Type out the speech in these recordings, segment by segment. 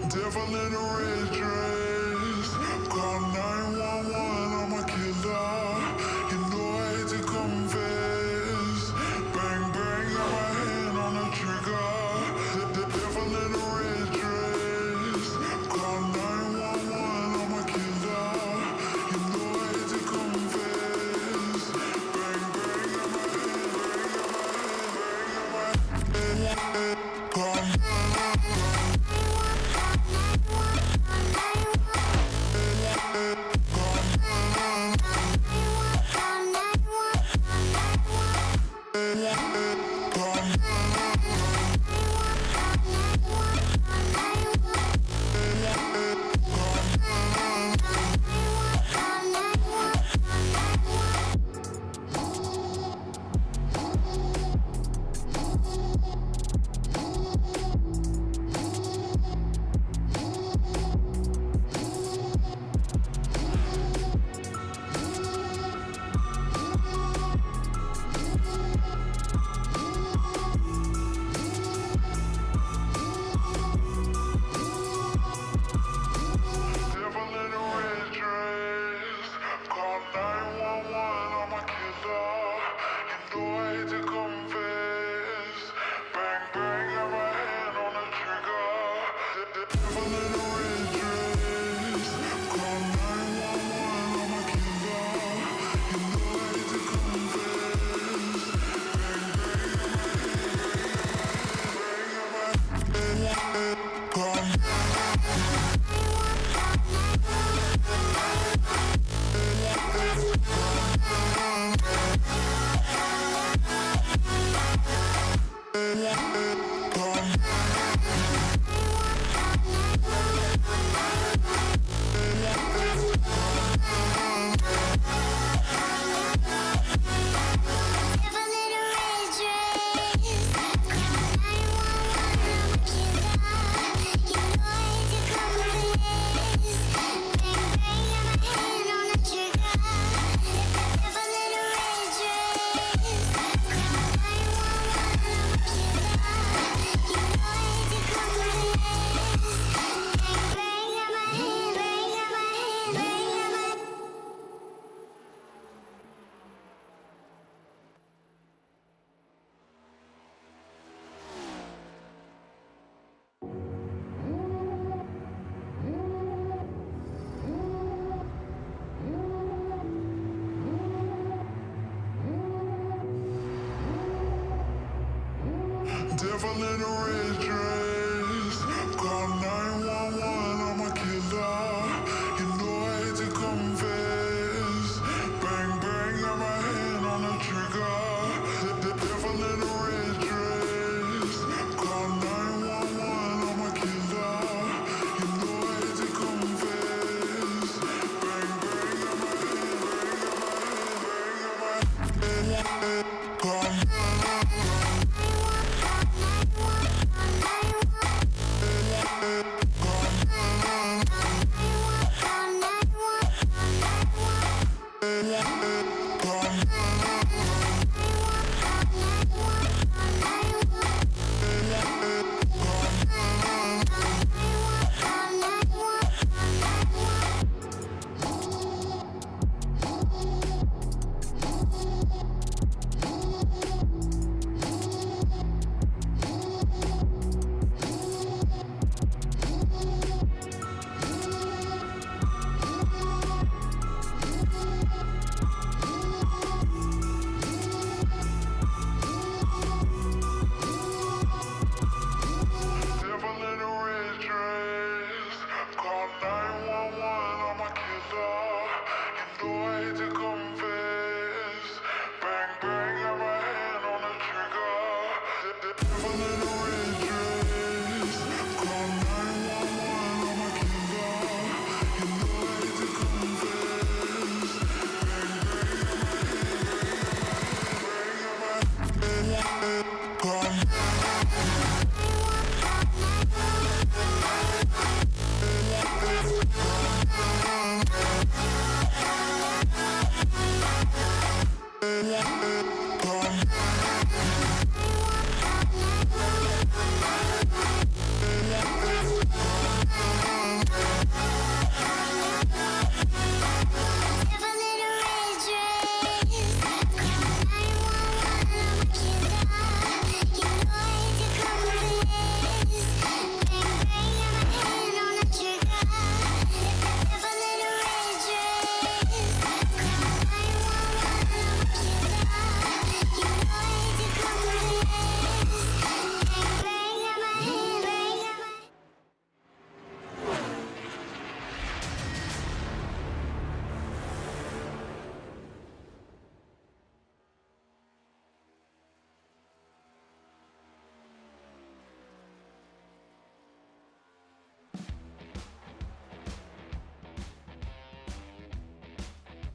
Devil in a red dress, call 911, I'm a killer. You know I hate to confess. Bang bang, got my hand on the trigger. The devil in a red dress, call 911, I'm a killer. You know I hate to confess. Bang bang, got my hand, bang, got my hand, call. in a red dress. Call 911, I'm a killer. You know I hate to confess. Bang, bang, got my hand on the trigger. The devil in a red dress. Call 911, I'm a killer. You know I hate to confess. Bang, bang, got my hand, bang, got my hand.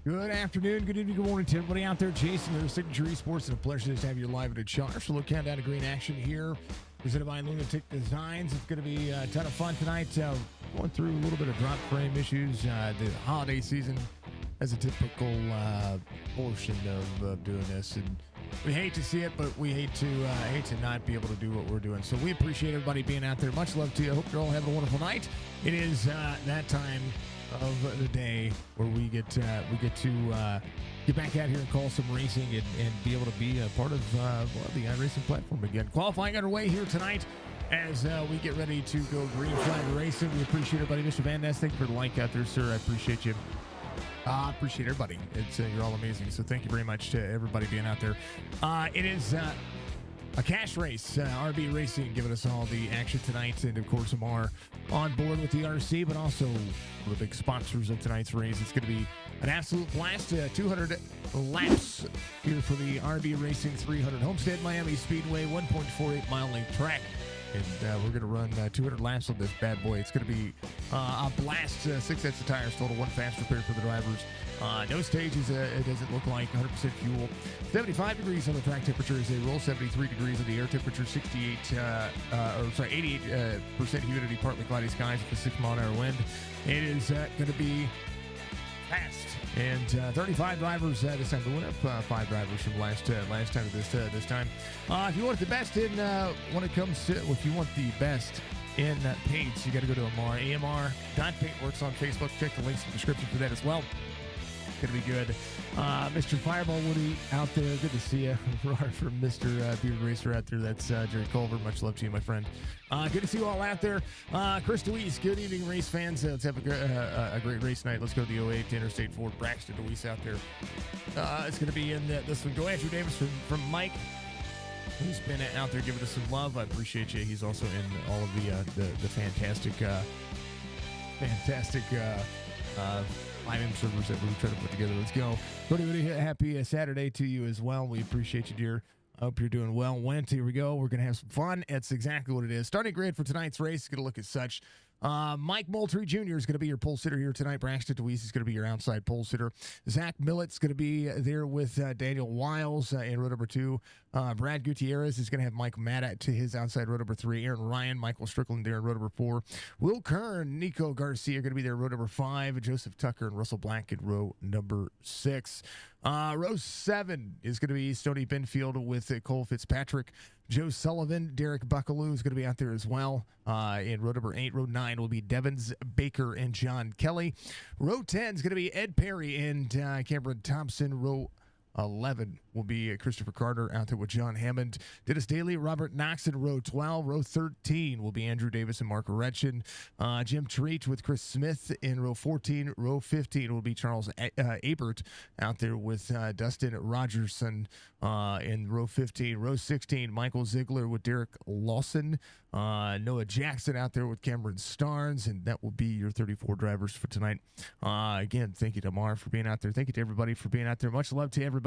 Good afternoon, good evening, good morning to everybody out there. Jason here, Signature Esports, and a pleasure to have you live at a charge. So, look, countdown to green action here, presented by Lunatic Designs. It's going to be a ton of fun tonight. Going through a little bit of drop frame issues. The holiday season has a typical portion of doing this, and we hate to see it, but we hate to not be able to do what we're doing. So we appreciate everybody being out there. Much love to you. I hope you're all having a wonderful night. It is that time of the day where we get to get back out here and call some racing and be able to be a part of the iRacing platform again. Qualifying underway here tonight as we get ready to go green flag racing. We appreciate everybody. Mr. Van Ness, thank you for the like out there, sir. I appreciate you. I appreciate everybody. It's you're all amazing. So thank you very much to everybody being out there. It is a cash race. RB Racing giving us all the action tonight, and of course AMR on board with the RC, but also the big sponsors of tonight's race. It's going to be an absolute blast. 200 laps here for the RB Racing 300 Homestead Miami Speedway, 1.48 mile length track. And we're going to run 200 laps on this bad boy. It's going to be a blast. 6 sets of tires total, 1 fast repair for the drivers. No stages. It doesn't look like 100% fuel. 75 degrees on the track temperature as they roll. 73 degrees on the air temperature. 88% humidity, partly cloudy skies with a 6-mile-an-hour wind. It is going to be fast. And 35 drivers this time. The winner, 5 drivers from last time to this time. If you want the best in when it comes to, if you want the best in paints, you got to go to AMR. AMR.Paint Works on Facebook. Check the links in the description for that as well. Gonna be good. Mr. Fireball Woody out there, good to see you. From Mr. Beard Racer out there, that's Jerry Culver. Much love to you, my friend. Good to see you all out there. Chris DeWeese, good evening, race fans. Let's have a great race night. Let's go to the 08 to Interstate 4. Braxton DeWeese out there. It's gonna be in this one. Go Andrew Davis from Mike. who's been out there giving us some love. I appreciate you. He's also in all of the fantastic IM servers that we're trying to put together. Let's go. Cody, happy Saturday to you as well. We appreciate you, dear. I hope you're doing well. Wednesday, here we go. We're going to have some fun. That's exactly what it is. Starting grid for tonight's race is going to look as such. Mike Moultrie Jr. is going to be your pole sitter here tonight. Braxton DeWeese is going to be your outside pole sitter. Zach Millett's going to be there with Daniel Wiles in row number 2. Brad Gutierrez is going to have Mike Maddat to his outside row number 3. Aaron Ryan, Michael Strickland there in row number 4. Will Kern, Nico Garcia are going to be there in row number 5. Joseph Tucker and Russell Black in row number 6. Row 7 is going to be Stoney Benfield with Cole Fitzpatrick. Joe Sullivan, Derek Buckaloo is going to be out there as well in row number 8. Row 9 will be Devins Baker and John Kelly. Row 10 is going to be Ed Perry and Cameron Thompson. Row 11 will be Christopher Carter out there with John Hammond. Dennis Daly, Robert Knox in row 12. Row 13 will be Andrew Davis and Mark Retchen. Jim Treat with Chris Smith in row 14. Row 15 will be Charles Abert out there with Dustin Rogerson in row 15. Row 16, Michael Ziegler with Derek Lawson. Noah Jackson out there with Cameron Starnes, and that will be your 34 drivers for tonight. Again, thank you to Mar for being out there. Thank you to everybody for being out there. Much love to everybody.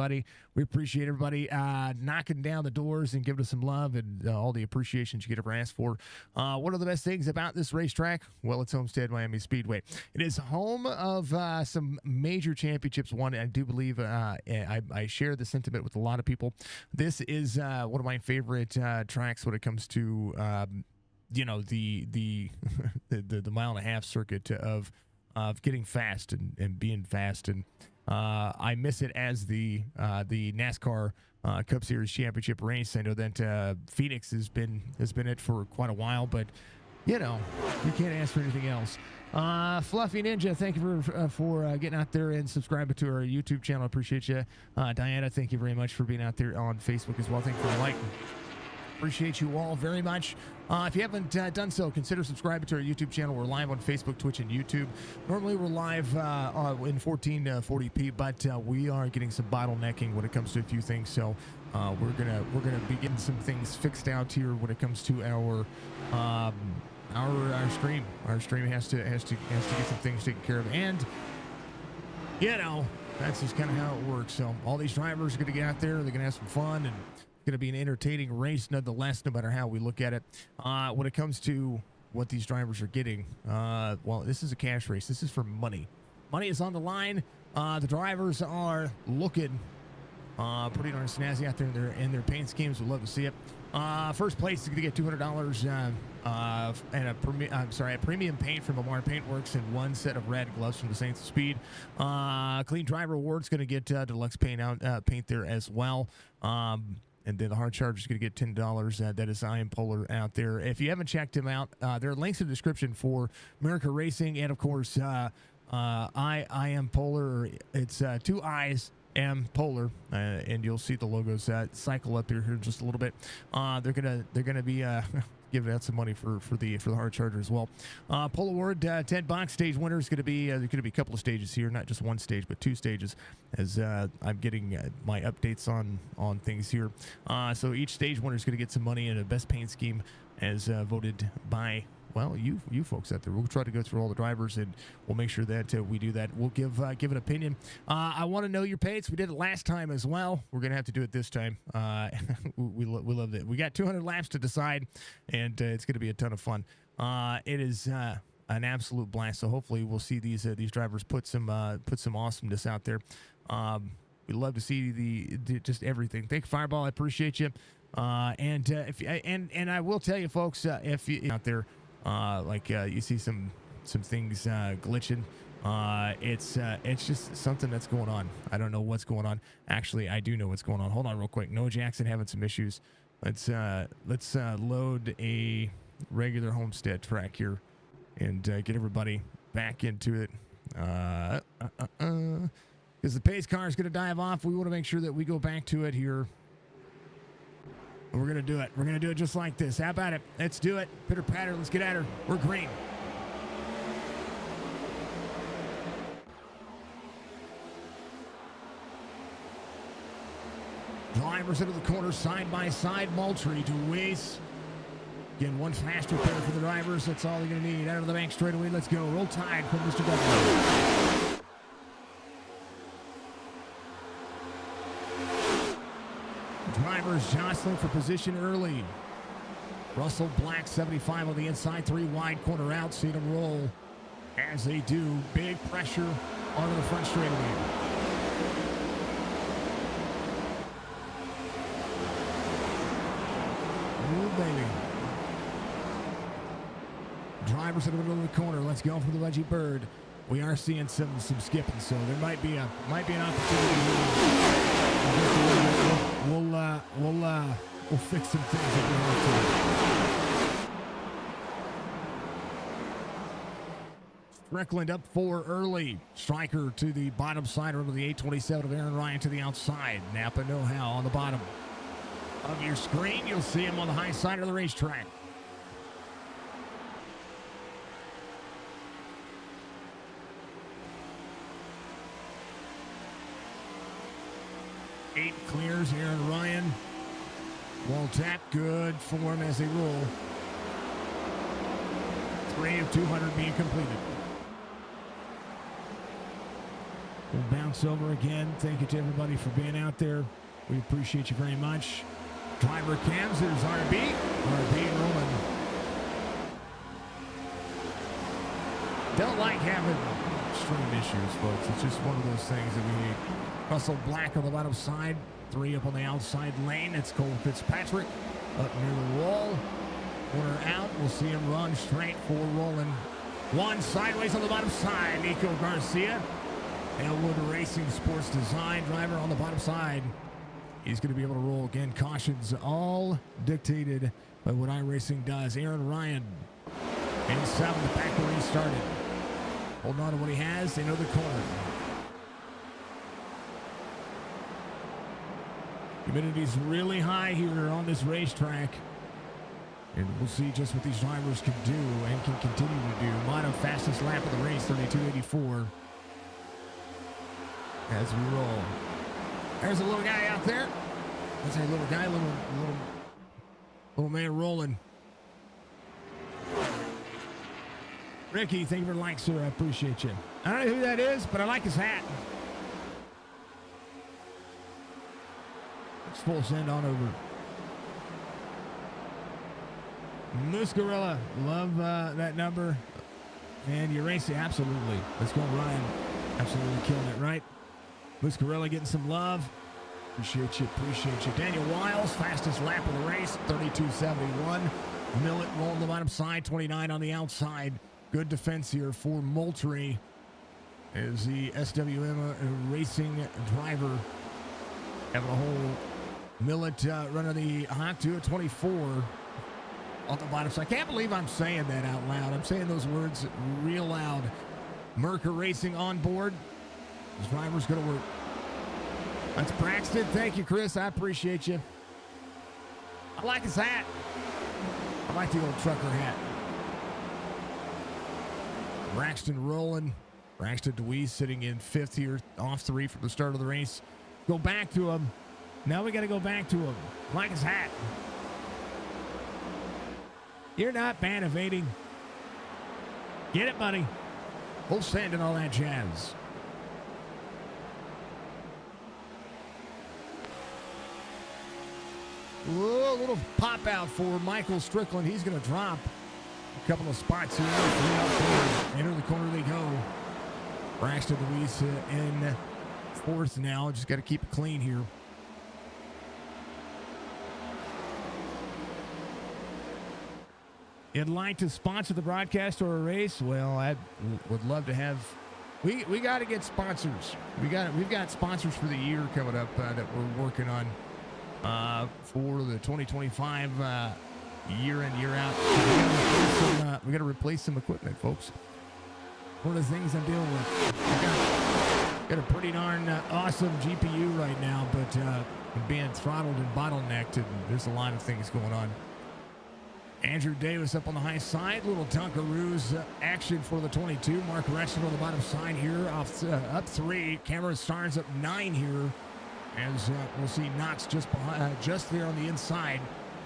We appreciate everybody knocking down the doors and giving us some love and all the appreciation you could ever ask for. One of the best things about this racetrack, well, it's Homestead Miami Speedway. It is home of some major championships won. I do believe I share the sentiment with a lot of people. This is one of my favorite tracks when it comes to the mile and a half circuit of getting fast and being fast. And I miss it as the NASCAR Cup Series Championship race. I know that Phoenix has been it for quite a while, but you can't ask for anything else. Fluffy Ninja, thank you for getting out there and subscribing to our YouTube channel. I appreciate you. Diana, thank you very much for being out there on Facebook as well. Thank you for liking. Appreciate you all very much. If you haven't done so, consider subscribing to our YouTube channel. We're live on Facebook, Twitch, and YouTube. Normally, we're live in 1440p, but we are getting some bottlenecking when it comes to a few things. So we're gonna be getting some things fixed out here when it comes to our stream. Our stream has to get some things taken care of, and that's just kind of how it works. So all these drivers are gonna get out there. They're gonna have some fun, and going to be an entertaining race nonetheless, no matter how we look at it. When it comes to what these drivers are getting, well, this is a cash race. This is for money. Money is on the line. The drivers are looking pretty darn snazzy out there in their paint schemes. We'd love to see it. First place is going to get $200 and a premium paint from AMR Paint Works and one set of red gloves from the Saints of Speed. Clean Driver Award's going to get deluxe paint there as well. And then the hard charge is going to get $10. That is I Am Polar out there. If you haven't checked him out, there are links in the description for Merica Racing and, of course, I Am Polar. It's 2 I's, Am Polar, and you'll see the logos cycle up here in just a little bit. They're gonna be giving out some money for the hard charger as well. Pole Award, $10. Stage winner is going to be there's going to be a couple of stages here, not just one stage, but 2 stages. As I'm getting my updates on things here. So each stage winner is going to get some money and a best paint scheme as voted by. Well, you folks out there. We'll try to go through all the drivers, and we'll make sure that we do that. We'll give an opinion. I want to know your paints. We did it last time as well. We're going to have to do it this time. We love it. We got 200 laps to decide, and it's going to be a ton of fun. It is an absolute blast. So hopefully we'll see these drivers put some awesomeness out there. We'd love to see the just everything. Thank you, Fireball. I appreciate you. And I will tell you, folks, if you out there. You see some things glitching. It's just something that's going on. I don't know what's going on. Actually, I do know what's going on. Hold on real quick. Noah Jackson having some issues. Let's load a regular Homestead track here and get everybody back into it. Because the pace car is going to dive off. We want to make sure that we go back to it here. We're going to do it. We're going to do it just like this. How about it? Let's do it. Pitter patter. Let's get at her. We're green. Drivers into the corner, side by side. Moultrie to Weiss. Again, one faster pair for the drivers. That's all they're going to need. Out of the bank straightaway. Let's go. Roll Tide from Mr. W. Drivers jostling for position early. Russell Black, 75 on the inside, 3 wide, corner out. See them roll as they do. Big pressure onto the front straightaway. Ooh, baby. Drivers in the middle of the corner. Let's go for the Wedgie Bird. We are seeing some skipping, so there might be an opportunity here. We'll fix some things if we have to. Strickland up 4 early. Striker to the bottom side over the 827 of Aaron Ryan to the outside. Napa know-how on the bottom of your screen. You'll see him on the high side of the racetrack. Eight clears, Aaron Ryan. Wall tap, good form as they roll. 3 of 200 being completed. We'll bounce over again. Thank you to everybody for being out there. We appreciate you very much. Driver cams, there's RB. RB rolling. Don't like having extreme issues, folks. It's just one of those things that we need. Russell Black on the bottom side. 3 up on the outside lane. It's Cole Fitzpatrick up near the wall. Corner out. We'll see him run straight for rolling. 1 sideways on the bottom side. Nico Garcia. Elwood Racing Sports Design driver on the bottom side. He's going to be able to roll again. Cautions all dictated by what iRacing does. Aaron Ryan inside the back where he started. Holding on to what he has. They know the corner. Humidity's really high here on this racetrack. And we'll see just what these drivers can do and can continue to do. Mono fastest lap of the race, 32.84. As we roll. There's a little guy out there. That's a little guy, little man rolling. Ricky, thank you for the like, sir. I appreciate you. I don't know who that is, but I like his hat. Let's full send on over. Moose Gorilla, love that number. And Uracy, absolutely. Let's go, Ryan. Absolutely killing it, right? Moose Gorilla getting some love. Appreciate you, appreciate you. Daniel Wiles, fastest lap of the race, 32.71. Millet rolling the bottom side, 29 on the outside. Good defense here for Moultrie as the SWM Racing driver having a whole Millet running the Hawk 2 at 24 on the bottom side. I can't believe I'm saying that out loud. I'm saying those words real loud. Merica Racing on board. This driver's going to work. That's Braxton. Thank you, Chris. I appreciate you. I like his hat. I like the old trucker hat. Braxton rolling. Braxton DeWeese sitting in 5th here, off 3 from the start of the race. Go back to him. Now we got to go back to him. I like his hat. You're not ban evading. Get it, buddy. Full send and all that jazz. Whoa, a little pop out for Michael Strickland. He's going to drop a couple of spots here. Enter the corner they go. Braxton Luis in 4th now. Just got to keep it clean here. You'd like to sponsor the broadcast or a race? Well, I would love to have. We got to get sponsors. We've got sponsors for the year coming up that we're working on for the 2025 year in, year out. We got to replace some equipment, folks. One of the things I'm dealing with. Got a pretty darn awesome GPU right now, but being throttled and bottlenecked, and there's a lot of things going on. Andrew Davis up on the high side. Little Dunkaroos action for the 22. Mark Retchett on the bottom side here. Up 3. Cameron Starnes up 9 here as we'll see Knox just behind, just there on the inside.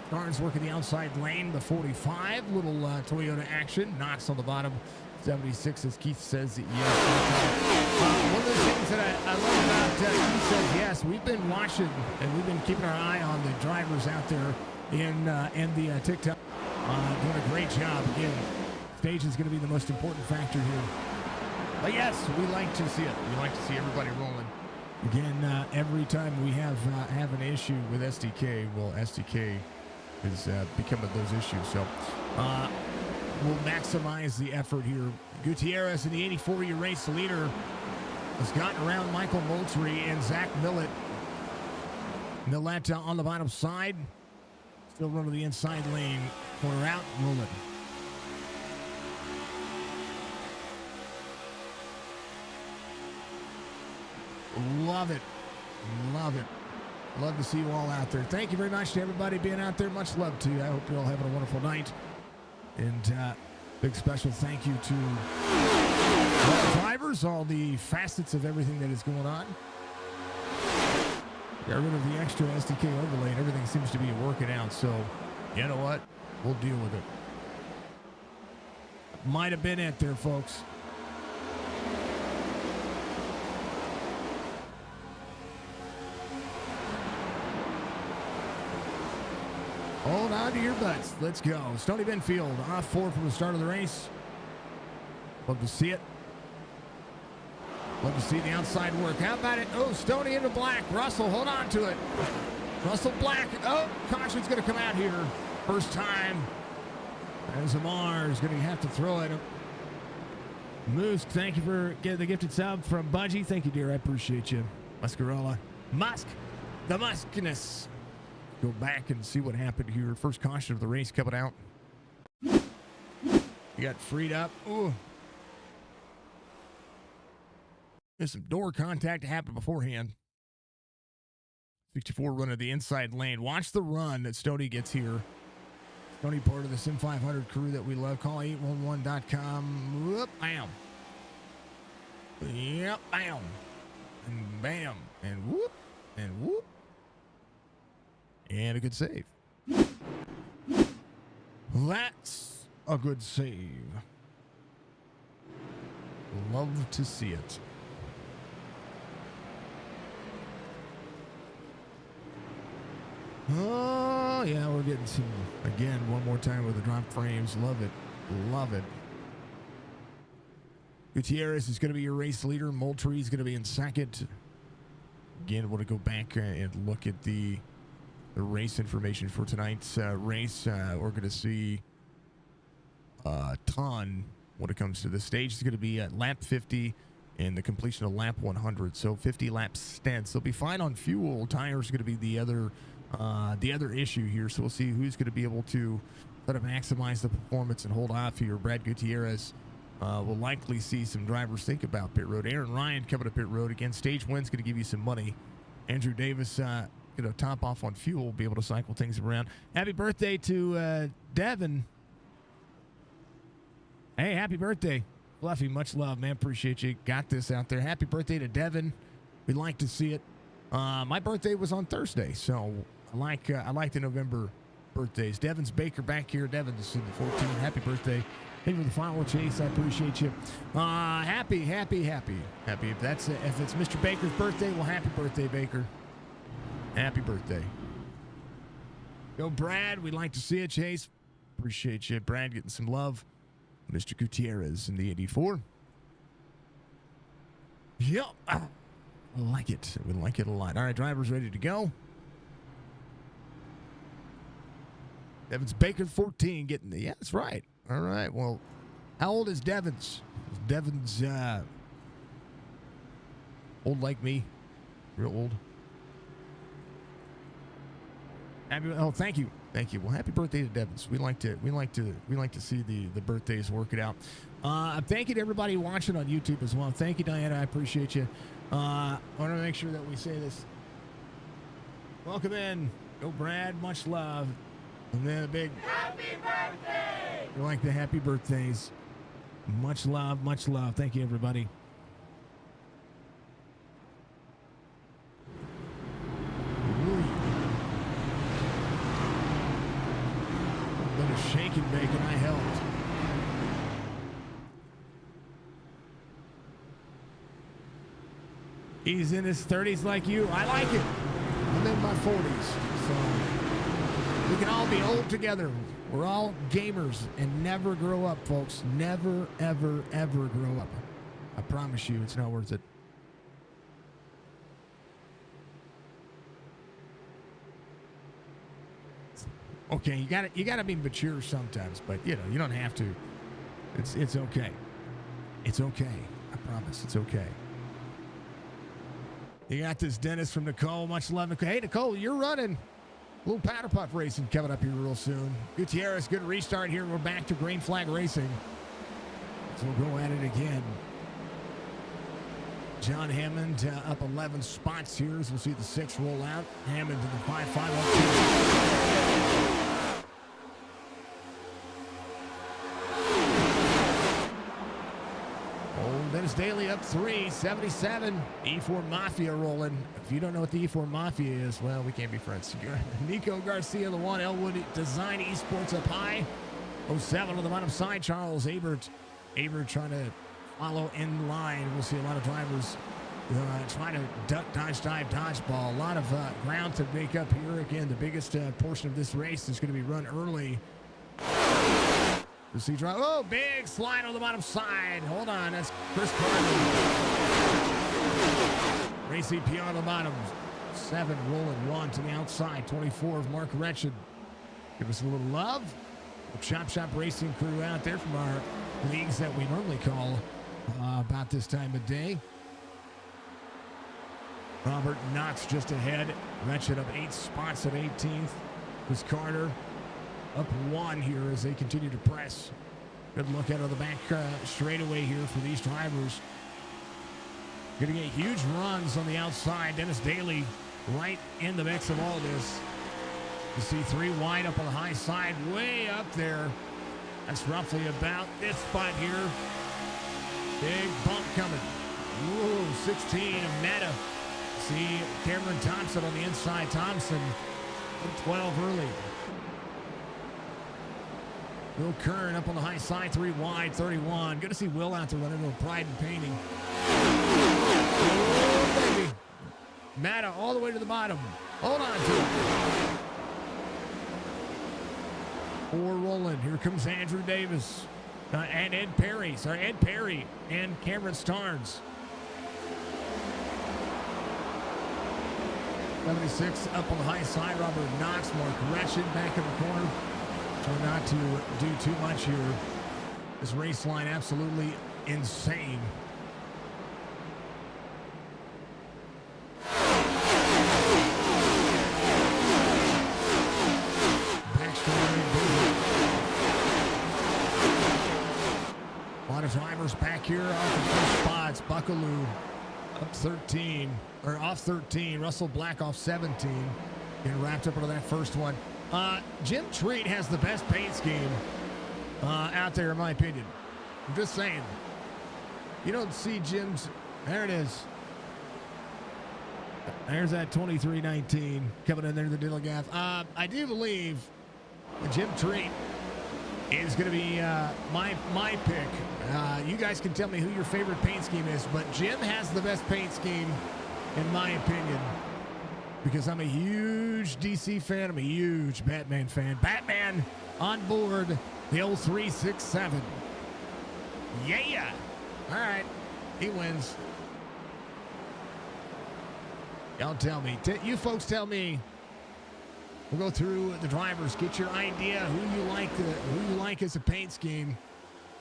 Starnes working the outside lane, the 45. Little Toyota action. Knox on the bottom. 76, as Keith says, yes. One of the things that I love about Keith says, yes, we've been watching and we've been keeping our eye on the drivers out there in the TikTok. Doing a great job. Again, stage is going to be the most important factor here. But yes, we like to see it. We like to see everybody rolling. Again, every time we have an issue with SDK, well, SDK is becoming those issues. So we'll maximize the effort here. Gutierrez in the 84-year race leader has gotten around Michael Moultrie and Zach Millett. Millett on the bottom side. Still running the inside lane. Corner out, rolling. Love it. Love it. Love to see you all out there. Thank you very much to everybody being out there. Much love to you. I hope you're all having a wonderful night. And big special thank you to all the drivers, all the facets of everything that is going on. Got rid of the extra SDK overlay and everything seems to be working out. So, you know what? We'll deal with it. Might have been it there, folks. Hold on to your butts. Let's go. Stoney Benfield off 4 from the start of the race. Love to see it. Love to see the outside work. How about it? Oh, Stoney into black. Russell, hold on to it. Russell Black. Oh, caution's going to come out here. First time. As AMR is going to have to throw it. Moose, thank you for getting the gifted sub from Budgie. Thank you, dear. I appreciate you. Muscarella. Musk. The Muskiness. Go back and see what happened here. First caution of the race coming out. You got freed up. Ooh. There's some door contact that happened beforehand. 64 running the inside lane. Watch the run that Stoney gets here. Stoney part of the Sim 500 crew that we love. Call 811.com. Whoop, bam. Yep, bam. And bam. And whoop. And whoop. And a good save. That's a good save. Love to see it. Oh, yeah, we're getting some, again, one more time with the drop frames. Love it. Love it. Gutierrez is going to be your race leader. Moultrie is going to be in second. Again, I want to go back and look at the race information for tonight's race. We're going to see a ton when it comes to the stage. It's going to be at lap 50 and the completion of lap 100. So 50 lap stints. They'll be fine on fuel. Tires are going to be the other issue here. So we'll see who's going to be able to try to maximize the performance and hold off here. Brad Gutierrez will likely see some drivers think about pit road. Aaron Ryan coming to pit road again. Stage win's going to give you some money. Andrew Davis top off on fuel, be able to cycle things around. Happy birthday to Devin. Hey, happy birthday, Fluffy. Much love, man. Appreciate you. Got this out there. Happy birthday to Devin. We'd like to see it. My birthday was on Thursday, so I like the November birthdays. Devin's Baker back here. Devin's in the 14. Happy birthday. Thank you for the follow, Chase. I appreciate you. Happy. If it's Mr. Baker's birthday, well, happy birthday, Baker. Happy birthday. Go, Brad. We'd like to see it, Chase. Appreciate you. Brad getting some love. Mr. Gutierrez in the 84. Yep. I like it. We like it a lot. All right, drivers ready to go. Devins Baker, 14, getting the... Yeah, that's right. All right, well, how old is Devins? Devins old like me? Real old? Oh, thank you. Well, happy birthday to Devins. We like to see the birthdays work it out. Thank you to everybody watching on YouTube as well. Thank you, Diana. I appreciate you. I want to make sure that we say this. Welcome in. Go, Brad. Much love. And then a big happy birthday. We like the happy birthdays. Much love. Much love. Thank you, everybody. shake and bake, and I helped. He's in his 30s like you. I like it. I'm in my 40s, so we can all be old together. We're all gamers and never grow up, folks. Never, ever, ever grow up. I promise you, it's not worth it. Okay, you gotta be mature sometimes, but you know, you don't have to. It's okay. It's okay. I promise, it's okay. You got this Dennis from Nicole. Much love, Nicole. Hey, Nicole, you're running. A little powder puff racing coming up here real soon. Gutierrez, good restart here. We're back to green flag racing. So we'll go at it again. John Hammond up 11 spots here as we'll see the 6 roll out. Hammond to the 5-5 up 2. Dennis Daly up 3, 77. E4 Mafia rolling. If you don't know what the E4 Mafia is, well, we can't be friends. Nico Garcia, the 1. Elwood Design Esports up high. 07 on the bottom side. Charles Abert. Abert trying to follow in line. We'll see a lot of drivers trying to duck, dodge, dive, dodgeball. A lot of ground to make up here. Again, the biggest portion of this race is going to be run early. We'll see drive. Oh, big slide on the bottom side. Hold on. That's Chris Carter. Ray CP on the bottom. 7 rolling 1 to the outside. 24 of Mark Wretched. Give us a little love. The Chop Shop Racing crew out there from our leagues that we normally call about this time of day. Robert Knox just ahead. Wretched up 8 spots at 18th. Chris Carter up 1 here as they continue to press. Good look out of the back straightaway here for these drivers. Going to get huge runs on the outside. Dennis Daly right in the mix of all this. You see 3 wide up on the high side, way up there. That's roughly about this spot here. Big bump coming. Ooh, 16 of Meta. See Cameron Thompson on the inside. Thompson 12 early. Will Kern up on the high side, 3 wide, 31. Good to see Will out there running a little pride and painting. Oh, baby. Mata all the way to the bottom. Hold on to it. 4 rolling. Here comes Andrew Davis and Ed Perry. Sorry, Ed Perry and Cameron Starnes. 76 up on the high side. Robert Knox, Mark Wretched back in the corner. Try not to do too much here. This race line absolutely insane. A lot of drivers back here off the first spots. Buckaloo up 13, or off 13. Russell Black off 17. Getting wrapped up into that first one. Jim Treat has the best paint scheme out there, in my opinion. I'm just saying. You don't see Jim's. There it is. There's that 23-19 coming in there to the Diddle Gaff. I do believe Jim Treat is going to be my pick. You guys can tell me who your favorite paint scheme is, but Jim has the best paint scheme, in my opinion. Because I'm a huge DC fan. I'm a huge Batman fan. Batman on board the old 367. Yeah. All right. He wins. Y'all tell me. You folks tell me. We'll go through the drivers. Get your idea who you like as a paint scheme.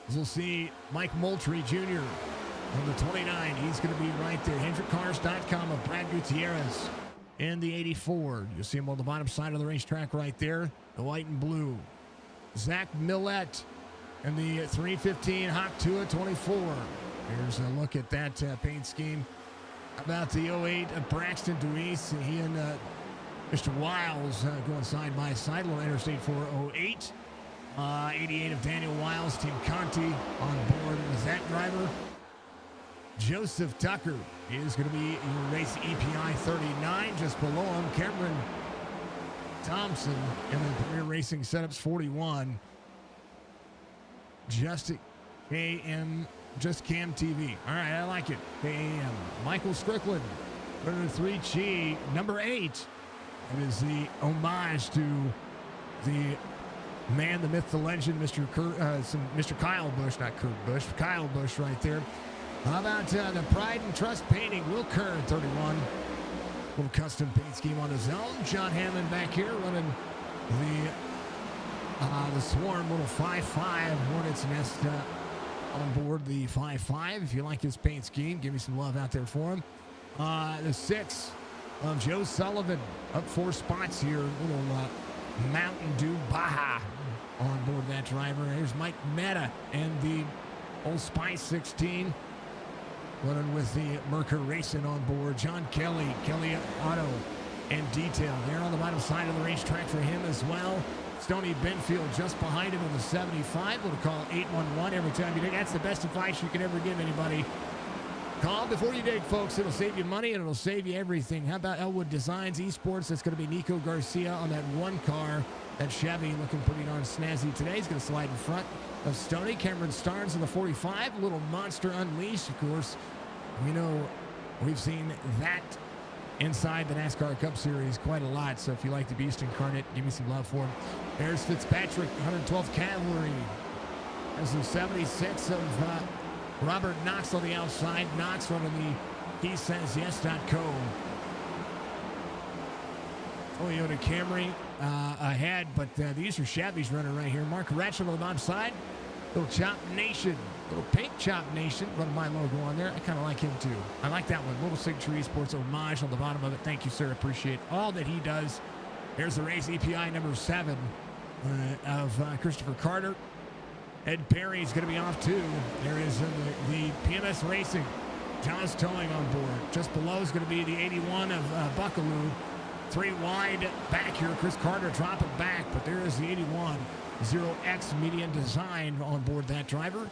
As we'll see Mike Moultrie Jr. on the 29. He's going to be right there. HendrickCars.com of Brad Gutierrez. In the 84. You'll see him on the bottom side of the racetrack right there. The white and blue. Zach Millette and the 315 Hawk Tua 24. Here's a look at that paint scheme. How about the 08 of Braxton Deweese? He and Mr. Wiles going side by side. A little Interstate 408. 88 of Daniel Wiles. Team Conti on board with that driver. Joseph Tucker is going to be your race EPI 39. Just below him, Cameron Thompson in the Premier Racing Setups 41. Just KM, just Cam TV. All right, I like it. KM. Michael Strickland, running 3G, number 8. It is the homage to the man, the myth, the legend, Mr. Kyle Busch, not Kurt Busch, Kyle Busch right there. How about the Pride and Trust Painting, Will Kern, 31. Little custom paint scheme on his own. John Hammond back here running the Swarm little 5.5 Hornets Nest on board the 5.5. If you like his paint scheme, give me some love out there for him. The 6 of Joe Sullivan, up 4 spots here. Little Mountain Dew Baja on board that driver. Here's Mike Meta and the Old Spice 16. Running with the Merica Racing on board. John Kelly Auto and Detail there on the bottom side of the racetrack for him as well. Stoney Benfield just behind him in the 75. We'll call 811 every time you dig. That's the best advice you could ever give anybody. Call before you dig, folks. It'll save you money and it'll save you everything. How about Elwood Designs Esports? That's going to be Nico Garcia on that one car. That Chevy looking pretty darn snazzy today. He's going to slide in front of Stoney. Cameron Starnes in the 45. Little Monster Unleashed, of course. We know we've seen that inside the NASCAR Cup Series quite a lot. So if you like the Beast Incarnate, give me some love for him. There's Fitzpatrick, 112th Cavalry. There's the 76 of Robert Knox on the outside. Knox running the He Says Yes.co. Toyota Camry ahead, but these are Chevy's running right here. Mark Ratchet on the bottom side. Little Chop Nation, little Pink Chop Nation, running my logo on there. I kind of like him too. I like that one. Little Signature Esports homage on the bottom of it. Thank you, sir. Appreciate all that he does. There's the race EPI number 7 of Christopher Carter. Ed Perry's going to be off too. There is the PMS Racing. John's Towing on board. Just below is going to be the 81 of Buckaloo. 3 wide back here. Chris Carter dropping back, but there is the 81. 0X Median Design on board that driver.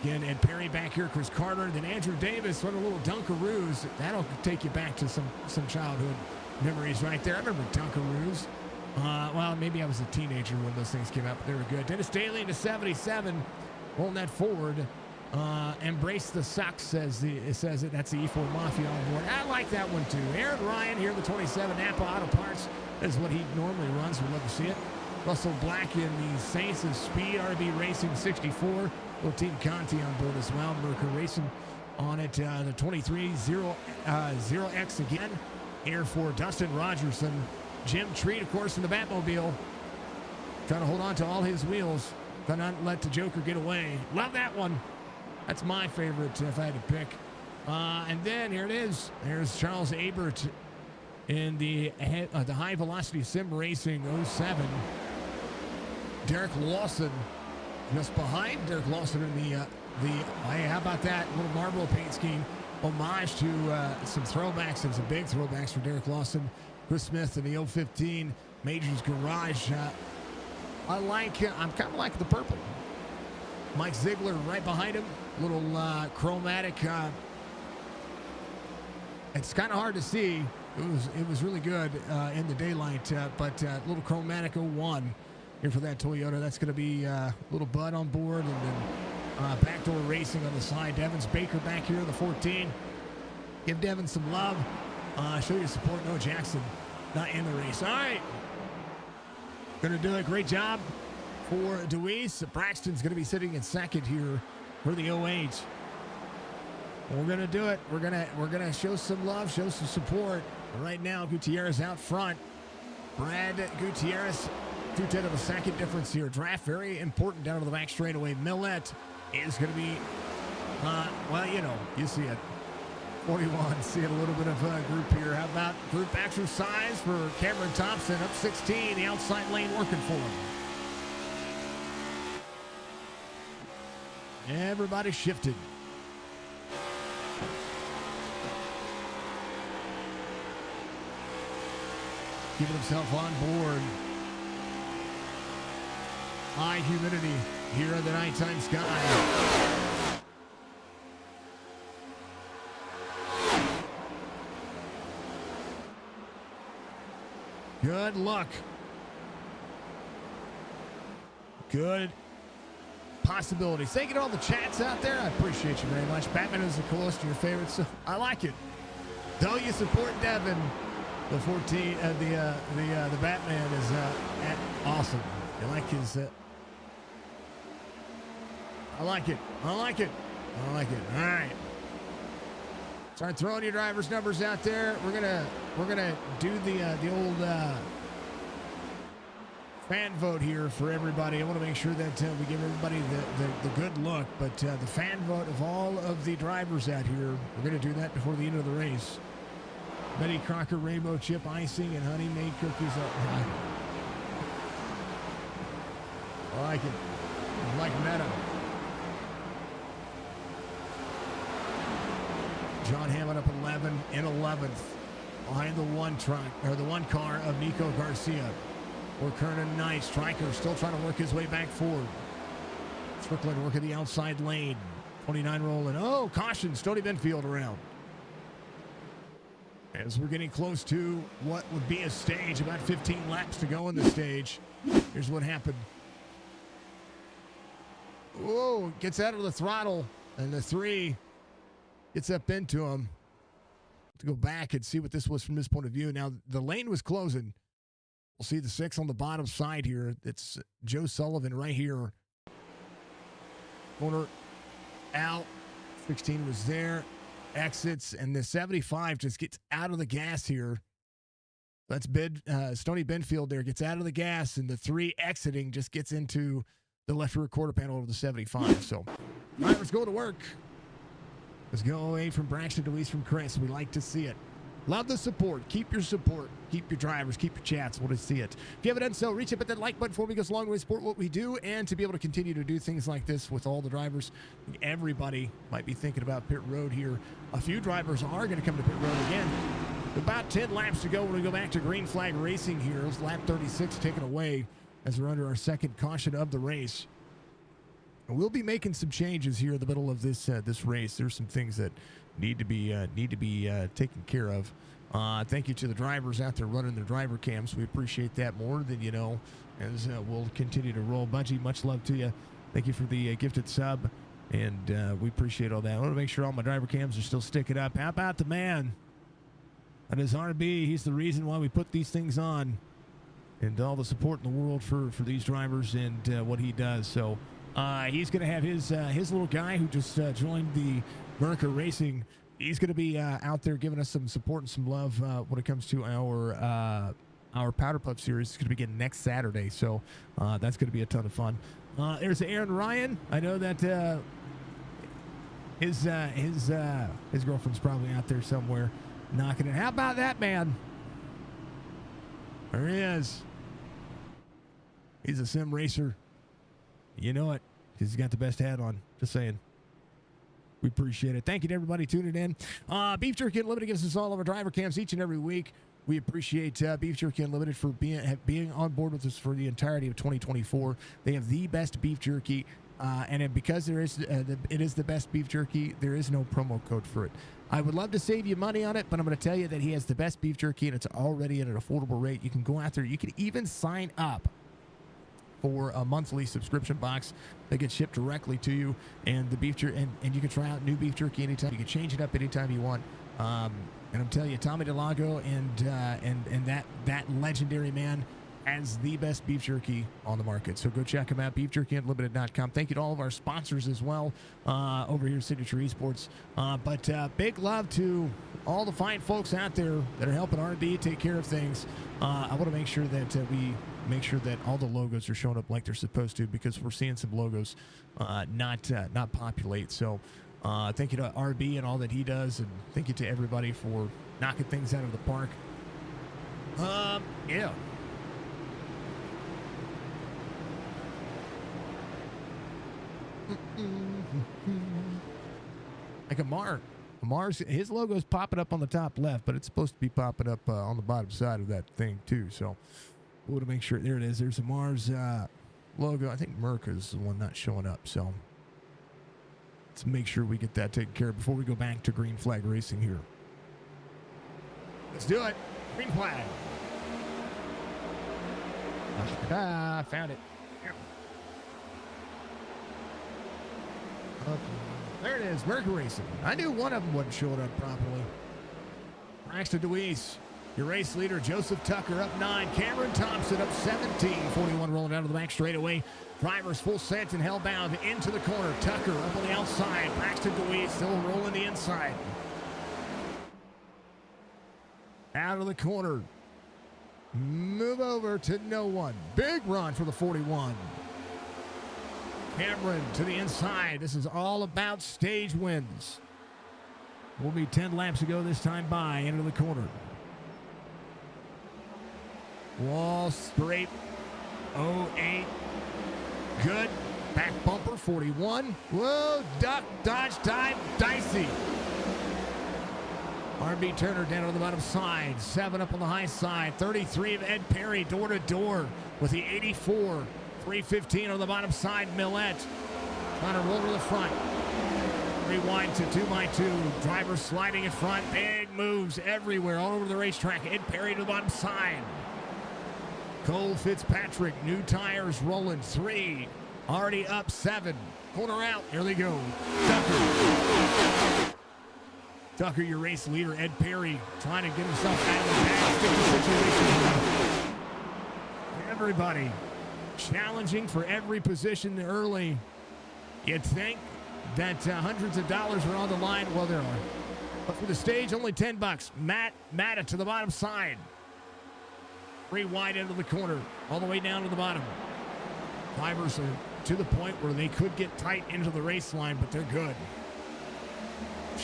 Again, Ed Perry back here, Chris Carter. Then Andrew Davis running a little Dunkaroos. That'll take you back to some childhood memories right there. I remember Dunkaroos. Well, maybe I was a teenager when those things came out, but they were good. Dennis Daly in the 77, holding that forward. Embrace the Sucks, it says it. That's the E4 Mafia on board. I like that one too. Aaron Ryan here, the 27 Napa Auto Parts. That's what he normally runs. We'd love to see it. Russell Black in the Saints of Speed RB Racing 64. Little Team Conti on board as well. Merica Racing on it. The 23 0X again. Air for Dustin Rogerson. Jim Treat, of course, in the Batmobile. Trying to hold on to all his wheels. Trying not to let the Joker get away. Love that one. That's my favorite if I had to pick. And then here it is. There's Charles Abert in the High Velocity Sim Racing 07. Derek Lawson just behind Derek Lawson in hey, how about that little Marlboro paint scheme? Homage to some throwbacks and some big throwbacks for Derek Lawson. Chris Smith in the 015 Majors Garage. I'm kind of like the purple. Mike Ziegler right behind him. Little chromatic. It's kind of hard to see. It was really good in the daylight, but little chromatic 01 here for that Toyota. That's going to be little Bud on board, and then backdoor racing on the side. Devins Baker back here in the 14. Give Devin some love. Show your support. No Jackson not in the race. All right. Going to do a great job for Deweese. Braxton's going to be sitting in second here for the 08. We're going to do it. We're going to show some love, show some support. Right now, Gutierrez out front. Brad Gutierrez, 2/10 of a second difference here. Draft very important down to the back straightaway. Millette is going to be, well, you see it. 41, see a little bit of group here. How about group exercise for Cameron Thompson, up 16, the outside lane working for him. Everybody shifted. Keeping himself on board. High humidity here in the nighttime sky. Good luck. Good possibilities. Thank you to all the chats out there. I appreciate you very much. Batman is the coolest of your favorites, so I like it. Don't you support Devin? The 14, the Batman is awesome. You like his? I like it. I like it. I like it. All right. Start throwing your driver's numbers out there. We're gonna do the old fan vote here for everybody. I want to make sure that we give everybody the good look, but the fan vote of all of the drivers out here. We're gonna do that before the end of the race. Betty Crocker rainbow chip icing and honey made cookies. I like it. I like Meta. John Hammond up 11 in 11th behind the one car of Nico Garcia. Or Kernan Knight. Stryker still trying to work his way back forward. Strickland working the outside lane. 29 rolling. Oh, caution. Stoney Benfield around. As we're getting close to what would be a stage, about 15 laps to go in the stage. Here's what happened. Whoa, gets out of the throttle, and the 3 gets up into him. To go back and see what this was from this point of view. Now, the lane was closing. We'll see the 6 on the bottom side here. It's Joe Sullivan right here. Corner out. 16 was there. Exits, and the 75 just gets out of the gas here. That's Stoney Benfield there, gets out of the gas, and the 3 exiting just gets into the left rear quarter panel of the 75. So, drivers go to work. Let's go away from Braxton to east from Chris. We like to see it. Love the support. Keep your support. Keep your drivers. Keep your chats. We'll see it. If you haven't done so, reach up at that like button for me. It goes a long way to support what we do, and to be able to continue to do things like this with all the drivers. Everybody might be thinking about pit road here. A few drivers are going to come to pit road again. About 10 laps to go when we go back to green flag racing here. It's lap 36 taken away as we're under our second caution of the race. And we'll be making some changes here in the middle of this race. There's some things that need to be taken care of. Thank you to the drivers out there running their driver cams. We appreciate that more than you know. As we'll continue to roll. Budgie, much love to you. Thank you for the gifted sub, and we appreciate all that. I want to make sure all my driver cams are still sticking up. How about the man? That is RB. He's the reason why we put these things on, and all the support in the world for these drivers and what he does. So he's going to have his little guy who just joined the Merica Racing. He's going to be out there giving us some support and some love when it comes to our Powder Puff series. It's going to begin next Saturday, so that's going to be a ton of fun. There's Aaron Ryan. I know that his girlfriend's probably out there somewhere knocking it. How about that man? There he is. He's a sim racer. You know it, because he's got the best hat on. Just saying. We appreciate it. Thank you to everybody tuning in. Beef Jerky Unlimited gives us all of our driver cams each and every week. We appreciate Beef Jerky Unlimited for being on board with us for the entirety of 2024. They have the best beef jerky, and because it is the best beef jerky, there is no promo code for it. I would love to save you money on it, but I'm going to tell you that he has the best beef jerky, and it's already at an affordable rate. You can go out there. You can even sign up for a monthly subscription box that gets shipped directly to you, and the beef jerky, and you can try out new beef jerky anytime. You can change it up anytime you want. And I'm telling you, Tommy DeLago and that legendary man has the best beef jerky on the market. So go check him out, beefjerkyunlimited.com. Thank you to all of our sponsors as well over here at Signature Esports. But big love to all the fine folks out there that are helping RB take care of things. I want to make sure that we make sure that all the logos are showing up like they're supposed to, because we're seeing some logos not populate. So thank you to RB and all that he does, and thank you to everybody for knocking things out of the park. Yeah. Like Amar's his logo's popping up on the top left, but it's supposed to be popping up on the bottom side of that thing too. So we want to make sure. There it is. There's Amar's logo. I think Merica's the one not showing up. So let's make sure we get that taken care of before we go back to green flag racing here. Let's do it. Green flag. Found it. There it is, Merica Racing. I knew one of them wasn't showing up properly. Braxton DeWeese, your race leader. Joseph Tucker up 9. Cameron Thompson up 17. 41 rolling down to the back straightaway. Drivers full set and hellbound into the corner. Tucker up on the outside. Braxton DeWeese still rolling the inside. Out of the corner. Move over to no one. Big run for the 41. Cameron to the inside. This is all about stage wins. Will be 10 laps to go this time by. Into the corner. Wall straight. 08. Good. Back bumper. 41. Whoa. Duck. Dodge. Dive. Dicey. R.B. Turner down on the bottom side. 7 up on the high side. 33 of Ed Perry door to door with the 84. 315 on the bottom side. Millette trying to roll to the front. Rewind to 2x2. Driver sliding in front. Big moves everywhere all over the racetrack. Ed Perry to the bottom side. Cole Fitzpatrick. New tires rolling. 3. Already up 7. Corner out. Here they go. Tucker, your race leader. Ed Perry trying to get himself out of the bad situation. Everybody challenging for every position early. You'd think that hundreds of dollars are on the line. Well, there are. But for the stage, only $10. Matta to the bottom side. 3 wide into the corner. All the way down to the bottom. Drivers are to the point where they could get tight into the race line, but they're good.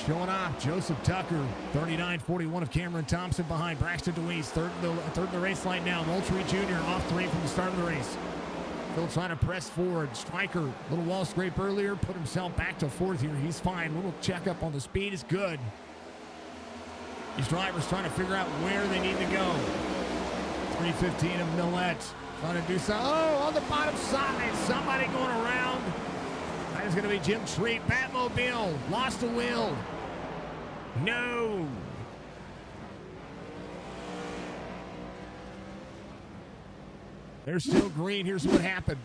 Showing off, Joseph Tucker, 39-41 of Cameron Thompson behind Braxton DeWeese, third in the race line now. Moultrie Jr. off 3 from the start of the race. Still trying to press forward. Stryker, little wall scrape earlier, put himself back to 4th here. He's fine. Little checkup on the speed is good. These drivers trying to figure out where they need to go. 315 of Millette trying to do so. Oh, on the bottom side, somebody going around. That is going to be Jim Treat. Batmobile lost the wheel. No. They're still green. Here's what happened.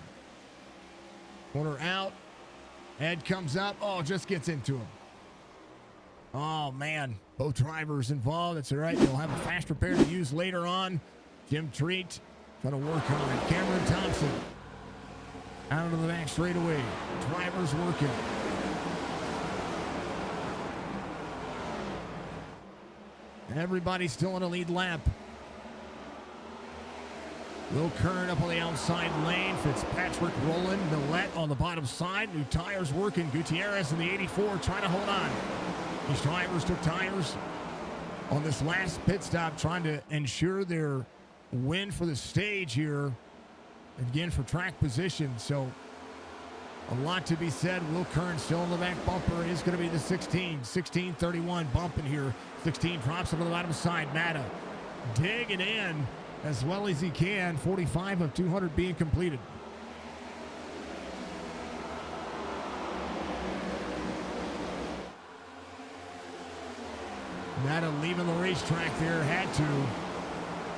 Corner out. Ed comes up. Oh, just gets into him. Oh, man. Both drivers involved. That's all right. They'll have a fast repair to use later on. Jim Treat trying to work on it. Cameron Thompson out of the back straightaway. Drivers working. Everybody's still in a lead lap. Will Kern up on the outside lane. Fitzpatrick rolling. Millette on the bottom side. New tires working. Gutierrez in the 84 trying to hold on. These drivers took tires on this last pit stop trying to ensure their win for the stage here. Again, for track position. So a lot to be said. Will Kern still in the back bumper. Is going to be the 16. 16-31 bumping here. 16 drops on the bottom side. Matta digging in as well as he can. 45 of 200 being completed. Matta leaving the racetrack there. Had to.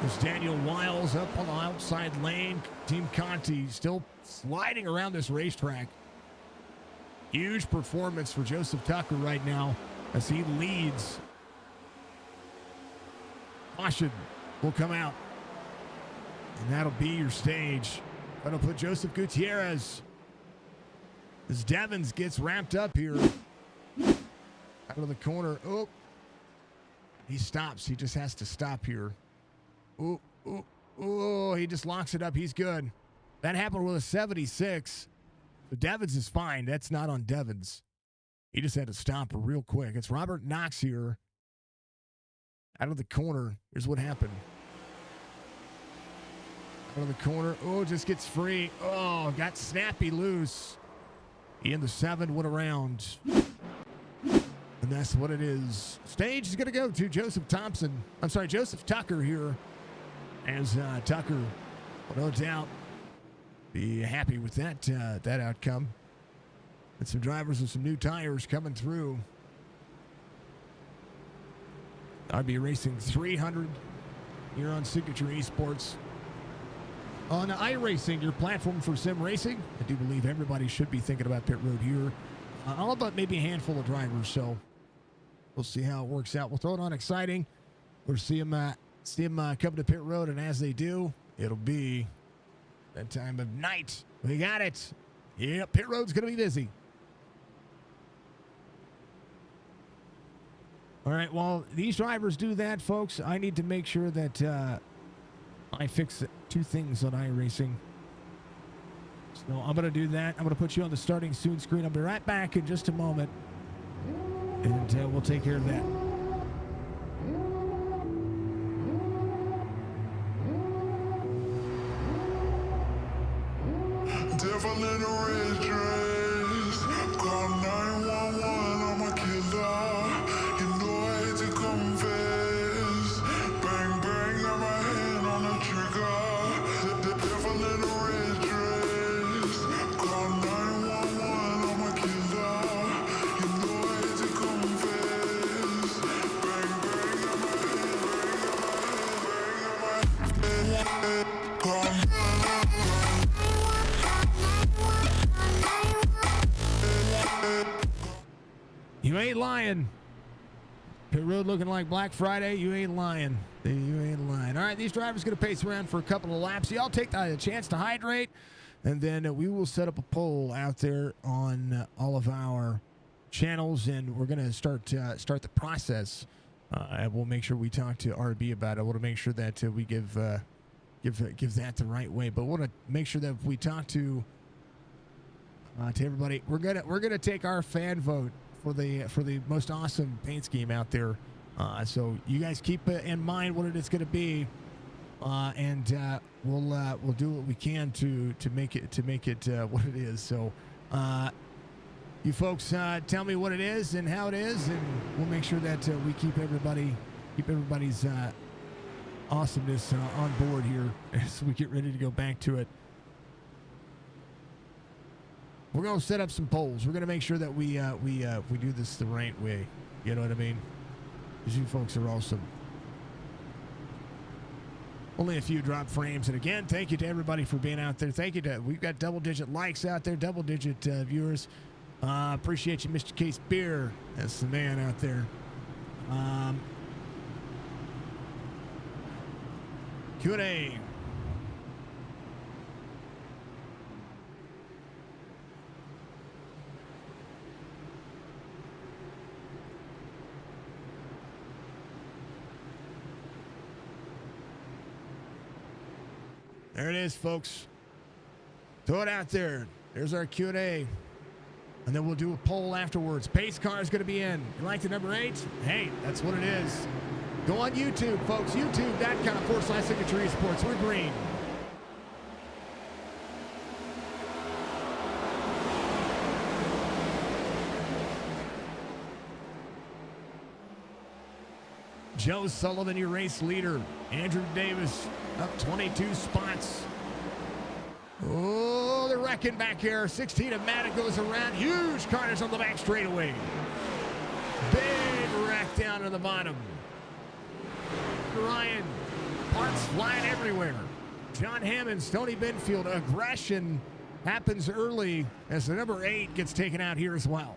There's Daniel Wiles up on the outside lane. Team Conti still sliding around this racetrack. Huge performance for Joseph Tucker right now as he leads. Caution will come out. And that'll be your stage. That'll put Joseph Gutierrez as Devins gets wrapped up here. Out of the corner. Oh. He stops. He just has to stop here. Oh, he just locks it up. He's good. That happened with a 76. But Devins is fine. That's not on Devins. He just had to stop real quick. It's Robert Knox here. Out of the corner. Here's what happened. Out of the corner. Oh, just gets free. Oh, got snappy loose. He in the 7 went around. And that's what it is. Stage is going to go to Joseph Tucker here. As Tucker will no doubt be happy with that outcome. And some drivers with some new tires coming through. RB Racing 300 here on Signature Esports. On iRacing, your platform for sim racing. I do believe everybody should be thinking about pit road here all but maybe a handful of drivers. So we'll see how it works out. We'll throw it on exciting. We'll see them come to pit road, and as they do, it'll be that time of night. We got it. Yep, pit road's going to be busy. All right, while these drivers do that, folks, I need to make sure that I fix 2 things on iRacing. So I'm going to do that. I'm going to put you on the starting soon screen. I'll be right back in just a moment, and we'll take care of that. Devil in a red dress, call 911, I'm a killer. You know I hate to confess. Bang, bang, got my hand on the trigger. The devil in a red dress, call 911, I'm a killer. You know I hate to confess. Bang, bang, got my hand, call You ain't lying. Pit road looking like Black Friday. You ain't lying. You ain't lying. All right, these drivers going to pace around for a couple of laps. Y'all take the chance to hydrate, and then we will set up a poll out there on all of our channels, and we're going to start the process. And we'll make sure we talk to RB about it. I want to make sure that we give that the right way. But we want to make sure that if we talk to everybody, we're gonna take our fan vote for the most awesome paint scheme out there. So you guys keep in mind what it is going to be, and we'll do what we can to make it what it is. So you folks tell me what it is and how it is, and we'll make sure that we keep everybody's awesomeness on board here as we get ready to go back to it. We're going to set up some polls. We're going to make sure that we do this the right way. You know what I mean? Because you folks are awesome. Only a few drop frames. And again, thank you to everybody for being out there. Thank you we've got double-digit likes out there, double-digit viewers. Appreciate you, Mr. Case Beer. That's the man out there. Q&A. There it is, folks. Throw it out there. There's our Q&A. And then we'll do a poll afterwards. Pace car is going to be in. You like the number 8? Hey, that's what it is. Go on YouTube, folks. YouTube.com/Signature Esports. We're green. Joe Sullivan, your race leader. Andrew Davis up 22 spots. Oh, they're wrecking back here. 16 of Matta goes around. Huge corners on the back straightaway. Big wreck down to the bottom. Ryan, parts flying everywhere. John Hammond, Stony Benfield. Aggression happens early as the number 8 gets taken out here as well.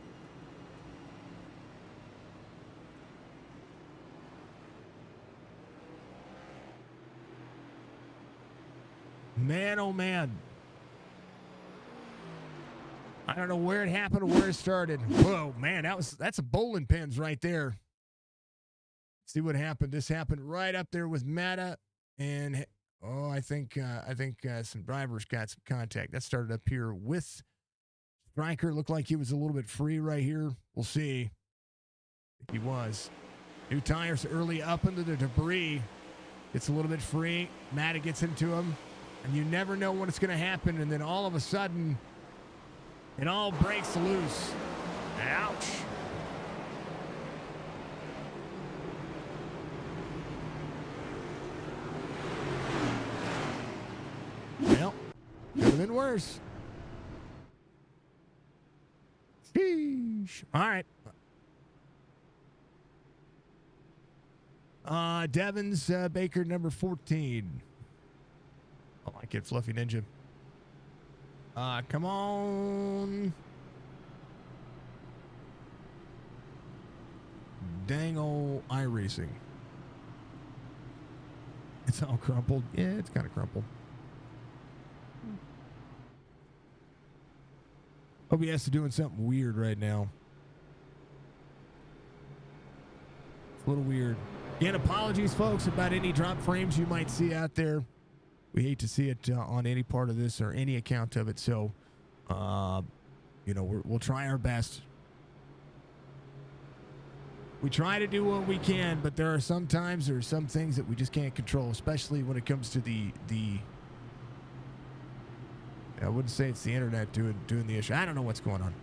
Man, oh man. I don't know where it happened or where it started. Whoa, man, that's a bowling pins right there. See what happened. This happened right up there with Matta, and I think some drivers got some contact. That started up here with Stryker. Looked like he was a little bit free right here. We'll see. I think he was. New tires early up into the debris. It's a little bit free. Matta gets into him. And you never know when it's going to happen, and then all of a sudden, it all breaks loose. Ouch. Well, could have been worse. Sheesh. All right. Devins, Baker, number 14. I like it, Fluffy Ninja. Come on. dang old iRacing. It's all crumpled. Yeah, it's kind of crumpled. OBS is doing something weird right now. It's a little weird. Again, apologies, folks, about any drop frames you might see out there. We hate to see it on any part of this or any account of it. So, we'll try our best. We try to do what we can, but there are some things that we just can't control, especially when it comes to the I wouldn't say it's the internet doing the issue. I don't know what's going on.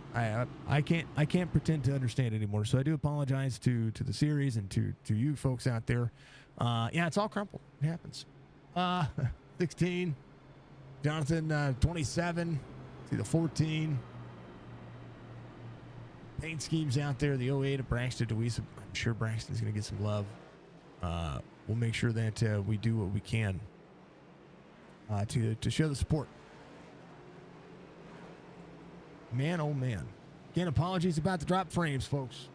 I can't pretend to understand anymore. So I do apologize to the series and to you folks out there. Yeah, it's all crumpled. It happens. 16. Jonathan, 27. See the 14. Paint schemes out there. The 08 of Braxton DeWeese. I'm sure Braxton's going to get some love. We'll make sure that we do what we can to show the support. Man, oh man. Again, apologies about the drop frames, folks.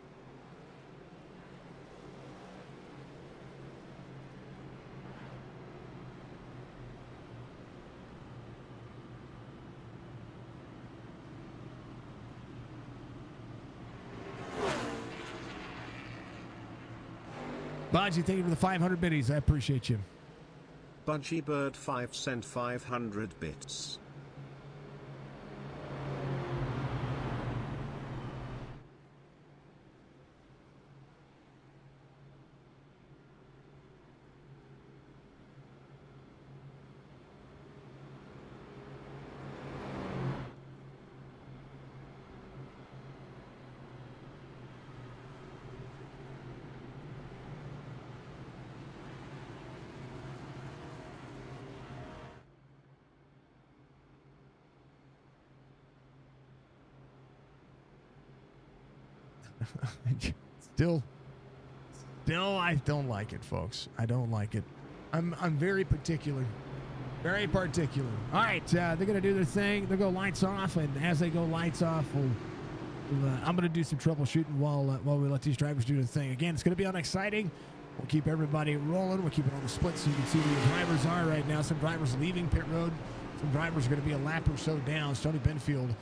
Baji, thank you for the 500 biddies. I appreciate you. Budgie Bird 5 sent 500 bits. Still, I don't like it, folks. I don't like it. I'm very particular. Very particular. All right, they're gonna do their thing. They'll go lights off, and as they go lights off, I'm gonna do some troubleshooting while we let these drivers do their thing. Again, it's gonna be unexciting. We'll keep everybody rolling. We'll keep it on the split so you can see where the drivers are right now. Some drivers leaving pit road. Some drivers are going to be a lap or so down. Tony Benfield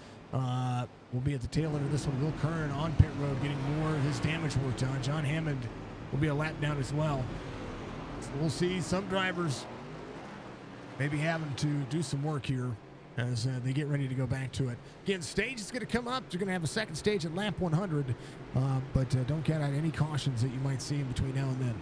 will be at the tail end of this one. Will Kern on pit road getting more of his damage worked on. John Hammond will be a lap down as well. So we'll see some drivers maybe having to do some work here as they get ready to go back to it. Again, stage is going to come up. They're going to have a second stage at lap 100, but don't count out any cautions that you might see in between now and then.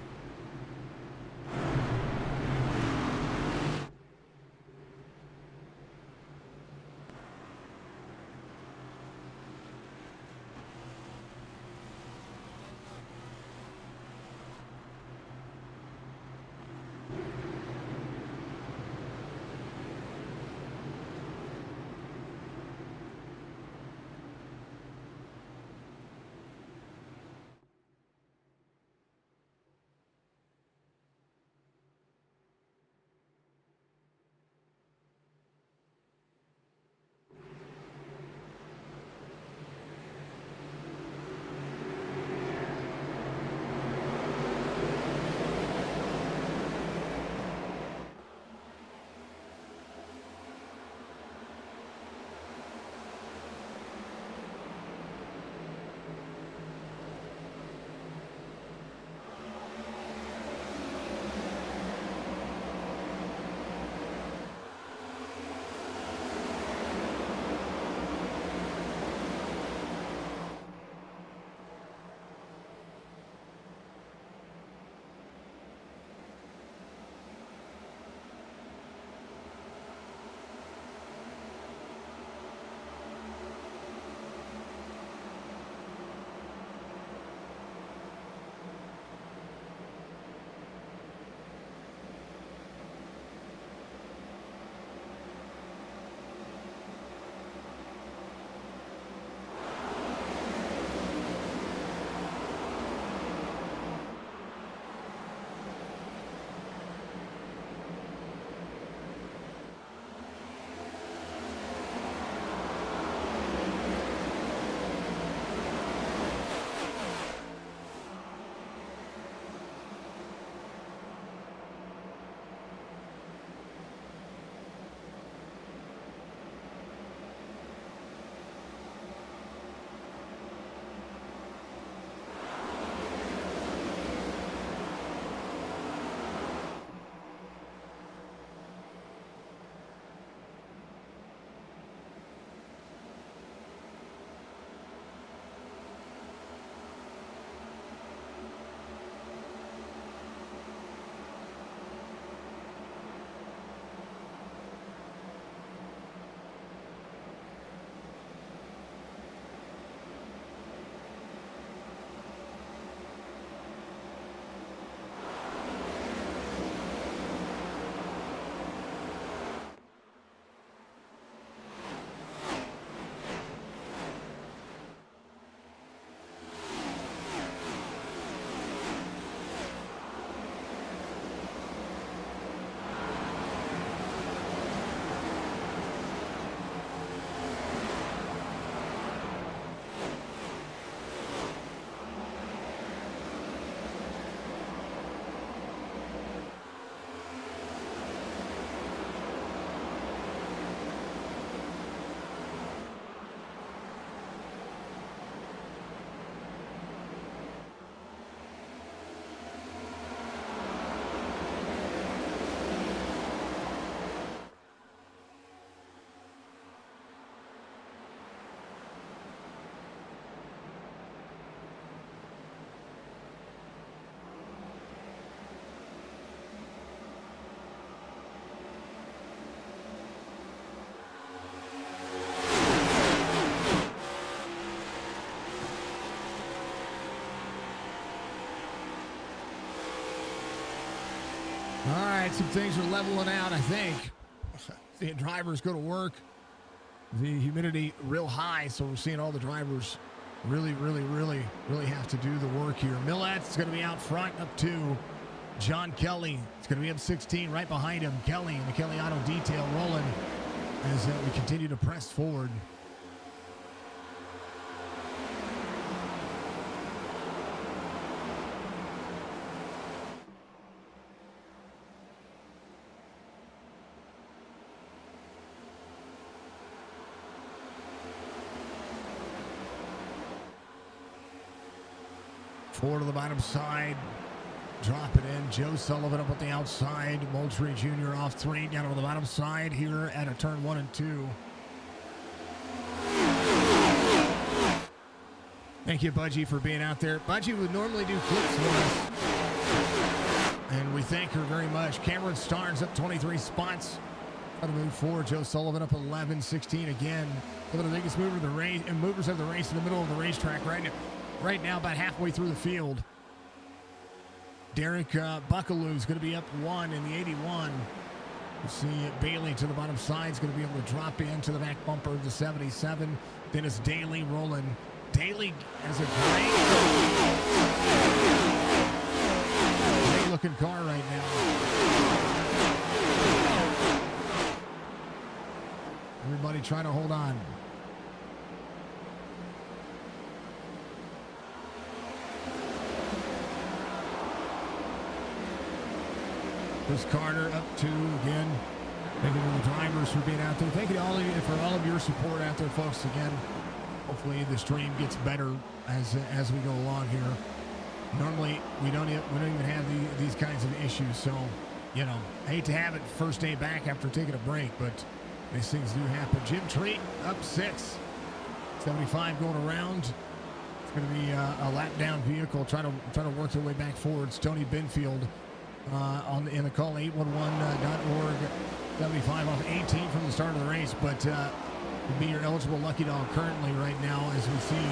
right, some things are leveling out, I think. Seeing drivers go to work. The humidity real high, so we're seeing all the drivers really have to do the work here. Millet's going to be out front, up 2. John Kelly is going to be up 16, right behind him. Kelly and the Kelly Auto Detail rolling as we continue to press forward. Four to the bottom side. Drop it in. Joe Sullivan up at the outside. Moultrie Jr. off 3. Down on the bottom side here at a turn 1 and 2. Thank you, Budgie, for being out there. Budgie would normally do clips for us, and we thank her very much. Cameron Starnes up 23 spots. Got to move forward. Joe Sullivan up 11, 16 again. One of the biggest movers of the race, and movers of the race in the middle of the racetrack right now, about halfway through the field. Derek Buckaloo is going to be up 1 in the 81. You see Bailey to the bottom side is going to be able to drop into the back bumper of the 77. Dennis Daly rolling. Daly has a great looking car right now. Everybody trying to hold on. Chris Carter up 2 again. Thank you to the drivers for being out there. Thank you to all of you for all of your support out there, folks. Again, hopefully the stream gets better as we go along here. Normally we don't even have these kinds of issues, so you know, I hate to have it first day back after taking a break, but these things do happen. Jim Treat up 6, 75 going around. It's going to be a lap down vehicle trying to work their way back forward. It's Tony Benfield. In the call 811.org, 75 off 18 from the start of the race, but would be your eligible lucky dog currently right now as we see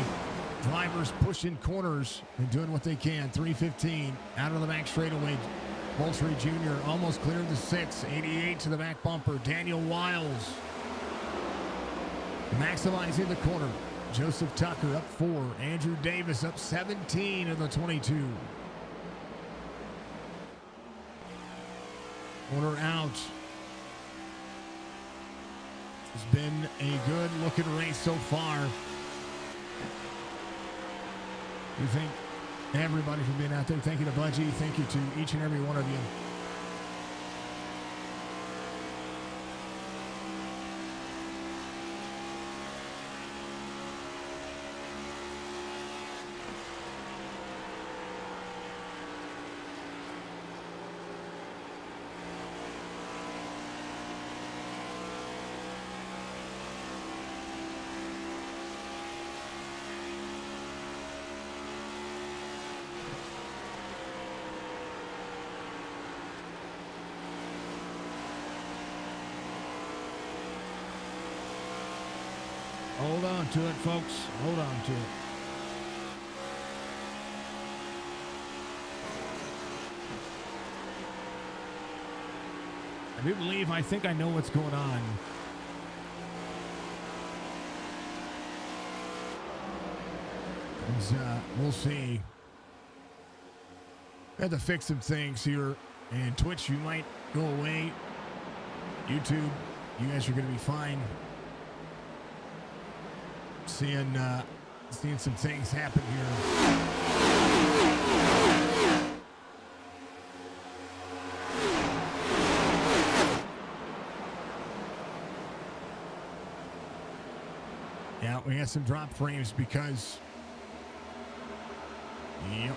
drivers pushing corners and doing what they can. 315 out of the back straightaway. Moultrie Jr. almost cleared the 6, 88 to the back bumper. Daniel Wiles maximizing the corner. Joseph Tucker up 4. Andrew Davis up 17 in the 22. Corner out. It's been a good looking race so far. We thank everybody for being out there. Thank you to Budgie. Thank you to each and every one of you. Hold on to it, folks. Hold on to it. I do believe I think I know what's going on. We'll see. I had to fix some things here. And Twitch, you might go away. YouTube, you guys are going to be fine. Seeing some things happen here. Yeah, we had some drop frames because. Yep.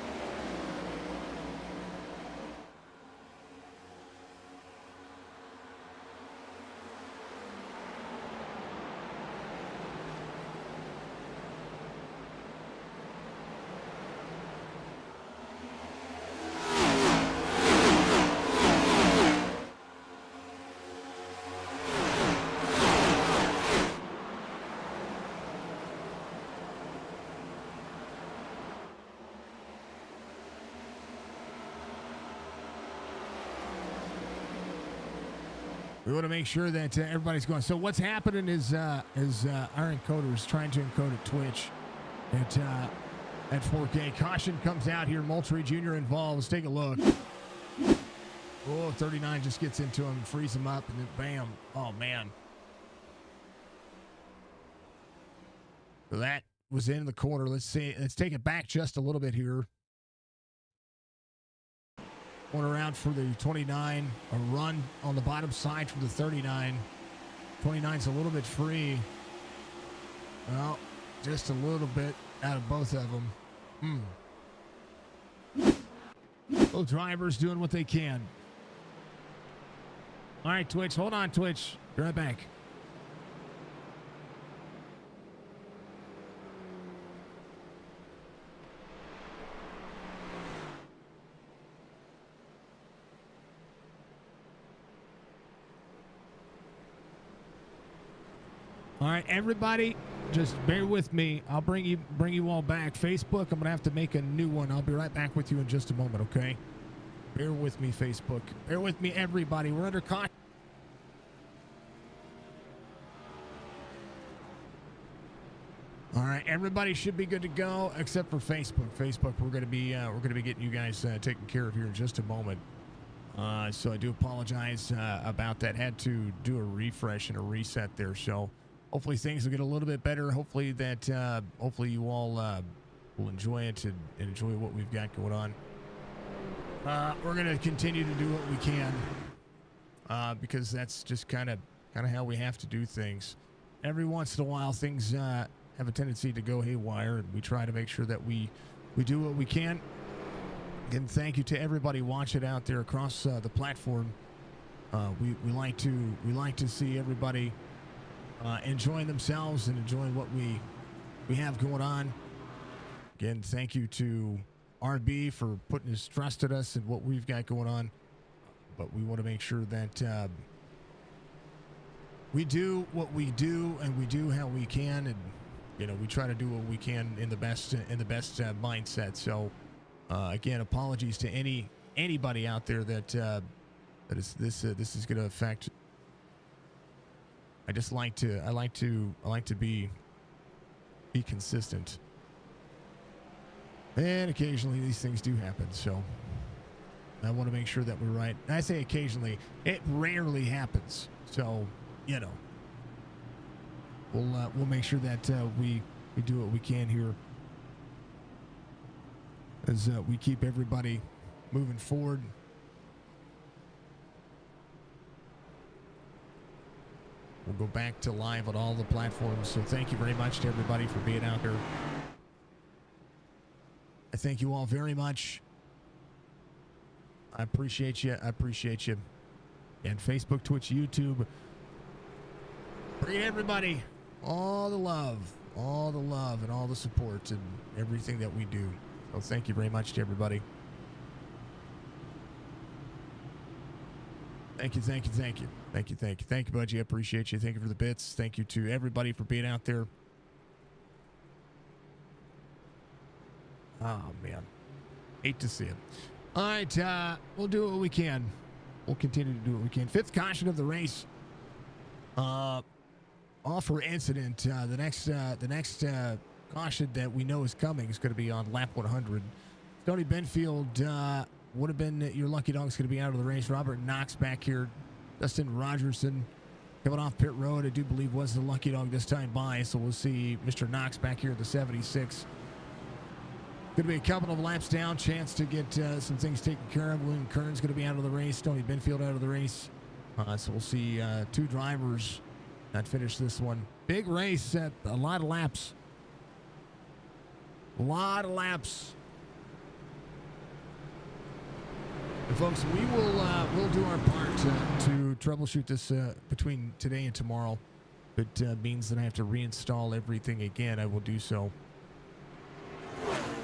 We want to make sure that everybody's going. So what's happening is our encoder is trying to encode at Twitch at 4K. Caution comes out here. Moultrie Jr. involved. Let's take a look. Oh, 39 just gets into him, frees him up, and then bam. Oh, man. So that was in the corner. Let's take it back just a little bit here. One around for the 29. A run on the bottom side from the 39. 29's a little bit free. Well, just a little bit out of both of them. Both drivers doing what they can. All right, Twitch. Hold on, Twitch. Be right back. All right, everybody, just bear with me. I'll bring you all back. Facebook, I'm gonna have to make a new one. I'll be right back with you in just a moment, okay? Bear with me, Facebook. Bear with me, everybody. We're under caution. All right, everybody should be good to go except for Facebook. Facebook, we're gonna be getting you guys taken care of here in just a moment. So I do apologize about that. Had to do a refresh and a reset there. So hopefully things will get a little bit better. Hopefully you all will enjoy it and enjoy what we've got going on. We're gonna continue to do what we can because that's just kind of how we have to do things. Every once in a while, things have a tendency to go haywire, and we try to make sure that we do what we can. Again, thank you to everybody watching out there across the platform. We like to see everybody enjoying themselves and enjoying what we have going on. Again, thank you to RB for putting his trust in us and what we've got going on. But we want to make sure that we do what we do and we do how we can, and we try to do what we can in the best mindset. So again, apologies to anybody out there that this is going to affect. I like to be consistent, and occasionally these things do happen. So I want to make sure that we're right. I say occasionally; it rarely happens. So we'll make sure that we do what we can here as we keep everybody moving forward. We'll go back to live on all the platforms. So thank you very much to everybody for being out there. I thank you all very much. I appreciate you. And Facebook, Twitch, YouTube. Bring everybody all the love, and all the support and everything that we do. So thank you very much to everybody. Thank you, Budgie. I appreciate you. Thank you for the bits. Thank you to everybody for being out there. Oh, man. Hate to see it. All right, we'll do what we can. We'll continue to do what we can. Fifth caution of the race. Offer incident. The next caution that we know is coming is going to be on lap 100. Tony Benfield would have been your lucky dog's going to be out of the race. Robert Knox back here. Dustin Rogerson coming off pit road. I do believe was the lucky dog this time by. So we'll see Mr. Knox back here at the 76. Going to be a couple of laps down. Chance to get some things taken care of. William Kern's going to be out of the race. Tony Benfield out of the race. So we'll see two drivers not finish this one. Big race at a lot of laps. And folks, we'll do our part to troubleshoot this between today and tomorrow. If it means that I have to reinstall everything again, I will do so.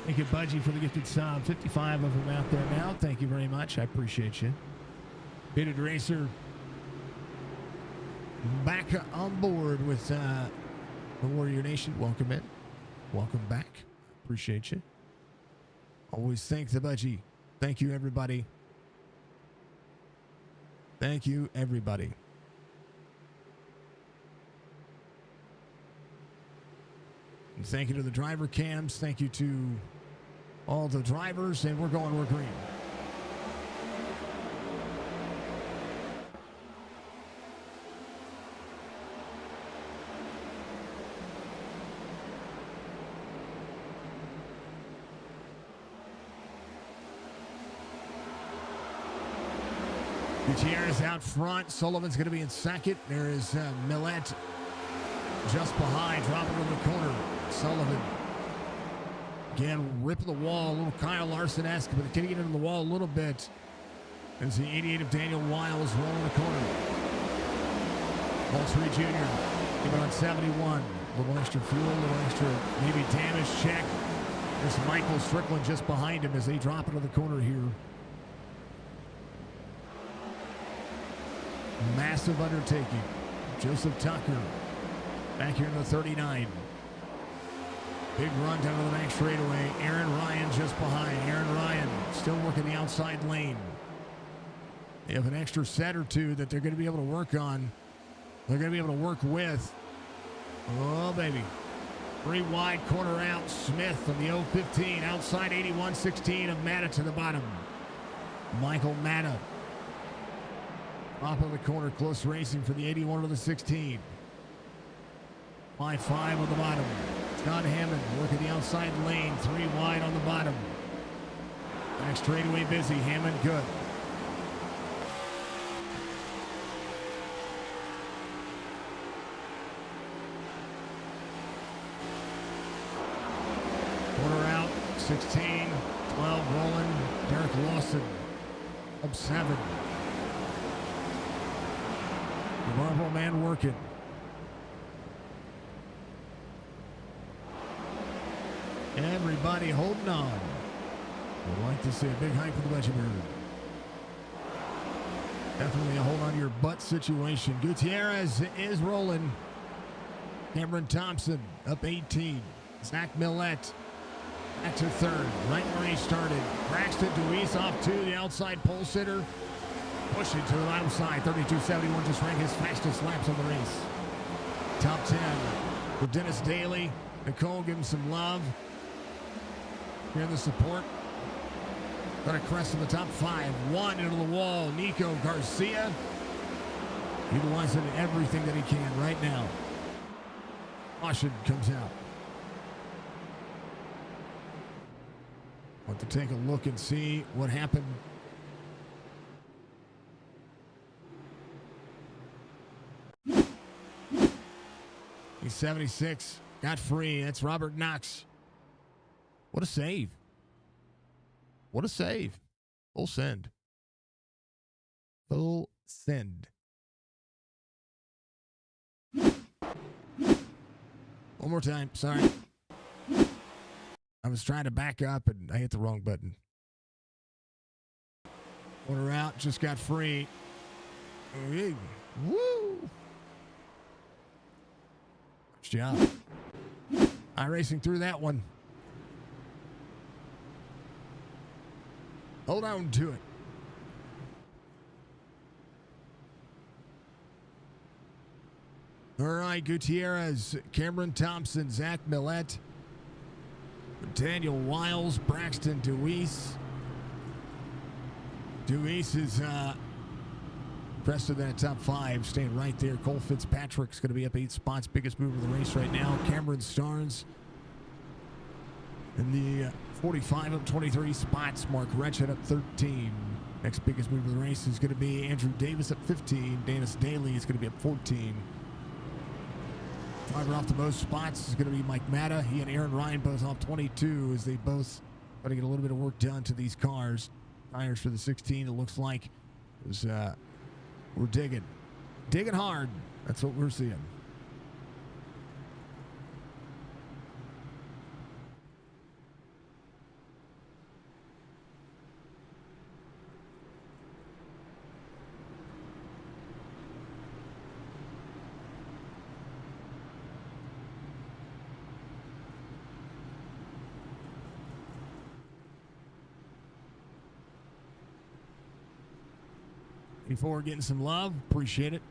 Thank you, Budgie, for the gifted sub. 55 of them out there now. Thank you very much. I appreciate you. Bearded Racer back on board with the Warrior Nation. Welcome in. Welcome back. Appreciate you. Always thank the Budgie. Thank you, everybody. Thank you, everybody. And thank you to the driver cams. Thank you to all the drivers. And we're green. Gutierrez out front. Sullivan's going to be in second. There is Millette just behind, dropping to the corner. Sullivan again, ripping the wall, a little Kyle Larson-esque, but getting it into the wall a little bit. As the 88 of Daniel Wiles rolling the corner. Valtteri Jr. giving on 71. A little extra fuel, a little extra maybe damage check. There's Michael Strickland just behind him as they drop into the corner here. Massive undertaking. Joseph Tucker back here in the 39. Big run down to the back straightaway. Aaron Ryan just behind. Aaron Ryan still working the outside lane. They have an extra set or two that they're going to be able to work on. They're going to be able to work with. Oh, baby. 3 wide, corner out. Smith on the 015. Outside 81-16 of Matta to the bottom. Michael Matta. Top of the corner, close racing for the 81 to the 16. 5-5 on the bottom. Scott Hammond working the outside lane. 3 wide on the bottom. Back straightaway busy. Hammond good. Corner out. 16. 12 rolling. Derek Lawson up 7. The Marble man working. Everybody holding on. Would like to see a big hike for the Legendary. Definitely a hold on to your butt situation. Gutierrez is rolling. Cameron Thompson up 18. Zach Millette back to third. Right where he started. Braxton Deweese off to the outside pole sitter. Pushing to the bottom side. 32.71 just ran his fastest laps of the race. Top 10 for Dennis Daly. Nicole, give him some love. Here in the support. Got a crest in the top 5. 1 into the wall. Nico Garcia. Utilizing everything that he can right now. Caution comes out. Want to take a look and see what happened. He's 76. Got free. That's Robert Knox. What a save. What a save. Full send. Full send. One more time. Sorry. I was trying to back up and I hit the wrong button. Order out. Just got free. Woo. Good job. iRacing through that one. Hold on to it. All right, Gutierrez, Cameron Thompson, Zach Millette, Daniel Wiles, Braxton Deweese. Deweese is rest of that top 5 staying right there. Cole Fitzpatrick's going to be up 8 spots. Biggest mover of the race right now. Cameron Starnes in the 45 up 23 spots. Mark Retchett up 13. Next biggest mover of the race is going to be Andrew Davis up 15. Dennis Daly is going to be up 14. Driver off the most spots is going to be Mike Matta. He and Aaron Ryan both off 22 as they both got to get a little bit of work done to these cars. Tires for the 16, it looks like it was, we're digging hard. That's what we're seeing. Before getting some love, appreciate it.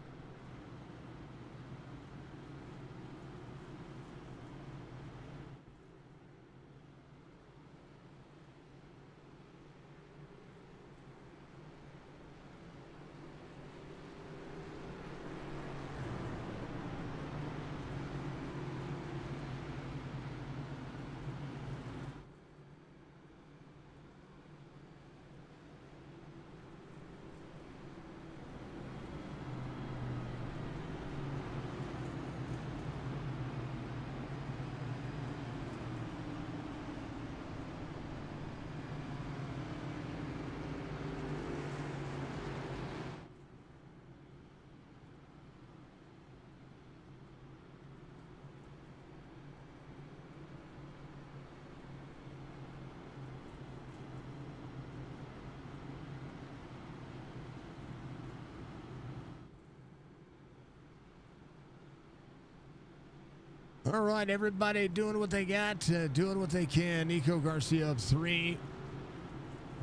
All right, everybody doing what they got, doing what they can. Nico Garcia up 3.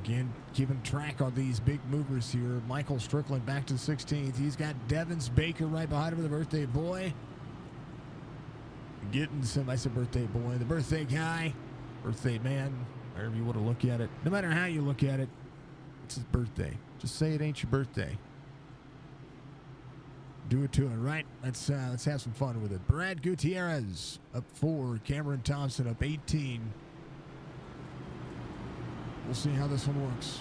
Again, keeping track on these big movers here. Michael Strickland back to 16th. He's got Devins Baker right behind him, the birthday boy. Getting some, I said birthday boy, the birthday guy, birthday man, however you want to look at it. No matter how you look at it, it's his birthday. Just say it ain't your birthday. Do it to it, right? Let's have some fun with it. Brad Gutierrez up 4. Cameron Thompson up 18. We'll see how this one works.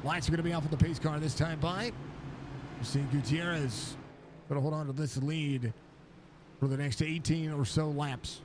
Lights are going to be off with the pace car this time by. We're seeing Gutierrez going to hold on to this lead for the next 18 or so laps.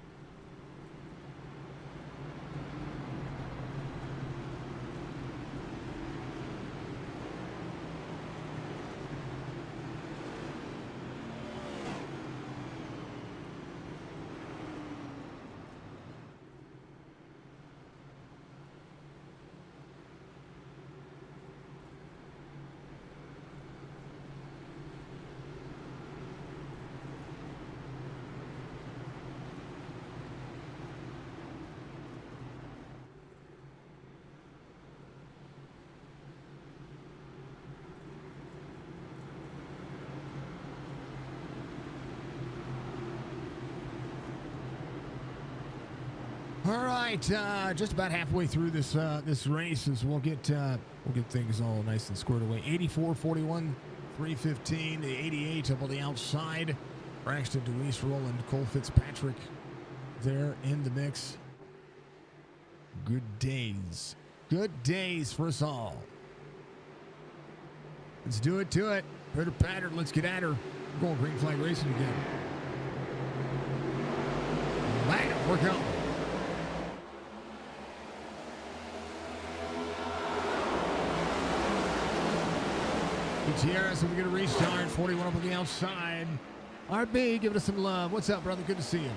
All right, just about halfway through this this race, as we'll get things all nice and squared away. 84, 41, 315, the 88 up on the outside. Braxton DeWeese, Roland, Cole Fitzpatrick there in the mix. Good days for us all. Let's do it to it. Pitter patter, let's get at her. We're going green flag racing again. Bam, we're going. Gutierrez, we're going to restart. 41 up on the outside. RB, giving us some love. What's up, brother? Good to see you.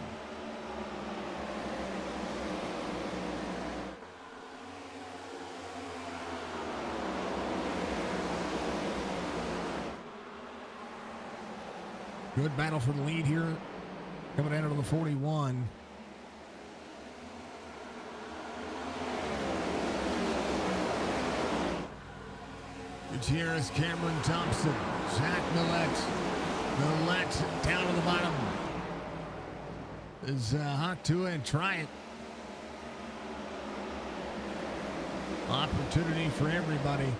Good battle for the lead here. Coming in on the 41. Gutierrez, Cameron Thompson, Zach Millette. Millette down to the bottom. Is hot to it and try it. Opportunity for everybody.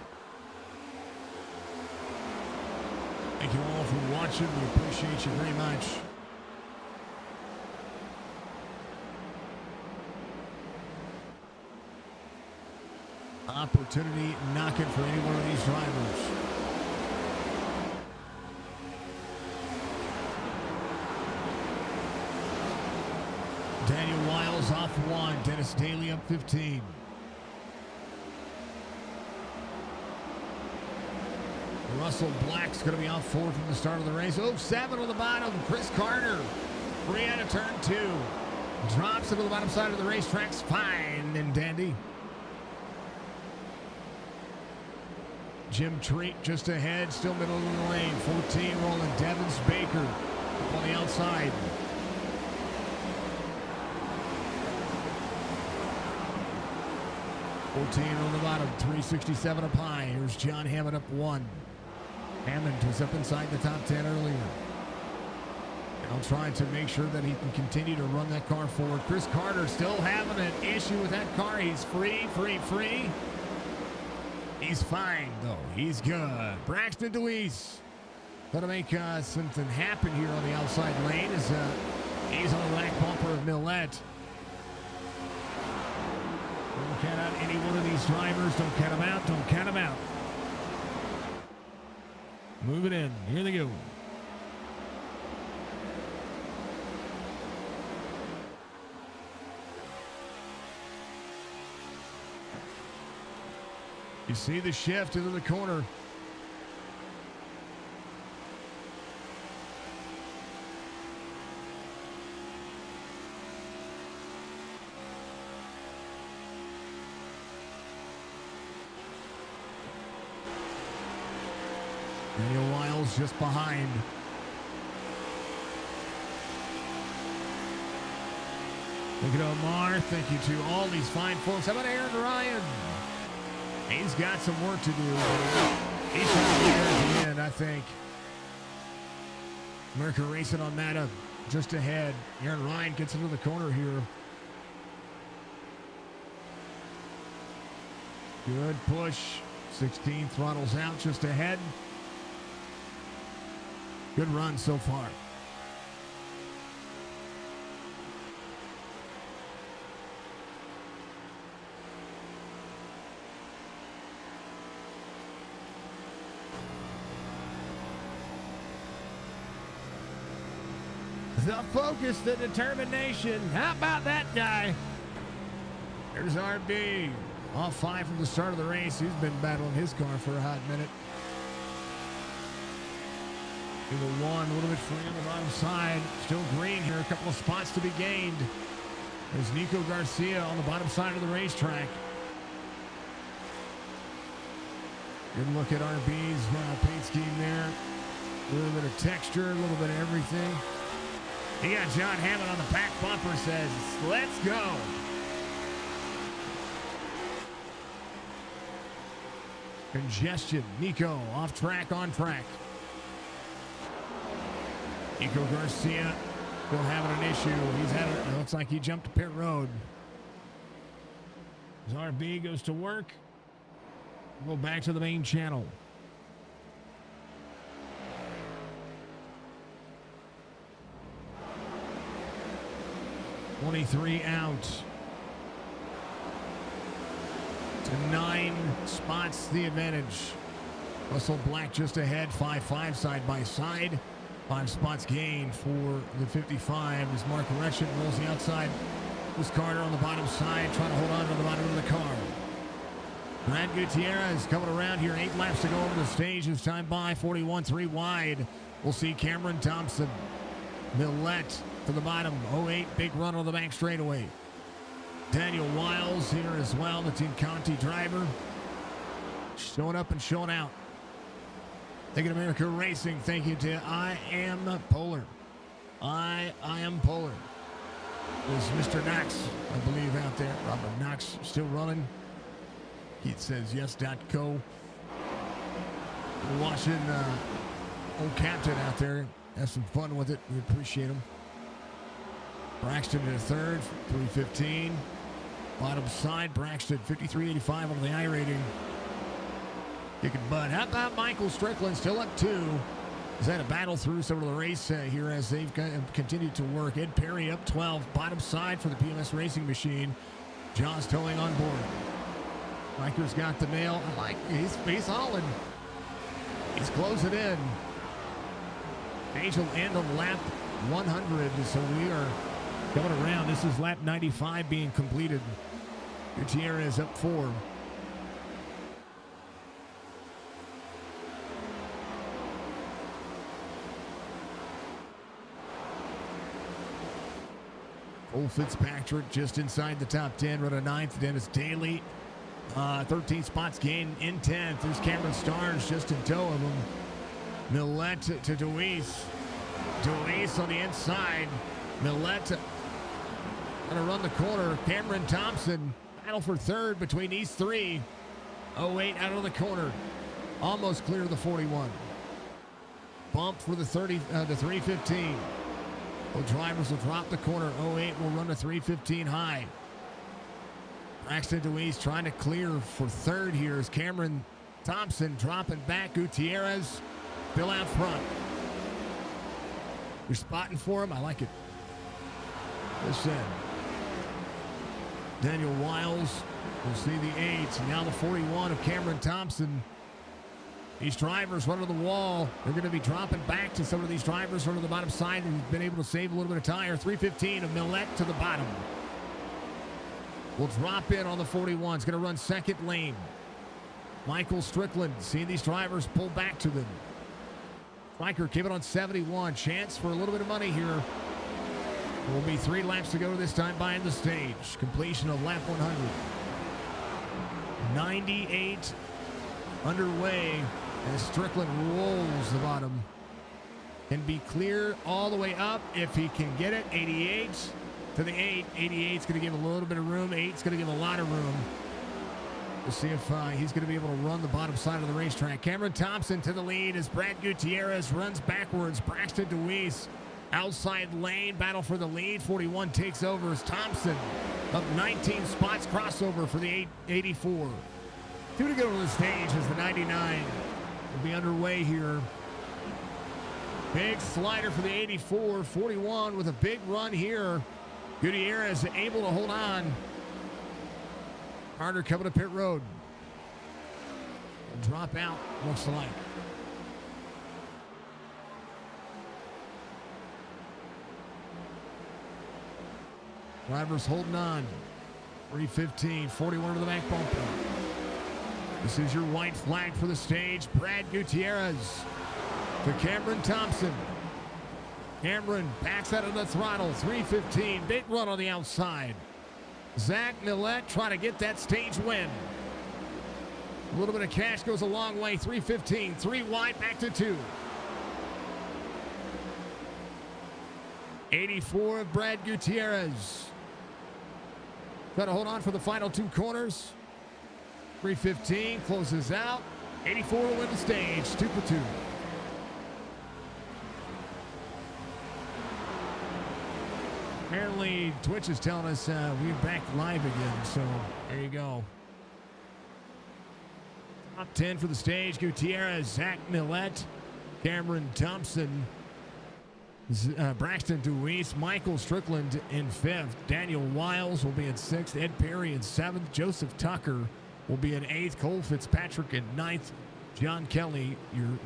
Thank you all for watching. We appreciate you very much. Opportunity knocking for any one of these drivers. Daniel Wiles off 1. Dennis Daly up 15. Russell Black's going to be off 4 from the start of the race. Oh, 7 on the bottom. Chris Carter, free out of turn 2. Drops him to the bottom side of the racetrack's fine and dandy. Jim Treat just ahead, still middle of the lane. 14 rolling. Devins Baker up on the outside. On the bottom, 367 up high. Here's John Hammond up 1. Hammond was up inside the top 10 earlier. Now trying to make sure that he can continue to run that car forward. Chris Carter still having an issue with that car. He's free. He's fine, though. He's good. Braxton DeWeese going to make something happen here on the outside lane as he's on the back bumper of Millette. Don't count out any one of these drivers. Don't count them out. Don't count them out. Move it in. Here they go. You see the shift into the corner. Daniel Wiles just behind. Thank you to Omar. Thank you to all these fine folks. How about Aaron Ryan? He's got some work to do. He's trying to get at the end, I think. Merica Racing on Mata just ahead. Aaron Ryan gets into the corner here. Good push. 16 throttles out just ahead. Good run so far. The focus, the determination. How about that guy? There's RB. Off 5 from the start of the race. He's been battling his car for a hot minute. To the 1, a little bit free on the bottom side. Still green here. A couple of spots to be gained. There's Nico Garcia on the bottom side of the racetrack. Good look at RB's paint scheme there. A little bit of texture, a little bit of everything. He got John Hammond on the back bumper, says, let's go. Congestion. Nico off track, on track. Nico Garcia still having an issue. He's had it looks like he jumped to pit road. As RB goes to work, we'll go back to the main channel. $23 out. To 9 spots the advantage. Russell Black just ahead, 5-5 side by side. 5 spots gained for the 55 as Mark Reschen rolls the outside. Chris Carter on the bottom side trying to hold on to the bottom of the car. Brad Gutierrez coming around here, 8 laps to go over the stage. His time by 41-3 wide. We'll see Cameron Thompson. Millette to the bottom, 08, big run on the back straightaway. Daniel Wiles here as well, the Team Conti driver. Showing up and showing out. Thank you to Merica Racing. Thank you to I Am Polar. I Am Polar. There's Mr. Knox, I believe, out there. Robert Knox still running. Keith says yes.co. We're watching old Captain out there. Have some fun with it. We appreciate him. Braxton in third, 3:15. Bottom side, Braxton 53.85 on the I rating. Kicking butt. How about Michael Strickland still up 2? He's had a battle through some of the race here as they've continued to work. Ed Perry up 12, bottom side for the PMS Racing Machine. Jaws towing on board. Riker's got the nail. I like he's hauling. He's closing in. Page will end on lap 100, so we are coming around. This is lap 95 being completed. Gutierrez up 4. Cole Fitzpatrick just inside the top 10, run a 9th. Dennis Daly, 13 spots gained in 10th. There's Cameron Stars just in tow of him. Millette to Deweese. Deweese on the inside. Millette going to run the corner. Cameron Thompson, battle for third between these 3. 08 out of the corner. Almost clear of the 41. Bump for the 315. Both drivers will drop the corner. 08 will run a 315 high. Braxton Deweese trying to clear for third here as Cameron Thompson dropping back. Gutierrez still out front. You're spotting for him. I like it. This end. Daniel Wiles will see the 8. Now the 41 of Cameron Thompson. These drivers running the wall. They're going to be dropping back to some of these drivers running the bottom side who've been able to save a little bit of tire. 315 of Millette to the bottom. Will drop in on the 41. It's going to run second lane. Michael Strickland, seeing these drivers pull back to them. Stryker keep it on 71. Chance for a little bit of money here. There will be 3 laps to go this time behind the stage. Completion of lap 100. 98 underway as Strickland rolls the bottom. Can be clear all the way up if he can get it. 88. to the 8. 88's going to give a little bit of room. 8's going to give a lot of room. We'll see if he's going to be able to run the bottom side of the racetrack. Cameron Thompson to the lead as Brad Gutierrez runs backwards. Braxton DeWeese outside lane. Battle for the lead. 41 takes over as Thompson up 19 spots. Crossover for the 84. 2 to go to the stage as the 99 will be underway here. Big slider for the 84. 41 with a big run here. Gutierrez able to hold on. Carter coming to pit road. Drop out, looks like. Drivers holding on. 315, 41 to the back bumper. This is your white flag for the stage. Brad Gutierrez to Cameron Thompson. Cameron backs out of the throttle. 315, big run on the outside. Zach Millette trying to get that stage win. A little bit of cash goes a long way. 315, 3 wide, back to 2. 84 of Brad Gutierrez. Got to hold on for the final 2 corners. 315 closes out. 84 will win the stage. 2 for 2. Apparently, Twitch is telling us we're back live again, so there you go. Top 10 for the stage. Gutierrez, Zach Millette, Cameron Thompson, Braxton DeWeese, Michael Strickland in 5th. Daniel Wiles will be in 6th. Ed Perry in 7th. Joseph Tucker will be in 8th. Cole Fitzpatrick in 9th. John Kelly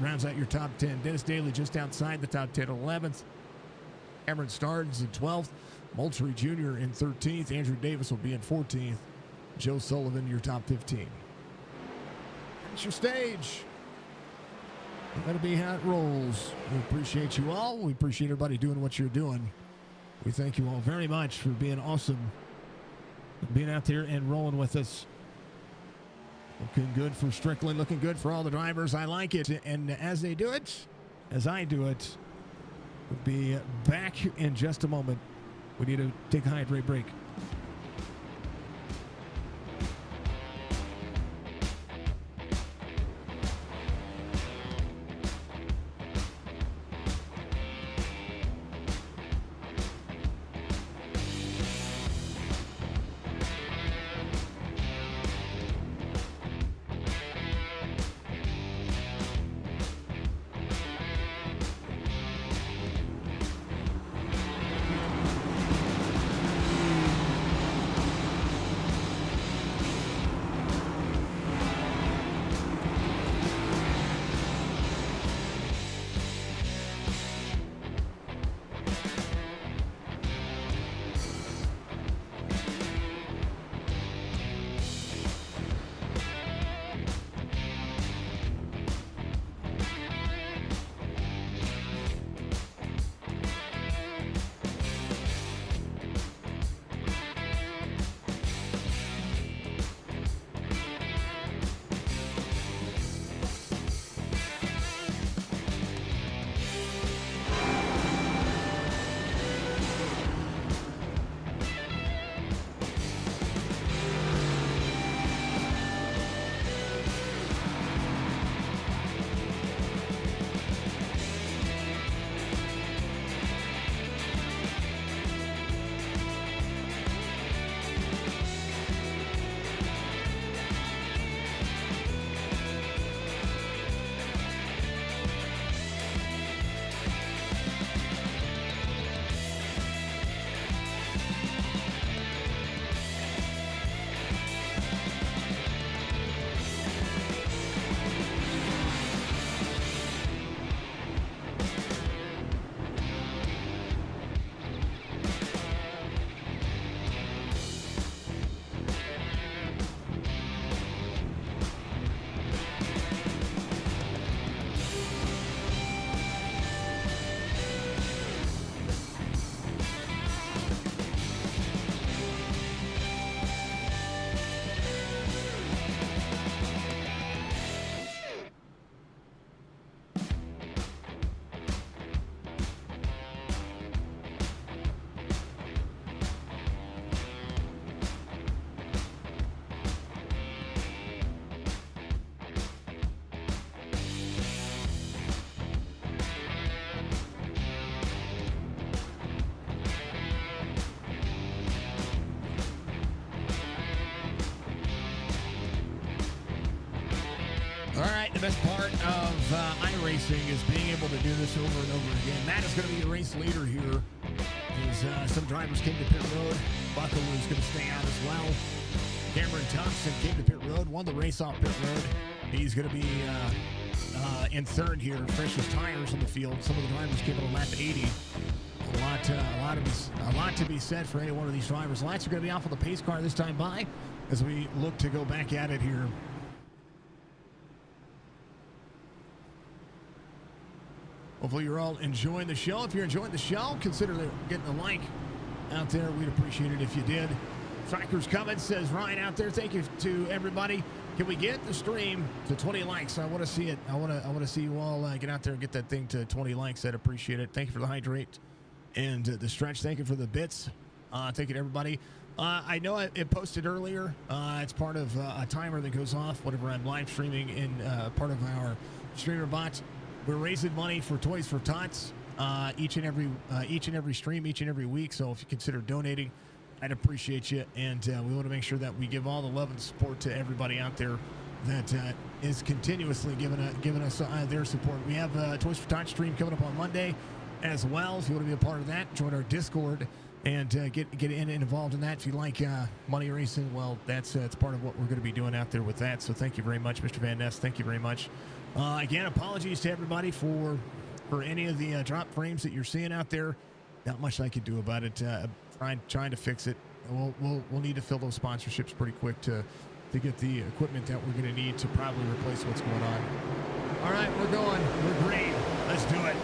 rounds out your top 10. Dennis Daly just outside the top 10, 11th. Cameron Stardens in 12th. Moultrie Jr. in 13th. Andrew Davis will be in 14th. Joe Sullivan, your top 15. That's your stage. That'll be how it rolls. We appreciate you all. We appreciate everybody doing what you're doing. We thank you all very much for being awesome, being out there and rolling with us. Looking good for Strickland. Looking good for all the drivers. I like it. And as they do it, as I do it, we'll be back in just a moment. We need to take a hydrate break. All right, the best part of iRacing is being able to do this over and over again. Matt is going to be the race leader here. As some drivers came to pit road. Buckaloo is going to stay out as well. Cameron Thompson came to pit road, won the race off pit road. He's going to be in third here. Freshest tires in the field. Some of the drivers came on lap 80. A lot to be said for any one of these drivers. Lights are going to be off on the pace car this time by as we look to go back at it here. Hopefully you're all enjoying the show. If you're enjoying the show, consider getting a like out there. We'd appreciate it if you did. Tracker's coming, says Ryan out there. Thank you to everybody. Can we get the stream to 20 likes? I want to see it. I want to see you all get out there and get that thing to 20 likes. I'd appreciate it. Thank you for the hydrate and the stretch. Thank you for the bits. Thank you to everybody. I know it posted earlier. It's part of a timer that goes off whenever I'm live streaming in part of our streamer bot. We're raising money for Toys for Tots each and every stream, each and every week. So if you consider donating, I'd appreciate you. And we want to make sure that we give all the love and support to everybody out there that is continuously giving us their support. We have a Toys for Tots stream coming up on Monday as well. If you want to be a part of that, join our Discord and get in and involved in that. If you like money racing, well, that's part of what we're going to be doing out there with that. So thank you very much, Mr. Van Ness. Thank you very much. Again, apologies to everybody for any of the drop frames that you're seeing out there. Not much I could do about it. Trying to fix it. We'll need to fill those sponsorships pretty quick to get the equipment that we're going to need to probably replace what's going on. All right, we're going. We're green. Let's do it.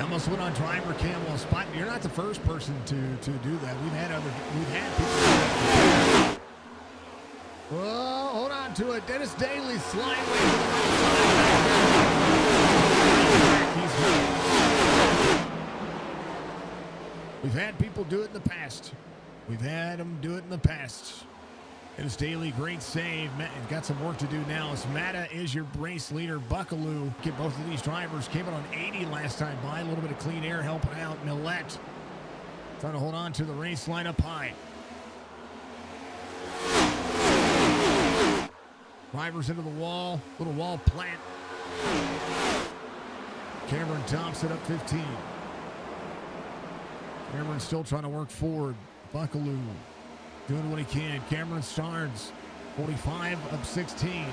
Almost went on driver cam while spotting. You're not the first person to do that. We've had people. Whoa, hold on to it. Dennis Daly sliding away to the right side. We've had people do it in the past. We've had them do it in the past. Dennis Daly, great save. Got some work to do now. As Matta is your race leader. Buckaloo, get both of these drivers. Came in on 80 last time by. A little bit of clean air helping out. Millette trying to hold on to the race line up high. Drivers into the wall. Little wall plant. Cameron Thompson up 15. Cameron still trying to work forward. Buckaloo doing what he can. Cameron Starnes, 45 up 16.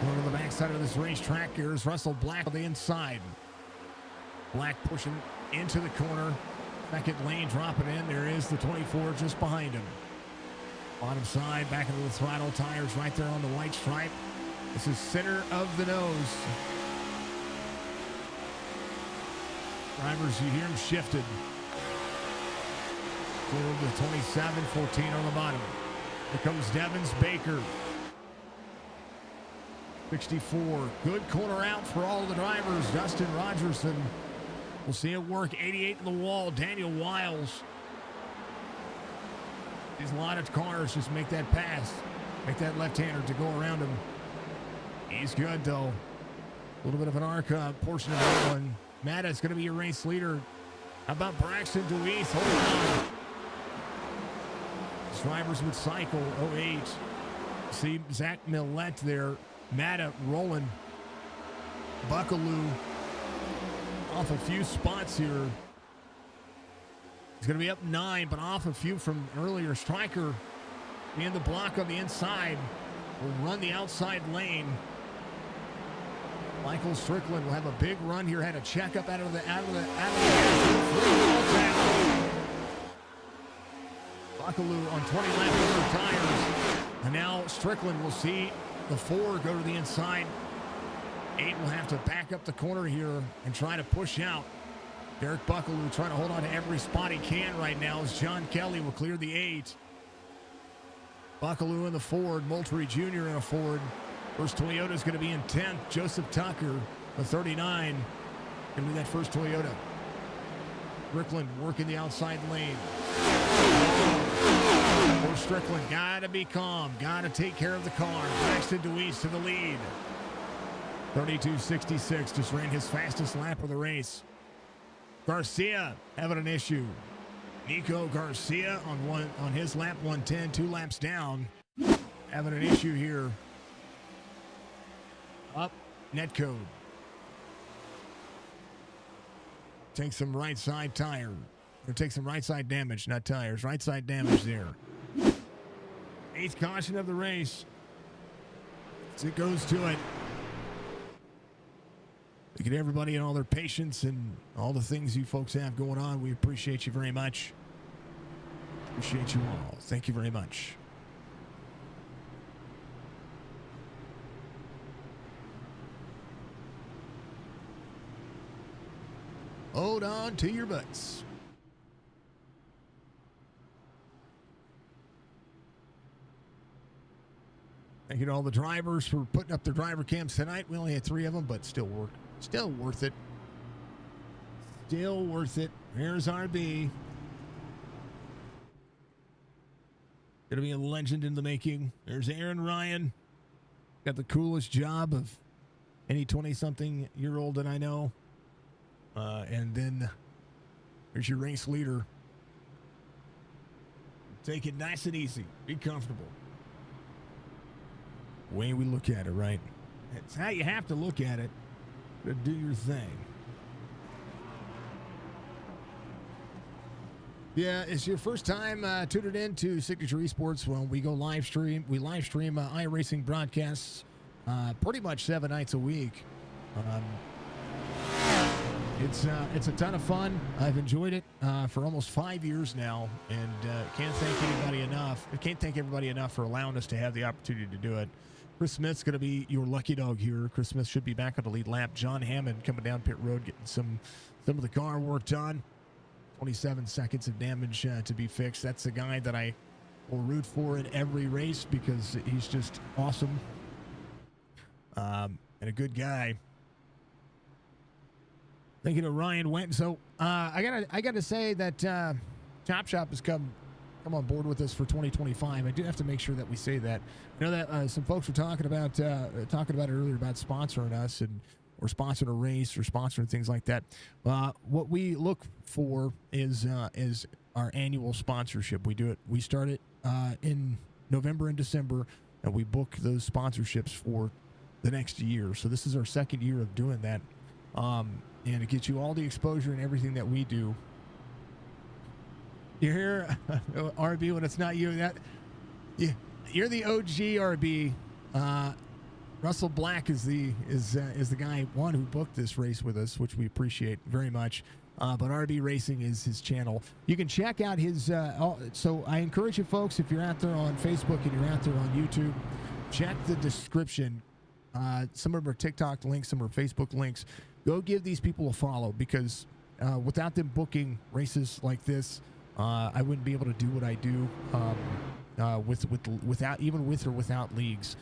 Going to the backside of this racetrack. Here's Russell Black on the inside. Black pushing into the corner. Second lane dropping in. There is the 24 just behind him. Bottom side, back into the throttle. Tires right there on the white stripe. This is center of the nose. Drivers, you hear them shifted. The 27, 14 on the bottom. Here comes Devins Baker. 64. Good corner out for all the drivers. Dustin Rogerson. We'll see it work. 88 in the wall. Daniel Wiles. There's a lot of cars just make that pass. Make that left-hander to go around him. He's good, though. A little bit of an arc portion of that one. Matta's going to be your race leader. How about Braxton Deweese? Hold on. Drivers would cycle 08. See Zach Millette there. Matta rolling. Buckaloo off a few spots here. He's going to be up 9, but off a few from earlier. Stryker in the block on the inside. Will run the outside lane. Michael Strickland will have a big run here. Had a checkup out of the Buckaloo on 20 lap tires. And now Strickland will see the 4 go to the inside. 8 will have to back up the corner here and try to push out. Derek Buckaloo trying to hold on to every spot he can right now as John Kelly will clear the 8. Buckaloo in the Ford, Moultrie Jr. in a Ford. First Toyota is going to be in 10th. Joseph Tucker, the 39, going to be that first Toyota. Strickland working the outside lane. For Strickland, got to be calm. Got to take care of the car. Braxton DeWeese to the lead. 32.66, just ran his fastest lap of the race. Garcia having an issue. Nico Garcia on his lap 110, 2 laps down. Having an issue here. Up, netcode. Take some right side tire. Or take some right side damage, not tires. Right side damage there. 8th caution of the race. As it goes to it. Look at everybody and all their patience and all the things you folks have going on. We appreciate you very much. Appreciate you all. Thank you very much. Hold on to your butts. Thank you to all the drivers for putting up their driver cams tonight. We only had 3 of them, but still worth it. Still worth it. Still worth it. Here's RB. Gonna be a legend in the making. There's Aaron Ryan. Got the coolest job of any 20-something-year-old that I know. And then there's your race leader. Take it nice and easy. Be comfortable. Way we look at it, right? It's how you have to look at it. To do your thing. Yeah, it's your first time tuned in to Signature Esports. Well, we go live stream. We live stream iRacing broadcasts pretty much 7 nights a week. It's a ton of fun. I've enjoyed it for almost 5 years now, and can't thank anybody enough. I can't thank everybody enough for allowing us to have the opportunity to do it. Chris Smith's going to be your lucky dog here. Chris Smith should be back on the lead lap. John Hammond coming down pit road, getting some of the car worked on. 27 seconds of damage to be fixed. That's the guy that I will root for in every race because he's just awesome and a good guy. Thinking of Ryan Wendt. So I gotta say that Chop Shop has come on board with us for 2025. I do have to make sure that we say that. I know that some folks were talking about it earlier about sponsoring us or sponsoring a race or sponsoring things like that. What we look for is our annual sponsorship. We do it. We start it in November and December, and we book those sponsorships for the next year. So this is our 2nd year of doing that, and it gets you all the exposure and everything that we do. You hear RB when it's not you. You're the OG RB. Russell Black is the guy who booked this race with us, which we appreciate very much. But RB Racing is his channel. You can check out his. So I encourage you folks, if you're out there on Facebook and you're out there on YouTube, check the description. Some of them are TikTok links, some are Facebook links. Go give these people a follow because without them booking races like this, I wouldn't be able to do what I do without even with or without leagues.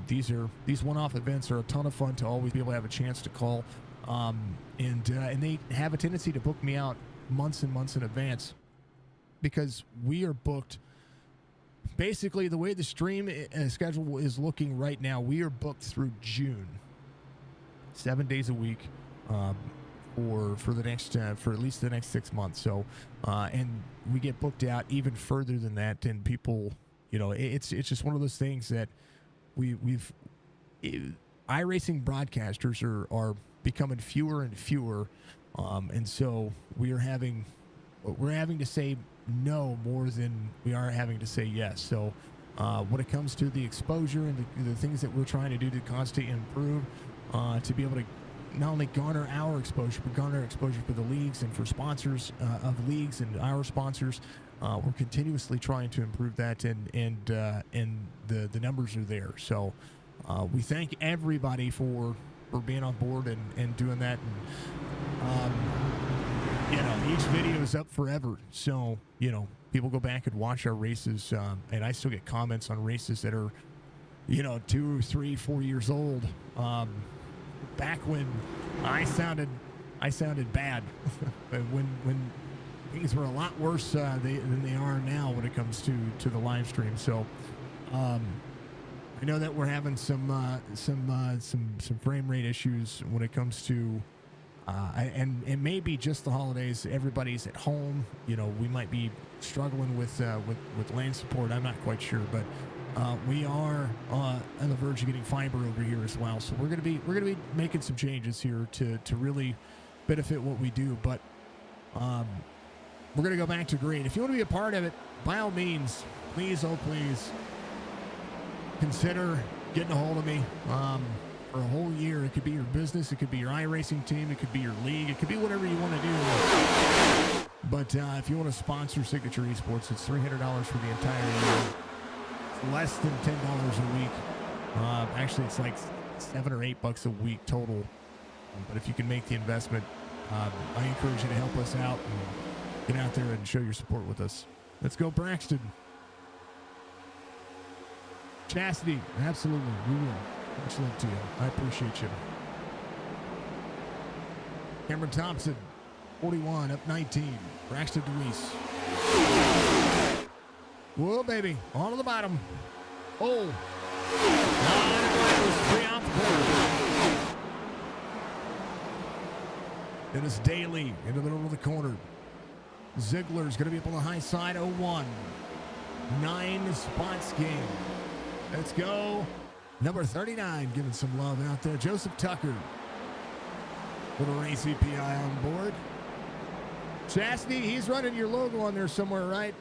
These one-off events are a ton of fun to always be able to have a chance to call, and they have a tendency to book me out months and months in advance because we are booked. Basically, the way the stream schedule is looking right now, we are booked through June, 7 days a week. For the next for at least the next 6 months. So and we get booked out even further than that, and people, it's just one of those things that we've iRacing broadcasters are becoming fewer and fewer, and so we're having to say no more than we are having to say yes. So when it comes to the exposure and the things that we're trying to do to constantly improve, to be able to not only garner our exposure, but garner exposure for the leagues and for sponsors of leagues and our sponsors. We're continuously trying to improve that, and the numbers are there. So we thank everybody for for being on board and doing that. And, each video is up forever. So, people go back and watch our races. And I still get comments on races that are, 2, 3, 4 years old. Back when I sounded bad, when things were a lot worse than they are now when it comes to the live stream. So, I know that we're having some frame rate issues when it comes to, and it may be just the holidays. Everybody's at home. We might be struggling with land support. I'm not quite sure, but we are on the verge of getting fiber over here as well. So we're gonna be making some changes here to really benefit what we do. But we're gonna go back to green. If you want to be a part of it, by all means, please, oh please, consider getting a hold of me for a whole year. It could be your business, it could be your iRacing team, it could be your league, it could be whatever you want to do. But if you want to sponsor Signature Esports, it's $300 for the entire year. It's less than $10 a week. Actually, it's like $7 or $8 a week total. But if you can make the investment, I encourage you to help us out and get out there and show your support with us. Let's go, Braxton. Chastity, absolutely, we will. Much love to you. I appreciate you. Cameron Thompson, 41, up 19. Braxton DeWeese. Whoa, baby, on to the bottom. Oh, it was 3 off the corner. Dennis Daly into the middle of the corner. Ziegler's going to be up on the high side, 01. 9 spots game. Let's go. Number 39 giving some love out there. Joseph Tucker with a race EPI on board. Chastity, he's running your logo on there somewhere, right?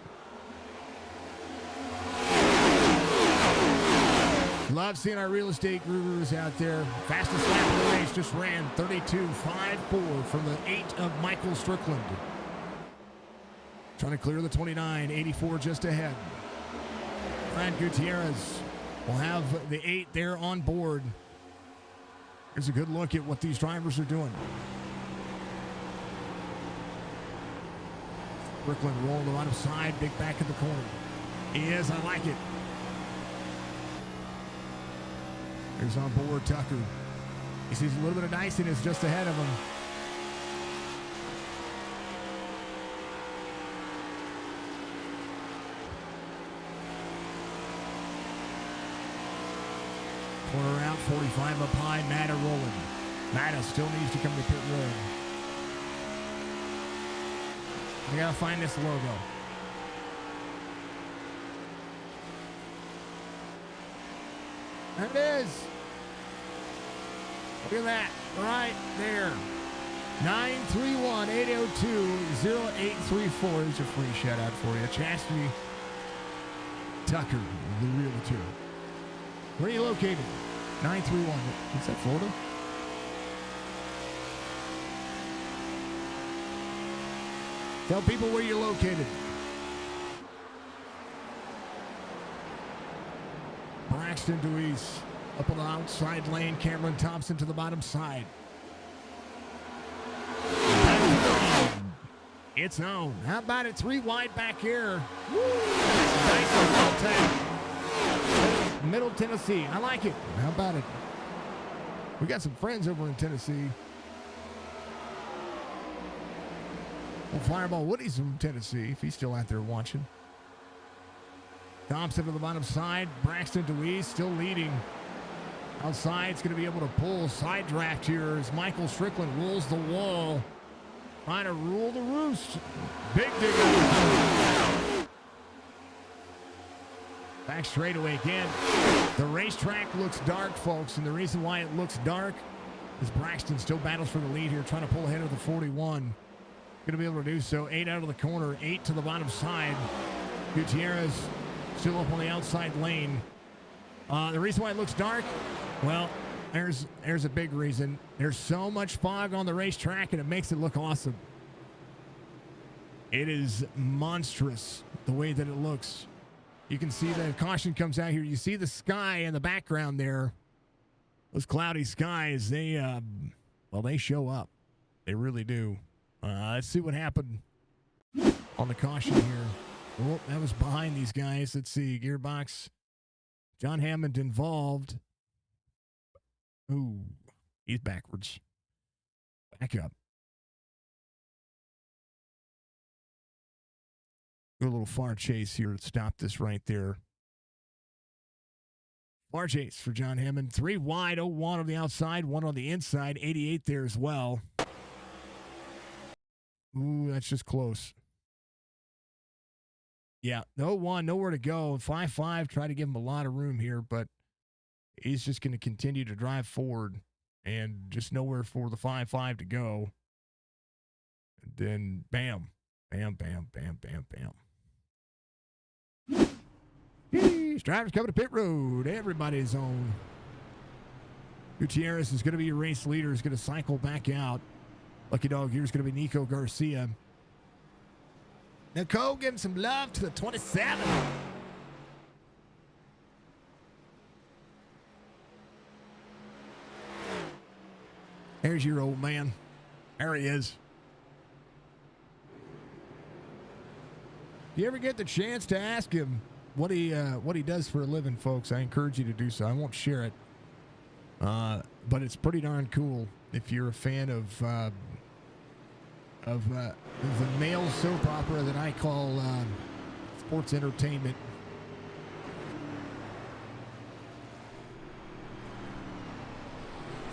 Love seeing our real estate gurus out there. Fastest lap of the race just ran 32.54 from the 8 of Michael Strickland. Trying to clear the 29, 84 just ahead. Brad Gutierrez will have the 8 there on board. Here's a good look at what these drivers are doing. Strickland rolling the bottom side, big back in the corner. He is, I like it. Here's on board Tucker. He sees a little bit of iciness just ahead of him. Corner out, 45 up high, Matta rolling. Matta still needs to come to pit road. We gotta find this logo. There it is. Look at that, right there. 931-802-0834. There's a free shout out for you. Chastity Tucker, the realtor. Where are you located? 931. Is that Florida? Tell people where you're located. Braxton DeWeese up on the outside lane. Cameron Thompson to the bottom side. It's on. How about it? 3 wide back here. Woo! Nice. Middle Tennessee. I like it. How about it? We got some friends over in Tennessee. Well, Fireball Woody's from Tennessee, if he's still out there watching. Thompson to the bottom side. Braxton DeWeese still leading. Outside, it's going to be able to pull. Side draft here as Michael Strickland rules the wall. Trying to rule the roost. Big digger. Back straightaway again. The racetrack looks dark, folks, and the reason why it looks dark is Braxton still battles for the lead here, trying to pull ahead of the 41. Going to be able to do so. 8 out of the corner, 8 to the bottom side. Gutierrez still up on the outside lane. The reason why it looks dark, well, there's a big reason. There's so much fog on the racetrack, and it makes it look awesome. It is monstrous the way that it looks. You can see the caution comes out here. You see the sky in the background there. Those cloudy skies, they show up. They really do. Let's see what happened on the caution here. Oh, that was behind these guys. Let's see. Gearbox. John Hammond involved. Ooh, he's backwards. Back up. Do a little far chase here to stop this right there. Far chase for John Hammond. 3 wide, 01 on the outside, 1 on the inside, 88 there as well. Ooh, that's just close. Yeah, 01, nowhere to go. 5-5, try to give him a lot of room here, but he's just going to continue to drive forward and just nowhere for the 5-5 to go. And then bam, bam, bam, bam, bam, bam. Jeez, drivers coming to pit road. Everybody's on. Gutierrez is going to be your race leader. Is going to cycle back out. Lucky dog here is going to be Nico Garcia. Nicole giving some love to the 27. There's your old man. There he is. If you ever get the chance to ask him what he does for a living, folks, I encourage you to do so. I won't share it, but it's pretty darn cool if you're a fan of the male soap opera that I call sports entertainment.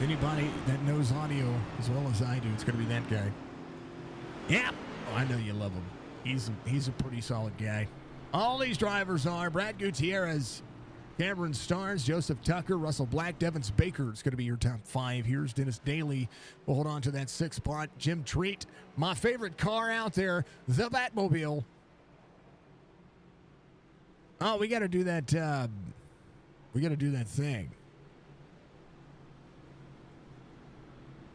Anybody that knows audio as well as I do, it's going to be that guy. Yeah, I know you love him. He's a pretty solid guy. All these drivers are Brad Gutierrez, Cameron Starnes, Joseph Tucker, Russell Black, Devins Baker. It's going to be your top 5. Here's Dennis Daly. We'll hold on to that 6th spot. Jim Treat, my favorite car out there, the Batmobile. Oh, we got to do that. We got to do that thing.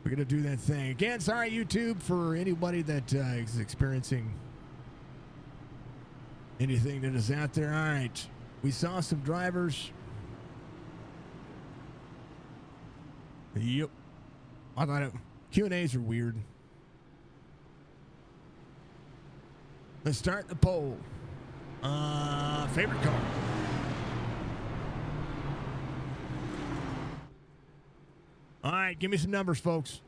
We're going to do that thing. Again, sorry, YouTube, for anybody that is experiencing anything that is out there. All right. We saw some drivers. Yep. I thought Q&As are weird. Let's start the poll. Favorite car. All right, give me some numbers, folks.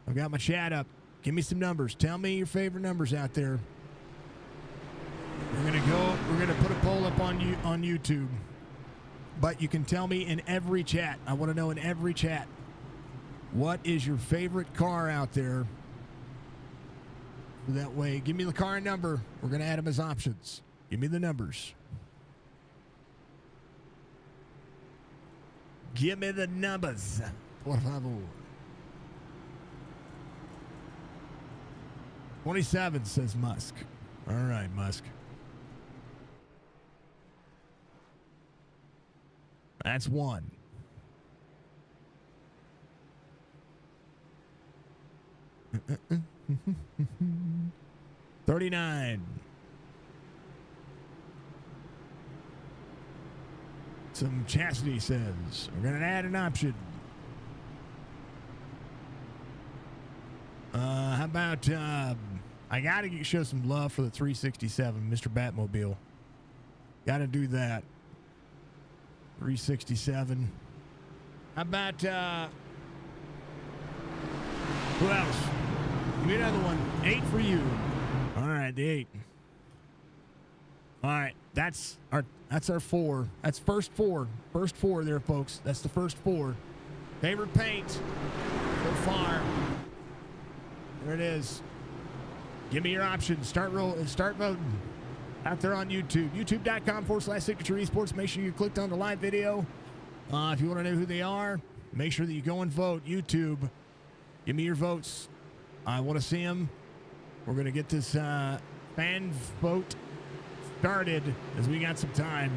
I've got my chat up. Give me some numbers. Tell me your favorite numbers out there. We're gonna put a poll up on YouTube. But you can tell me in every chat. I want to know in every chat. What is your favorite car out there? That way, give me the car and number. We're gonna add them as options. Give me the numbers. Give me the numbers. Por favor. 27 says Musk. All right, Musk. That's 1. $39. Some Chastity says we're gonna add an option. How about I gotta show some love for the 367, Mr. Batmobile. Gotta do that. 367. How about who else? Give me another one. 8 for you. All right, the 8. All right, that's our 4. That's first 4. First 4 there, folks. That's the first 4. Favorite paint so far. There it is. Give me your options. Start voting out there on YouTube. YouTube.com/Signature Esports. Make sure you clicked on the live video. If you want to know who they are, make sure that you go and vote. YouTube. Give me your votes. I want to see them. We're going to get this fan vote started as we got some time.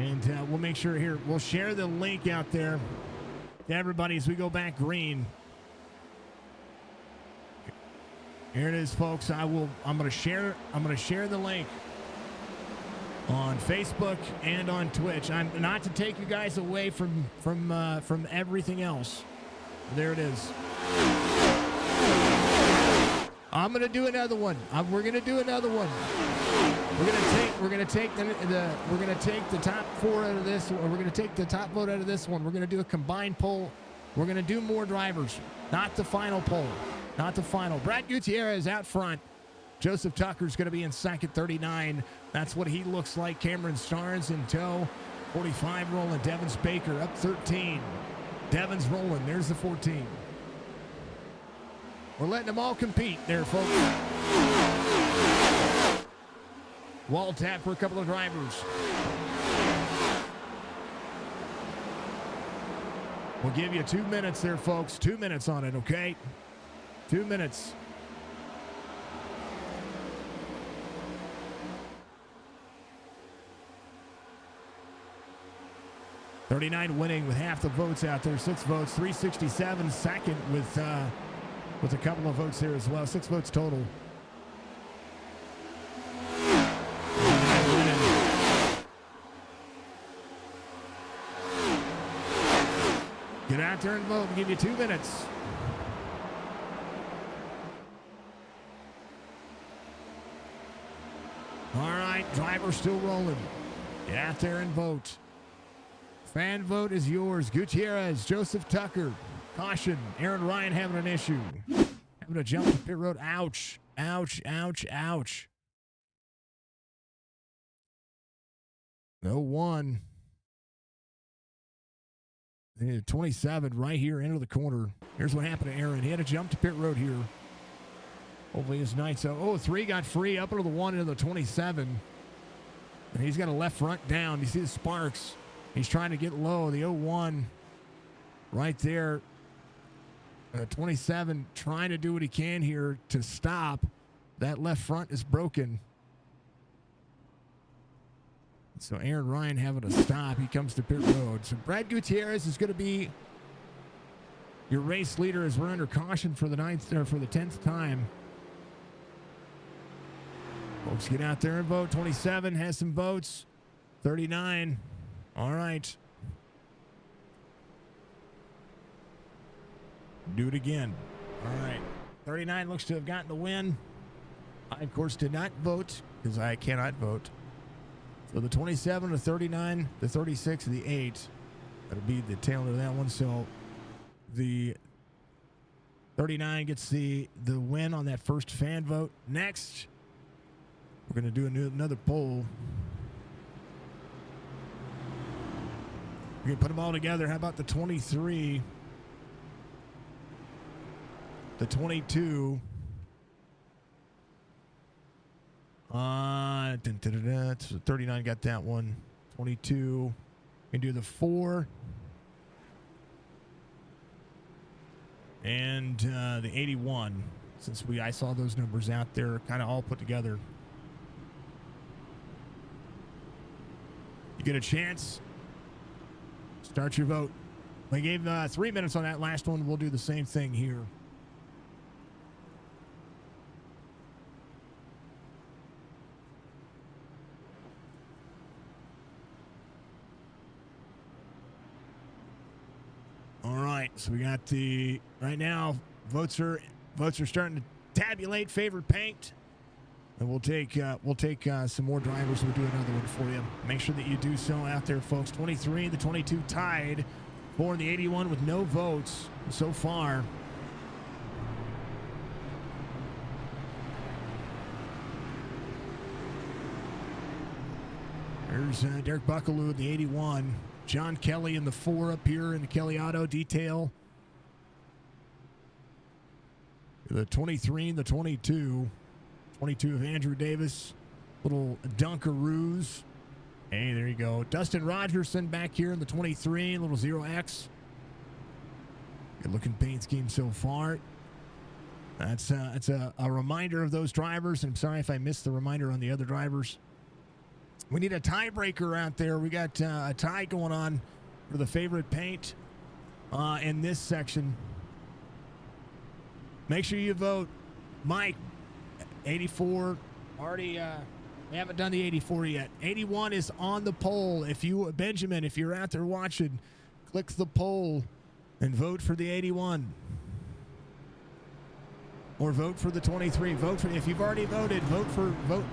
And we'll make sure here, we'll share the link out there to everybody as we go back green. Here it is, folks. I'm going to share the link on Facebook and on Twitch. I'm not to take you guys away from everything else. There it is. I'm gonna do another one. We're gonna do another one. We're gonna take the top 4 out of this one. We're gonna take the top vote out of this one. We're gonna do a combined poll. We're gonna do more drivers, not the final poll, not the final. Brad Gutierrez out front. Joseph Tucker's gonna be in second, 39. That's what he looks like. Cameron Starnes in tow, 45 rolling. Devins Baker up 13. Devins rolling. There's the 14. We're letting them all compete there, folks. Wall tap for a couple of drivers. We'll give you 2 minutes there, folks. 2 minutes on it, okay? 2 minutes. $39 winning with half the votes out there. 6 votes. 367 second with a couple of votes there as well. 6 votes total. Get out there and vote. We'll give you 2 minutes. All right, driver still rolling. Get out there and vote. Fan vote is yours. Gutierrez, Joseph Tucker. Caution, Aaron Ryan having an issue. Having a jump to pit road. Ouch. Ouch, ouch, ouch. No one. 27 right here into the corner. Here's what happened to Aaron. He had a jump to pit road here. Hopefully his night's out. Oh, 3 got free up into the 1 into the 27. And he's got a left front down. You see the sparks. He's trying to get low. The 01 right there. 27 trying to do what he can here to stop. That left front is broken. So Aaron Ryan having to stop. He comes to pit road. So Brad Gutierrez is going to be your race leader as we're under caution for the 10th time. Folks, get out there and vote. 27 has some votes. 39. All right. Do it again. All right. 39 looks to have gotten the win. I, of course, did not vote because I cannot vote. So the 27, the 39, the 36, and the 8. That'll be the tail end of that one. So the 39 gets the win on that first fan vote. Next, we're going to do another poll. We're going to put them all together. How about the 23, the 22, 39 got that one. 22. We can do the 4 and the 81. Since I saw those numbers out there, kind of all put together. You get a chance. Start your vote. We gave 3 minutes on that last one. We'll do the same thing here. All right, so we got right now votes are starting to tabulate favorite paint, and we'll take some more drivers. We'll do another one for you. Make sure that you do so out there, folks. 23, the 22 tied for the 81 with no votes so far. There's Derek Buckaloo, the 81. John Kelly in the 4 up here in the Kelly Auto detail. The 23 and the 22. 22 of Andrew Davis. Little Dunkaroos. Hey, there you go. Dustin Rogerson back here in the 23. Little 0X. Good looking paint scheme so far. That's a reminder of those drivers. I'm sorry if I missed the reminder on the other drivers. We need a tiebreaker out there. We got a tie going on for the favorite paint in this section. Make sure you vote. Mike, 84, already We haven't done the 84 yet. 81 is on the poll. Benjamin, if you're out there watching, click the poll and vote for the 81. Or vote for the 23. If you've already voted, vote.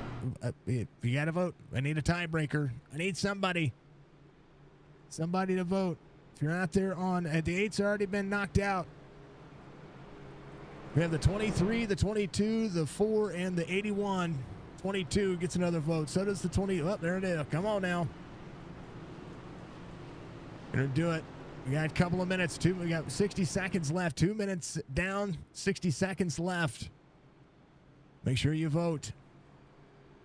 You got to vote. I need a tiebreaker. I need somebody to vote. If you're out there the 8's already been knocked out. We have the 23, the 22, the 4, and the 81. 22 gets another vote. So does the 20. Oh, there it is. Come on now. Gonna do it. We got a couple of minutes. We got 60 seconds left. 2 minutes down, 60 seconds left. Make sure you vote.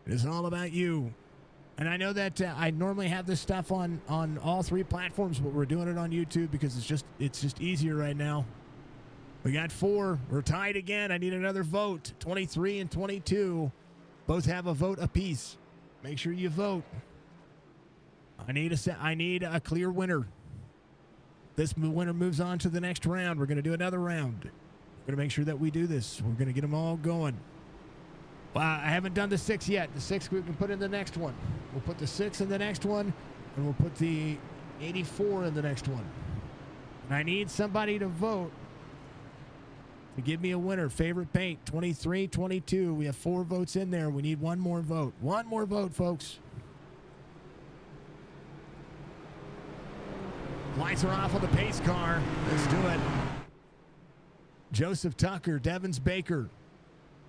It is all about you. And I know that I normally have this stuff on all 3 platforms, but we're doing it on YouTube because it's just easier right now. We got 4. We're tied again. I need another vote. 23 and 22 both have a vote apiece. Make sure you vote. I need a clear winner. This winner moves on to the next round. We're going to do another round. We're going to make sure that we do this. We're going to get them all going. Well, I haven't done the 6 yet. The 6 we can put in the next one. We'll put the 6 in the next one, and we'll put the 84 in the next one. And I need somebody to vote to give me a winner. Favorite paint, 23, 22. We have 4 votes in there. We need one more vote. One more vote, folks. Lights are off on the pace car. Let's do it. Joseph Tucker, Devins Baker.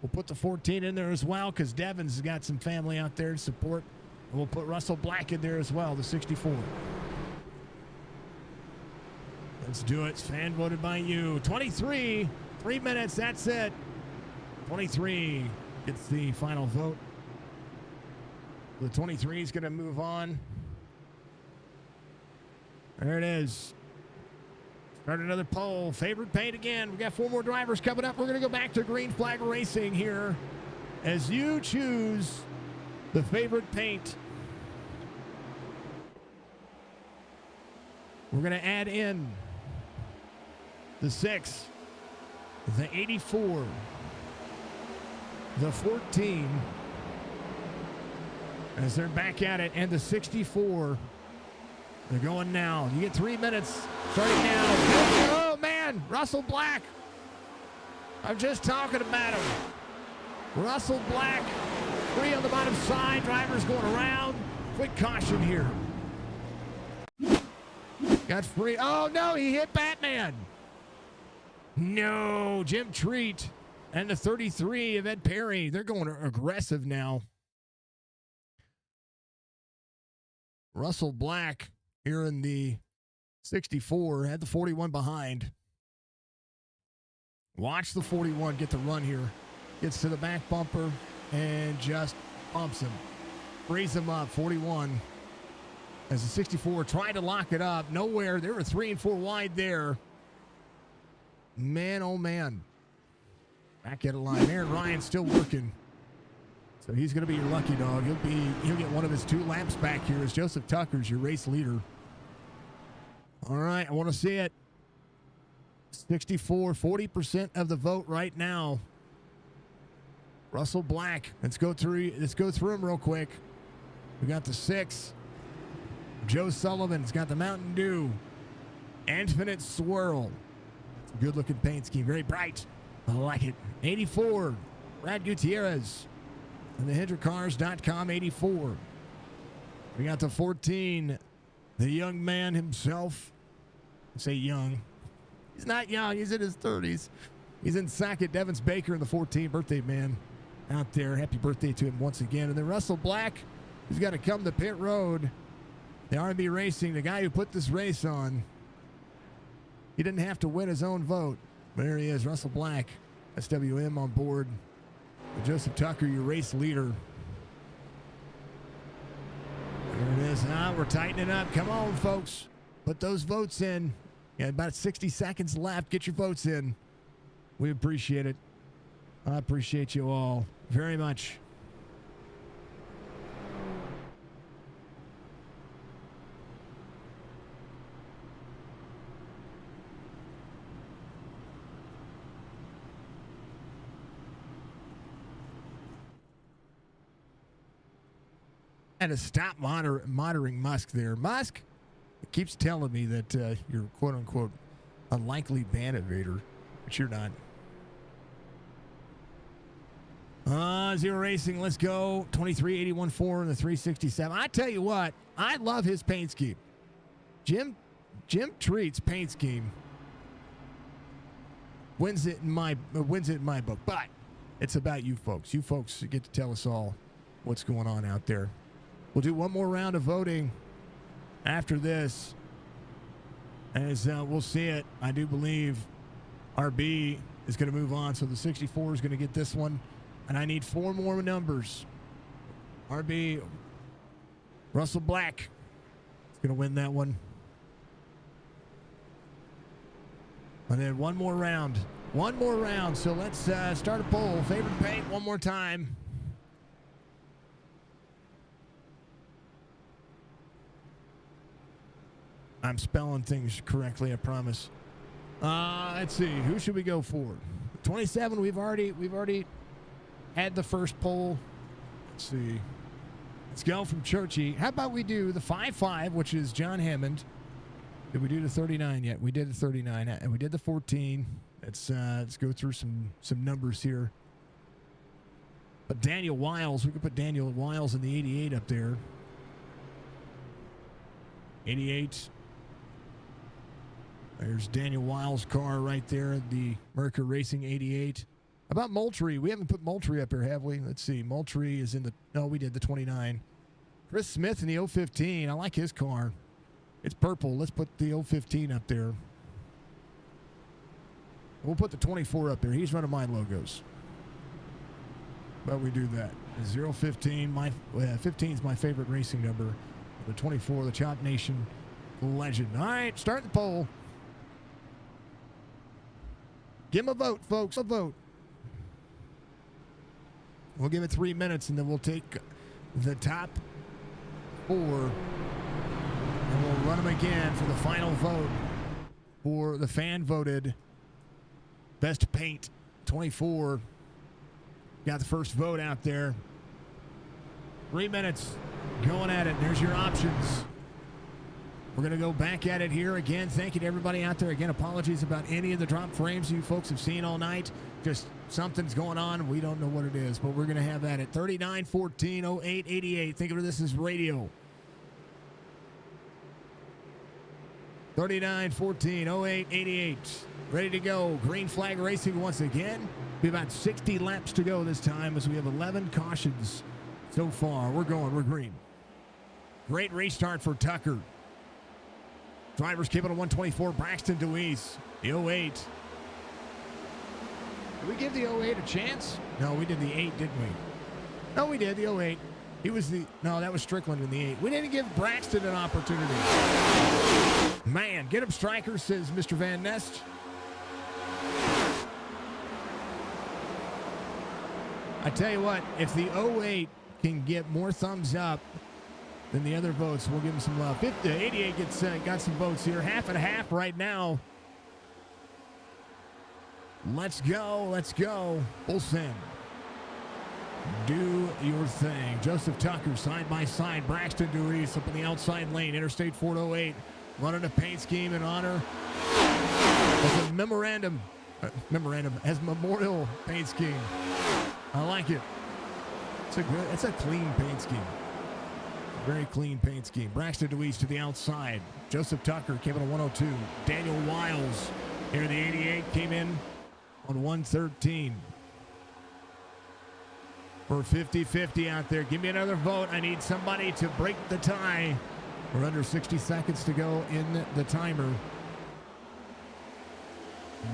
We'll put the 14 in there as well because Devins has got some family out there to support. And we'll put Russell Black in there as well, the 64. Let's do it. It's fan voted by you. 23, 3 minutes. That's it. 23 gets the final vote. The 23 is going to move on. There it is. Start another poll. Favorite paint again. We got 4 more drivers coming up. We're going to go back to Green Flag Racing here as you choose the favorite paint. We're going to add in the 6, the 84, the 14, as they're back at it, and the 64. They're going now. You get 3 minutes starting now. Oh, man. Russell Black. I'm just talking about him. Russell Black. 3 on the bottom side. Drivers going around. Quick caution here. Got free. Oh, no. He hit Batman. No. Jim Treat and the 33 of Ed Perry. They're going aggressive now. Russell Black here in the 64, had the 41 behind. Watch the 41 get the run here. Gets to the back bumper and just bumps him. Frees him up, 41. As the 64 tried to lock it up. Nowhere. They were 3 and 4 wide there. Man, oh man. Back at a line. Aaron Ryan's still working. So he's going to be your lucky dog. He'll get one of his 2 laps back here as Joseph Tucker's your race leader. All right, I want to see it. 64, 40% of the vote right now. Russell Black. Let's go through him real quick. We got the 6. Joe Sullivan's got the Mountain Dew. Infinite Swirl. It's a good-looking paint scheme. Very bright. I like it. 84. Brad Gutierrez. And the HendrickCars.com 84. We got the 14. The young man himself. I say young. He's not young. He's in his 30s. He's in second. Devins Baker in the 14. Birthday man out there. Happy birthday to him once again. And then Russell Black, who's got to come to pit road. The R&B Racing, the guy who put this race on. He didn't have to win his own vote. There he is, Russell Black. SWM on board. And Joseph Tucker, your race leader. There it is. We're tightening up. Come on, folks. Put those votes in. Yeah, about 60 seconds left. Get your votes in. We appreciate it. I appreciate you all very much. had to stop monitoring Musk there. Musk keeps telling me that you're quote unquote a likely ban evader, but you're not. Zero Racing, let's go. 23.81.4 in the 367. I tell you what, I love his paint scheme. Jim Treat's paint scheme wins it in my book. But it's about you folks. You folks get to tell us all what's going on out there. We'll do one more round of voting after this, as we'll see it. I do believe RB is going to move on, so the 64 is going to get this one. And I need 4 more numbers. RB, Russell Black is going to win that one. And then one more round. One more round. So let's start a poll. Favorite paint one more time. I'm spelling things correctly, I promise. Let's see. Who should we go for? 27. We've already had the first poll. Let's see. Let's go from Churchy. How about we do the 5-5, which is John Hammond. Did we do the 39 yet? We did the 39, and we did the 14. Let's go through some numbers here. But Daniel Wiles, we could put Daniel Wiles in the 88 up there. 88. There's Daniel Wiles' car right there, the Merica Racing 88. About Moultrie, we haven't put Moultrie up here, have we? Let's see. Moultrie is in the... No, we did the 29. Chris Smith in the 015. I like his car. It's purple. Let's put the 015 up there. We'll put the 24 up there. He's running my logos. But we do that. 015. 15 is my favorite racing number. The 24, the Chop Nation legend. All right, start the poll. Give him a vote, folks. A vote. We'll give it 3 minutes, and then we'll take the top 4, and we'll run them again for the final vote for the fan-voted best paint 24. Got the first vote out there. 3 minutes going at it. There's your options. We're going to go back at it here again. Thank you to everybody out there. Again, apologies about any of the drop frames you folks have seen all night. Just something's going on. We don't know what it is, but we're going to have that at 39, 14, 08, 88. Think of this as radio. 39, 14, 08, 88. Ready to go. Green flag racing once again. Be about 60 laps to go this time, as we have 11 cautions so far. We're green. Great restart for Tucker. Drivers keep it on 124. Braxton Deweese, the 08. Did we give the 08 a chance? No, we did the 8, didn't we? No, we did the 08. He was the... No, that was Strickland in the 8. We didn't give Braxton an opportunity. Man, get him, Striker, says Mr. Van Nest. I tell you what, if the 08 can get more thumbs up than the other votes, we'll give him some love. 88 got some votes here. Half and half right now. Let's go. Let's go. Full send. Do your thing. Joseph Tucker, side by side. Braxton Deweese up in the outside lane. Interstate 408. Running a paint scheme in honor of a memorandum as memorial paint scheme. I like it. It's a clean paint scheme. Very clean paint scheme. Braxton Deweese to the outside. Joseph Tucker came in on 102. Daniel Wiles here, the 88, came in on 113. For 50-50 out there. Give me another vote. I need somebody to break the tie. We're under 60 seconds to go in the timer.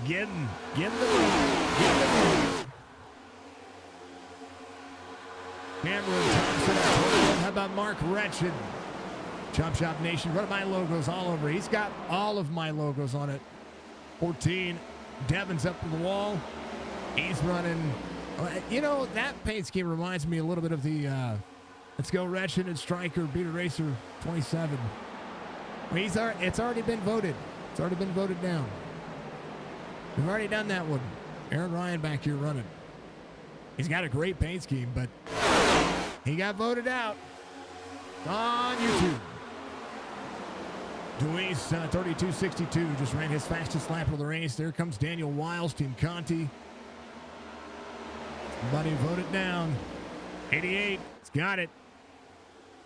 Get the vote. Cameron Thompson. How about Mark Wretched? Chop Shop Nation. What are my logos all over? He's got all of my logos on it. 14. Devin's up to the wall. He's running. You know, that paint scheme reminds me a little bit of the Let's Go Wretched and Striker Beater Racer 27. It's already been voted. It's already been voted down. We've already done that one. Aaron Ryan back here running. He's got a great paint scheme, but he got voted out. on YouTube. Deweese, 32.62, just ran his fastest lap of the race. There comes Daniel Wiles, Team Conti. Somebody vote it down. 88, it's got it.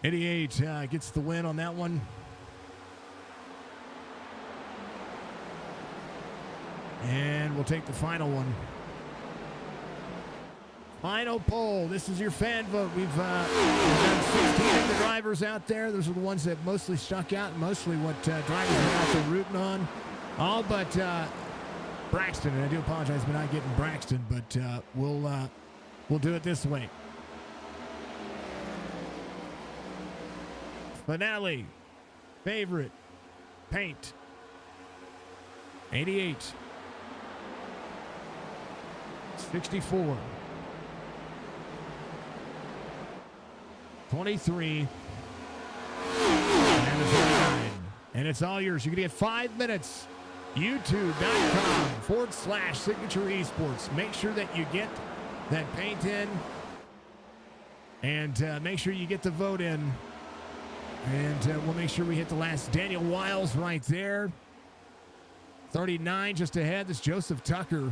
88 gets the win on that one. And we'll take the final one. Final poll. This is your fan vote. We've done 16 of the drivers out there. Those are the ones that mostly stuck out, mostly what drivers are out there rooting on. All but Braxton. And I do apologize for not getting Braxton, but we'll do it this way. Finale. Favorite. Paint. 88. 64. 23. And it's 49. And it's all yours. You're going to get 5 minutes. YouTube.com/Signature Esports. Make sure that you get that paint in. And make sure you get the vote in. And we'll make sure we hit the last. Daniel Wiles right there. 39 just ahead. This Joseph Tucker,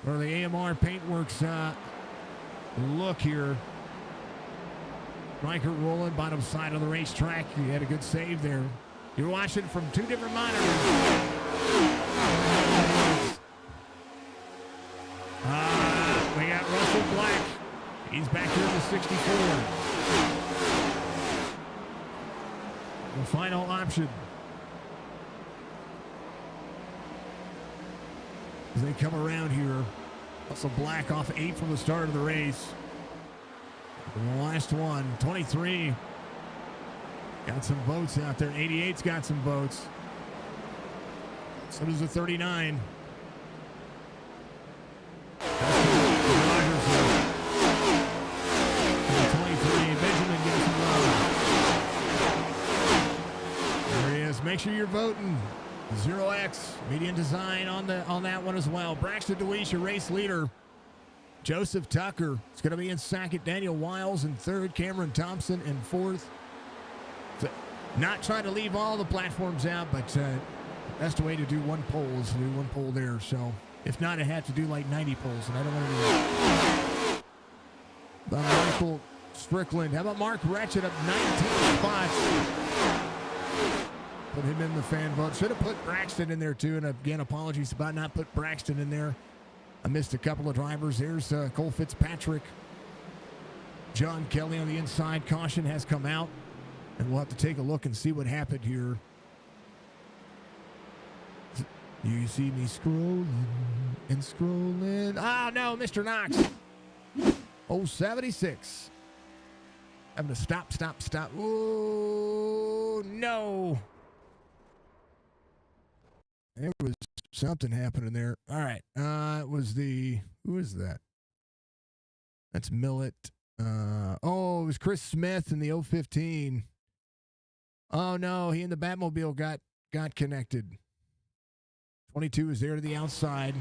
or the AMR Paint Works look here. Riker rolling, bottom side of the racetrack. He had a good save there. You're watching from 2 different monitors. We got Russell Black. He's back here in the 64. The final option. As they come around here, Russell Black off 8 from the start of the race. And the last one, 23. Got some votes out there. 88's got some votes. So does the 39. Make sure you're voting. 0X Median Design on that one as well. Braxton Deweese, your race leader. Joseph Tucker is going to be in second. Daniel Wiles in third. Cameron Thompson in fourth. So, not trying to leave all the platforms out, but that's the way to do one poll is to do one poll there. So if not, I have to do like 90 polls, and I don't want to do that. Michael Strickland. How about Mark Ratchet up 19 spots? Put him in the fan vote. Should have put Braxton in there too. And again, apologies about not put Braxton in there. I missed a couple of drivers. There's Cole Fitzpatrick. John Kelly on the inside. Caution has come out. And we'll have to take a look and see what happened here. You see me scrolling and scrolling. Oh, no, Mr. Knox. 076. I'm going to stop. Oh, no. There was something happening there. All right. It was who is that? That's Millet. It was Chris Smith in the 015. Oh, no. He and the Batmobile got connected. 22 is there to the outside.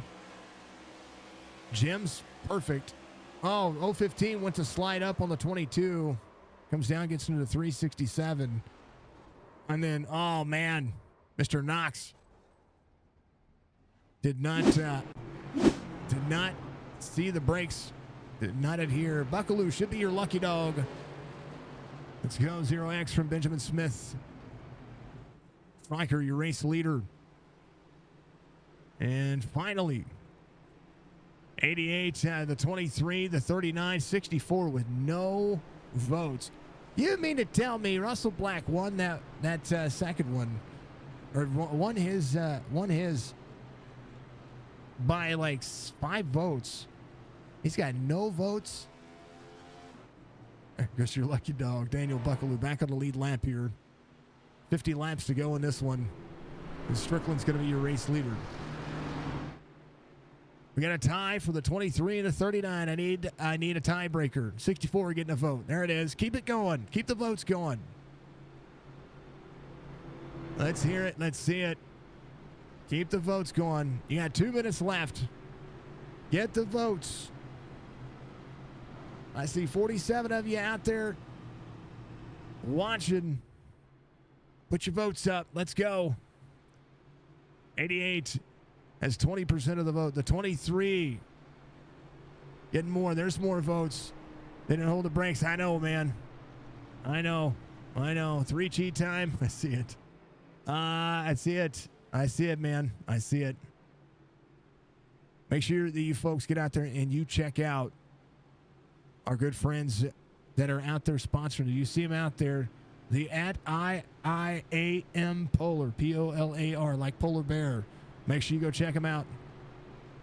Jim's perfect. 015 went to slide up on the 22. Comes down, gets into the 367. And then, oh, man, Mr. Knox did not see the brakes, did not adhere. Buckaloo should be your lucky dog. Let's go. 0X from Benjamin Smith. Striker, your race leader. And finally, 88, the 23, the 39, 64 with no votes. You mean to tell me Russell Black won that second one, or won his by like 5 votes? He's got no votes. I guess you're lucky dog. Daniel Buckaloo back on the lead lap here. 50 laps to go in this one. And Strickland's going to be your race leader. We got a tie for the 23 and the 39. I need a tiebreaker. 64 getting a vote. There it is. Keep it going. Keep the votes going. Let's hear it. Let's see it. Keep the votes going. You got 2 minutes left. Get the votes. I see 47 of you out there. watching. Put your votes up. Let's go. 88 has 20% of the vote. The 23 getting more. There's more votes. They didn't hold the brakes. I know, man. I know. 3 cheat time. I see it. I see it, man. I see it. Make sure that you folks get out there and you check out our good friends that are out there sponsoring. You see them out there. The at IIAM Polar, Polar, like polar bear. Make sure you go check them out.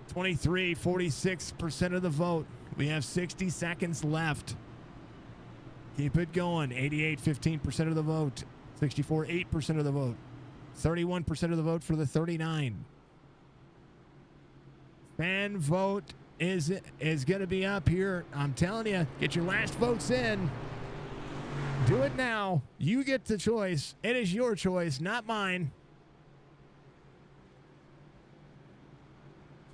23, 46% of the vote. We have 60 seconds left. Keep it going. 88, 15% of the vote. 64, 8% of the vote. 31% of the vote for the 39. Fan vote is going to be up here. I'm telling you, get your last votes in. Do it now. You get the choice. It is your choice, not mine.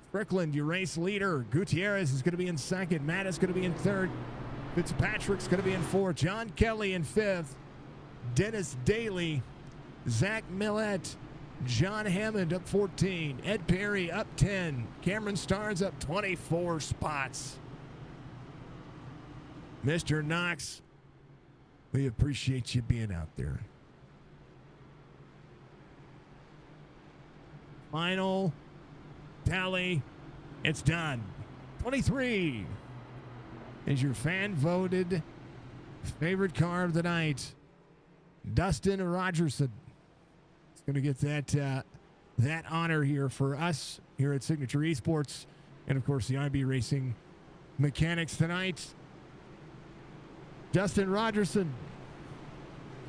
Strickland, your race leader. Gutierrez is going to be in second. Matt is going to be in third. Fitzpatrick's going to be in fourth. John Kelly in fifth. Dennis Daly. Zach Millett. John Hammond up 14. Ed Perry up 10. Cameron Starnes up 24 spots. Mr. Knox, we appreciate you being out there. Final tally. It's done. 23 is your fan voted favorite car of the night. Dustin Rogerson is going to get that honor here for us here at Signature Esports, and of course the RB Racing mechanics tonight. Dustin Rogerson,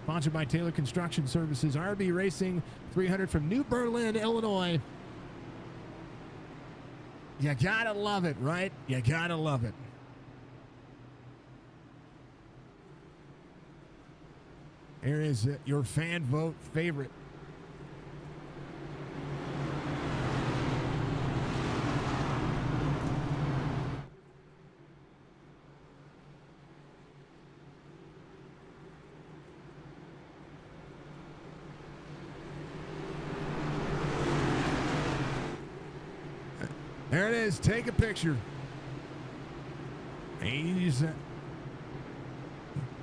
sponsored by Taylor Construction Services, RB Racing 300 from New Berlin, Illinois. You gotta love it, right? You gotta love it. Here is your fan vote favorite. There it is. Take a picture. He's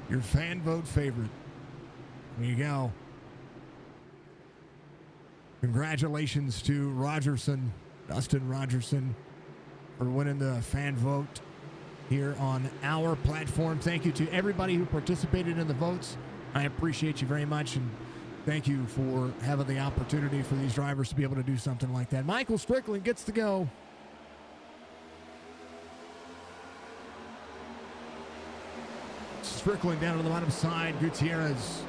your fan vote favorite. There you go. Congratulations to Rogerson, Dustin Rogerson, for winning the fan vote here on our platform. Thank you to everybody who participated in the votes. I appreciate you very much, and thank you for having the opportunity for these drivers to be able to do something like that. Michael Strickland gets to go. Strickland down to the bottom side. Gutierrez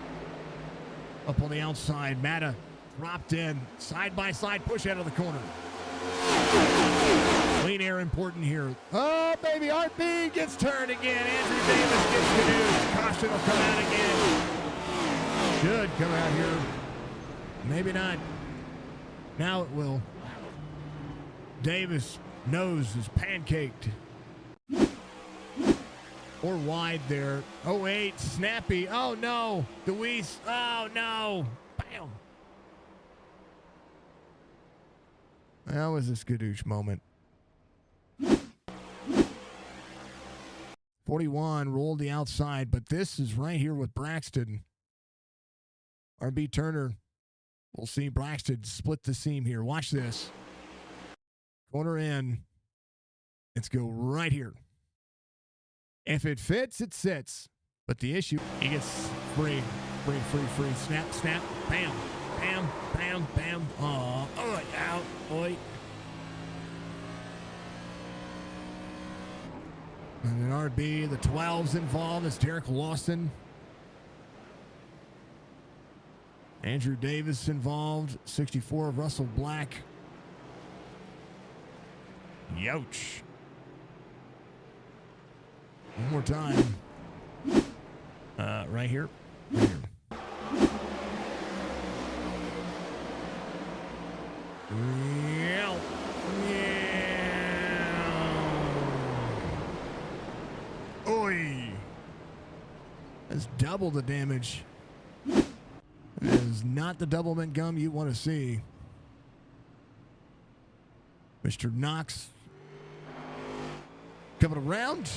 up on the outside. Matta dropped in. Side by side push out of the corner. Clean air important here. Oh, baby. RB gets turned again. Andrew Davis gets caduced. Caution will come out again. Should come out here. Maybe not. Now it will. Davis' nose is pancaked. Or wide there. Oh, wait. Snappy. Oh, no. Deweese. Oh, no. Bam. That was a skadoosh moment. 41 rolled the outside, but this is right here with Braxton. RB Turner. We'll see Braxton split the seam here. Watch this. Corner in. Let's go right here. If it fits, it sits. But the issue, he gets free. Snap, snap, bam, bam, bam, bam. Oh, out, boy. And then RB, the 12's involved. It's Derek Lawson. Andrew Davis involved. 64 of Russell Black. Youch. One more time. Right here. Right here. Yeah. Oi. That's double the damage. That is not the double mint gum you want to see. Mr. Knox coming around.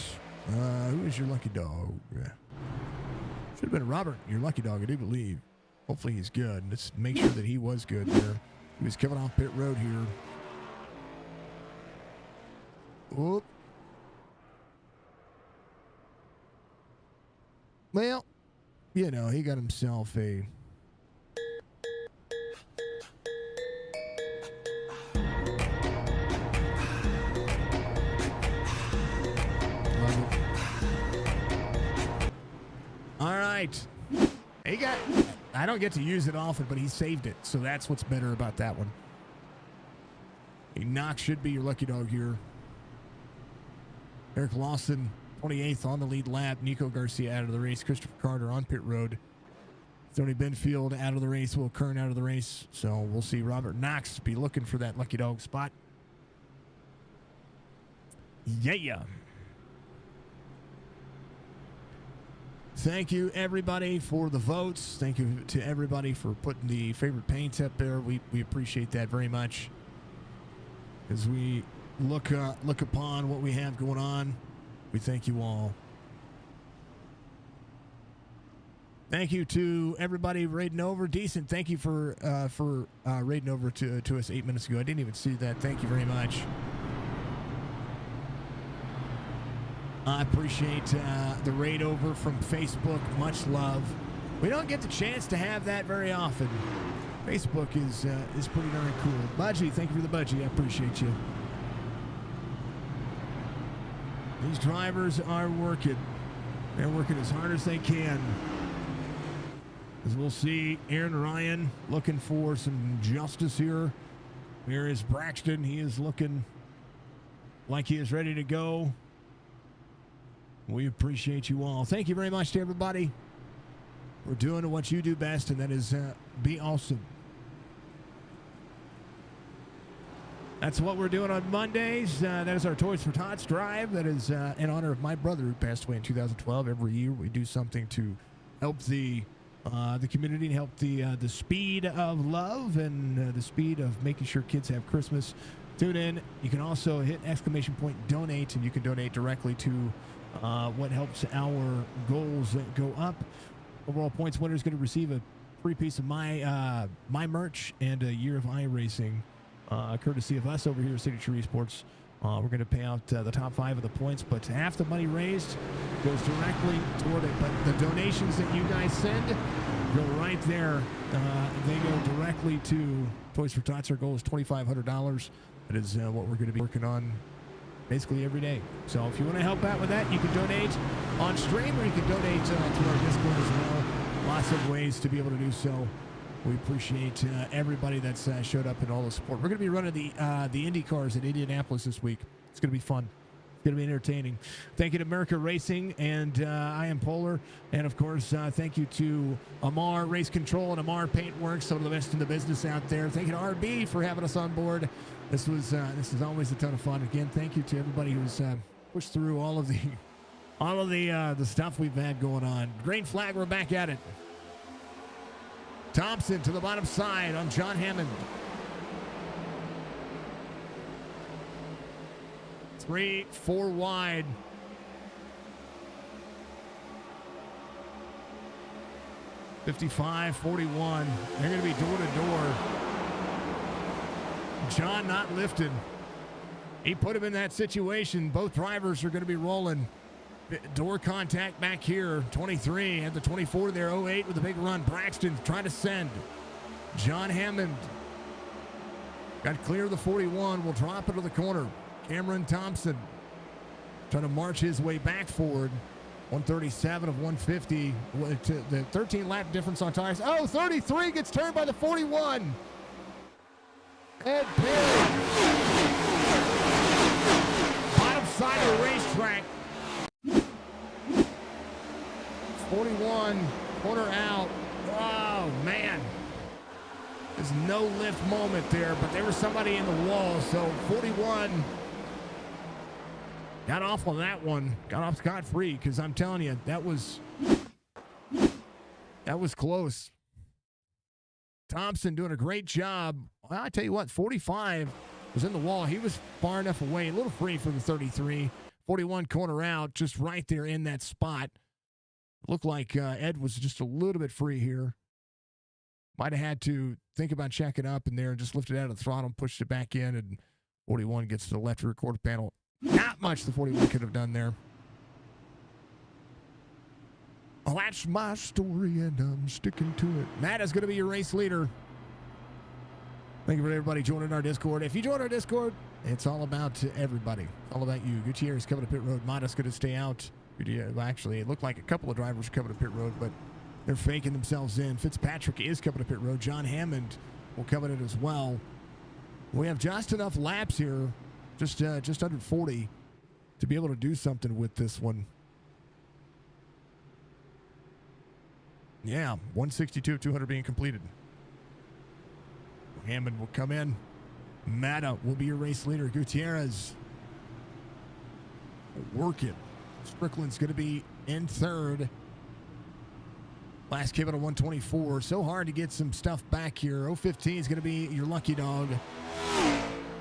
Who is your lucky dog? Should have been Robert, your lucky dog, I do believe. Hopefully he's good. Let's make sure that he was good there. He was coming off pit road here. Whoop. Well, you know, he got himself a... All right. He got... I don't get to use it often, but he saved it. So that's what's better about that one. Knox should be your lucky dog here. Eric Lawson, 28th on the lead lap. Nico Garcia out of the race. Christopher Carter on pit road. Tony Benfield out of the race. Will Kern out of the race. So we'll see Robert Knox be looking for that lucky dog spot. Yeah. Thank you, everybody, for the votes. Thank you to everybody for putting the favorite paints up there. We appreciate that very much. As we look upon what we have going on, we thank you all. Thank you to everybody raiding over. Decent. Thank you for raiding over to us 8 minutes ago. I didn't even see that. Thank you very much. I appreciate the raid over from Facebook. Much love. We don't get the chance to have that very often. Facebook is pretty darn cool. Budgie, thank you for the budgie. I appreciate you. These drivers are working. They're working as hard as they can. As we'll see, Aaron Ryan looking for some justice here. Here is Braxton. He is looking like he is ready to go. We appreciate you all. Thank you very much to everybody for doing what you do best, and that is be awesome. That's what we're doing on Mondays. That is our Toys for Tots drive. That is in honor of my brother who passed away in 2012. Every year we do something to help the community and help the speed of love and the speed of making sure kids have Christmas. Tune in. You can also hit !donate, and you can donate directly to what helps our goals go up. Overall points winner is going to receive a free piece of my merch and a year of iRacing, courtesy of us over here at Signature Esports. We're going to pay out the top 5 of the points, but half the money raised goes directly toward it. But the donations that you guys send go right there. They go directly to Toys for Tots. Our goal is $2,500. That is what we're going to be working on basically every day. So if you want to help out with that, you can donate on stream, or you can donate to our Discord as well. Lots of ways to be able to do so. We appreciate everybody that's showed up and all the support. We're going to be running the Indy cars in Indianapolis this week. It's going to be fun. It's going to be entertaining. Thank you to Merica Racing and I Am Polar. And, of course, thank you to AMR Race Control and AMR Paint Works, some of the best in the business out there. Thank you to RB for having us on board. This is always a ton of fun. Again, thank you to everybody who's pushed through all of the stuff we've had going on. Green flag, we're back at it. Thompson to the bottom side on John Hammond. 3, 4 wide. $55, $41. They're going to be door to door. John not lifted. He put him in that situation. Both drivers are going to be rolling. Door contact back here. 23 at the 24 there. 08 with a big run. Braxton trying to send. John Hammond got clear of the 41. Will drop into the corner. Cameron Thompson trying to march his way back forward. 137 of 150. The 13 lap difference on tires. Oh, 33 gets turned by the 41. Ed Perry. Bottom side of the racetrack. 41, corner out. Oh, man. There's no lift moment there, but there was somebody in the wall. So 41 got off on that one. Got off scot-free, because I'm telling you, that was That was close. Thompson doing a great job. Well, I tell you what, 45 was in the wall. He was far enough away, a little free for the 33. 41 corner out, just right there in that spot. Looked like Ed was just a little bit free here. Might have had to think about checking up in there and just lifted out of the throttle, pushed it back in, and 41 gets to the left rear quarter panel. Not much the 41 could have done there. Oh, that's my story, and I'm sticking to it. Matt is going to be your race leader. Thank you for everybody joining our Discord. If you join our Discord, it's all about everybody. All about you. Gutierrez coming to pit road. Mata's going to stay out. Actually, it looked like a couple of drivers were coming to pit road, but they're faking themselves in. Fitzpatrick is coming to pit road. John Hammond will come in as well. We have just enough laps here, just under 40, to be able to do something with this one. Yeah, 162 of 200 being completed. Hammond will come in. Mata will be your race leader. Gutierrez will work it. Strickland's going to be in third. Last came out of 124. So hard to get some stuff back here. 015 is going to be your lucky dog.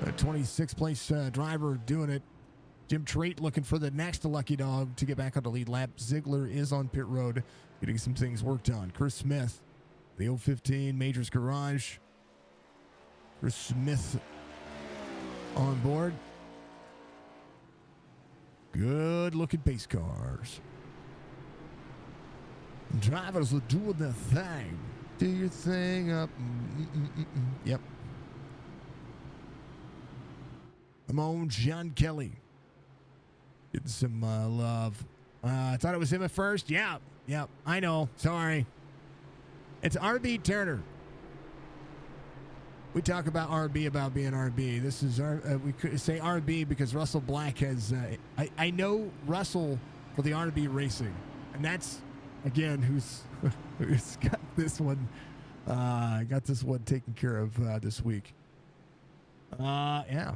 A 26th place driver doing it. Jim Trait looking for the next lucky dog to get back on the lead lap. Ziegler is on pit road getting some things worked on. Chris Smith, the 015 Majors Garage. Chris Smith on board. Good looking pace cars. Drivers are doing their thing. Do your thing up. Yep. I'm on John Kelly. Getting some love. I thought it was him at first. Yeah. Yep. I know. Sorry. It's RB Turner. We talk about RB about being RB. This is we could say RB because Russell Black has. I know Russell for the RB Racing, and that's again who's got this one. Got this one taken care of this week. Yeah.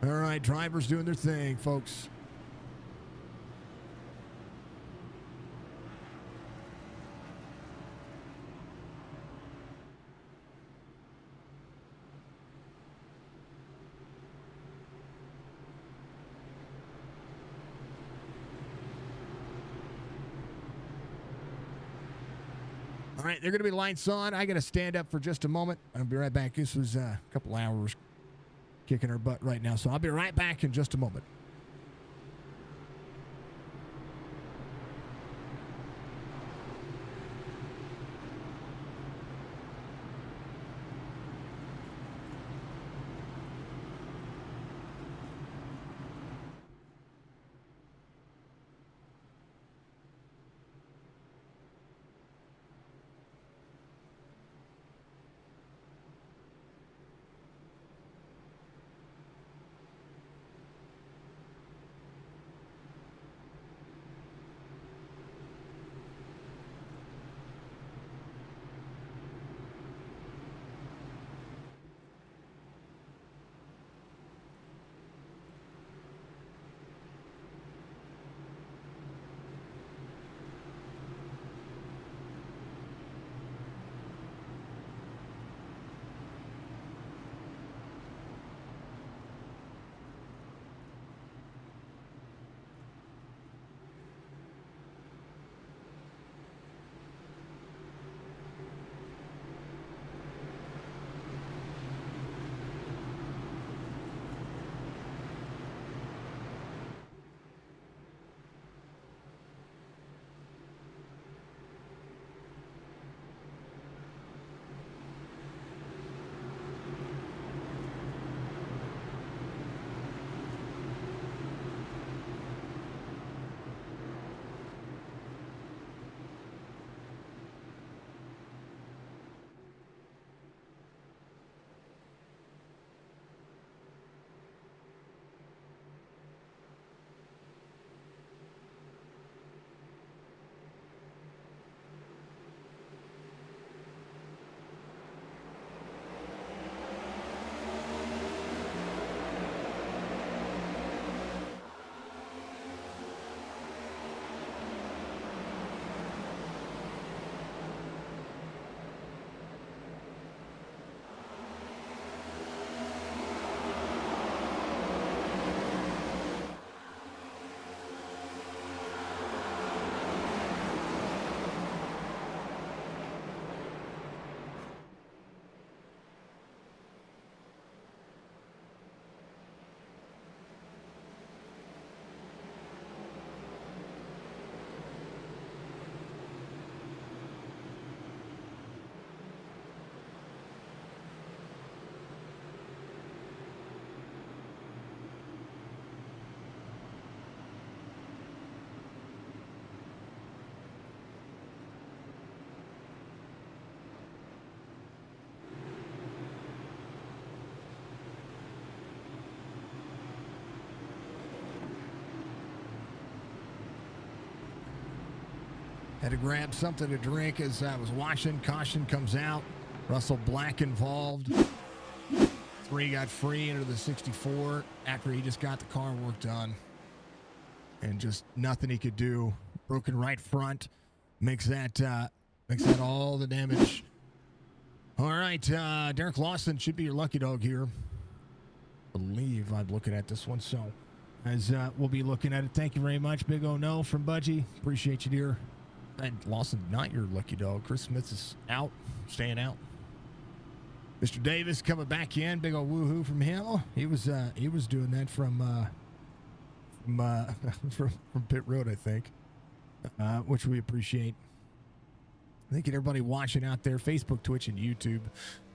All right, drivers doing their thing, folks. All right, they're going to be lights on. I got to stand up for just a moment. I'll be right back. This was a couple hours kicking our butt right now, so I'll be right back in just a moment. Had to grab something to drink as I was watching. Caution comes out. Russell Black involved. 3 got free into the 64 after he just got the car work done. And just nothing he could do. Broken right front. Makes that all the damage. All right, Derek Lawson should be your lucky dog here. I believe I'm looking at this one, so as we'll be looking at it. Thank you very much, Big O No from Budgie. Appreciate you, dear. And Lawson, not your lucky dog. Chris Smith is out, staying out. Mr. Davis coming back in. Big old woohoo from him. Oh, he was doing that from pit road, I think, which we appreciate. Thank you to everybody watching out there, Facebook, Twitch, and YouTube.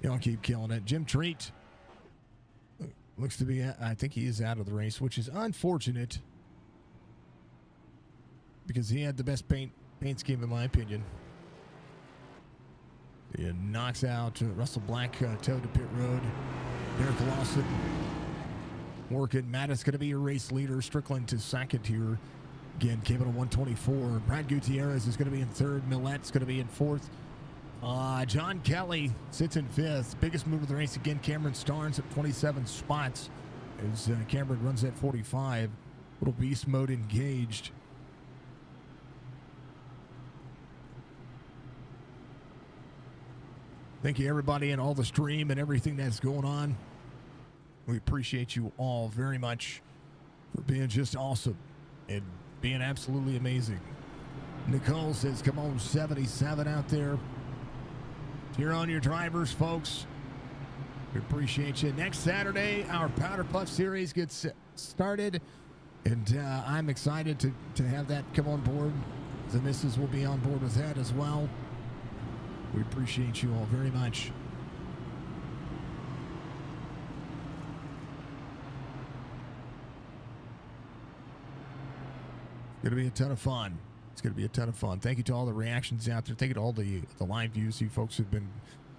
Y'all keep killing it. Jim Treat looks to be, I think he is out of the race, which is unfortunate because he had the best paint scheme in my opinion. He knocks out Russell Black, towed to pit road. Derek Lawson working. Matt is going to be your race leader. Strickland to second here. Again, came in at 124. Brad Gutierrez is going to be in third. Millette's going to be in fourth. John Kelly sits in fifth. Biggest move of the race again. Cameron Starnes at 27 spots as Cameron runs at 45. Little beast mode engaged. Thank you, everybody, and all the stream and everything that's going on. We appreciate you all very much for being just awesome and being absolutely amazing. Nicole says, come on, 77 out there. Cheer on your drivers, folks. We appreciate you. Next Saturday, our Powder Puff series gets started, and I'm excited to have that come on board. The missus will be on board with that as well. We appreciate you all very much. It's going to be a ton of fun. It's going to be a ton of fun. Thank you to all the reactions out there. Thank you to all the live views. You folks have been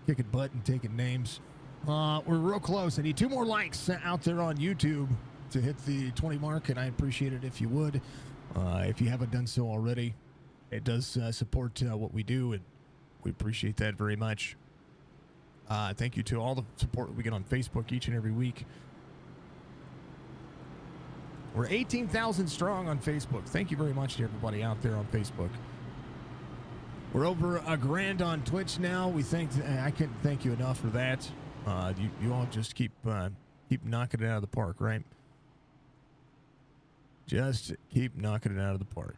kicking butt and taking names. We're real close. I need 2 more likes out there on YouTube to hit the 20 mark, and I appreciate it if you would. If you haven't done so already, it does support what we do, and we appreciate that very much. Thank you to all the support that we get on Facebook each and every week. We're 18,000 strong on Facebook. Thank you very much to everybody out there on Facebook. We're over $1,000 on Twitch now. I can't thank you enough for that. You all just keep knocking it out of the park, right? Just keep knocking it out of the park.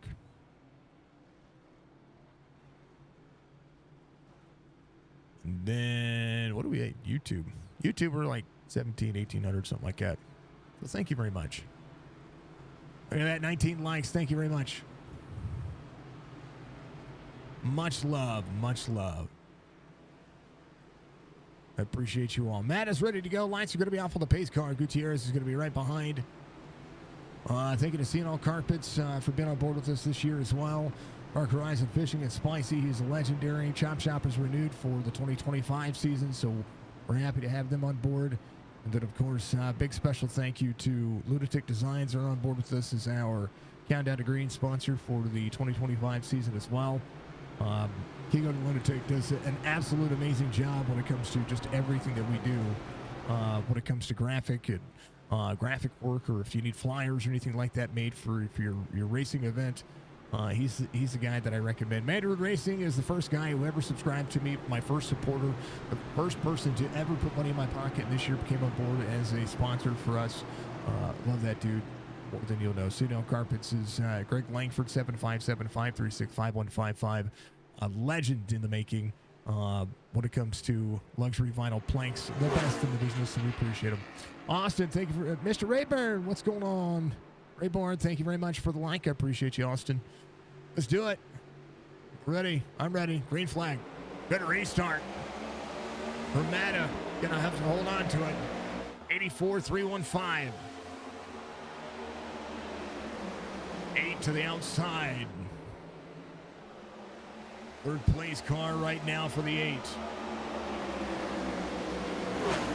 And then, what do we at? YouTube. YouTube, we're like 1,800, something like that. So thank you very much. Look at that, 19 likes. Thank you very much. Much love, much love. I appreciate you all. Matt is ready to go. Lights are going to be off on the pace car. Gutierrez is going to be right behind. Thank you to CNL Carpets for being on board with us this year as well. Mark Horizon Fishing and Spicy. He's a legendary. Chop Shop is renewed for the 2025 season, so we're happy to have them on board. And then, of course, big special thank you to Lunatic Designs. Are on board with us as our Countdown to Green sponsor for the 2025 season as well. King of Lunatic does an absolute amazing job when it comes to just everything that we do. When it comes to graphic and graphic work, or if you need flyers or anything like that made for your racing event, he's the guy that I recommend. Merica Racing is the first guy who ever subscribed to me, my first supporter, the first person to ever put money in my pocket, and this year came on board as a sponsor for us. Love that dude more than you'll know. CNL Carpets is Greg Langford, 757-536-5155. A legend in the making when it comes to luxury vinyl planks. The best in the business, and we appreciate them. Austin, thank you for Mr. Rayburn. What's going on? Rayborn, thank you very much for the like. I appreciate you, Austin. Let's do it. Ready? I'm ready. Green flag. Better restart. Ramada gonna have to hold on to it. 84-315. 8 to the outside. Third place car right now for the 8.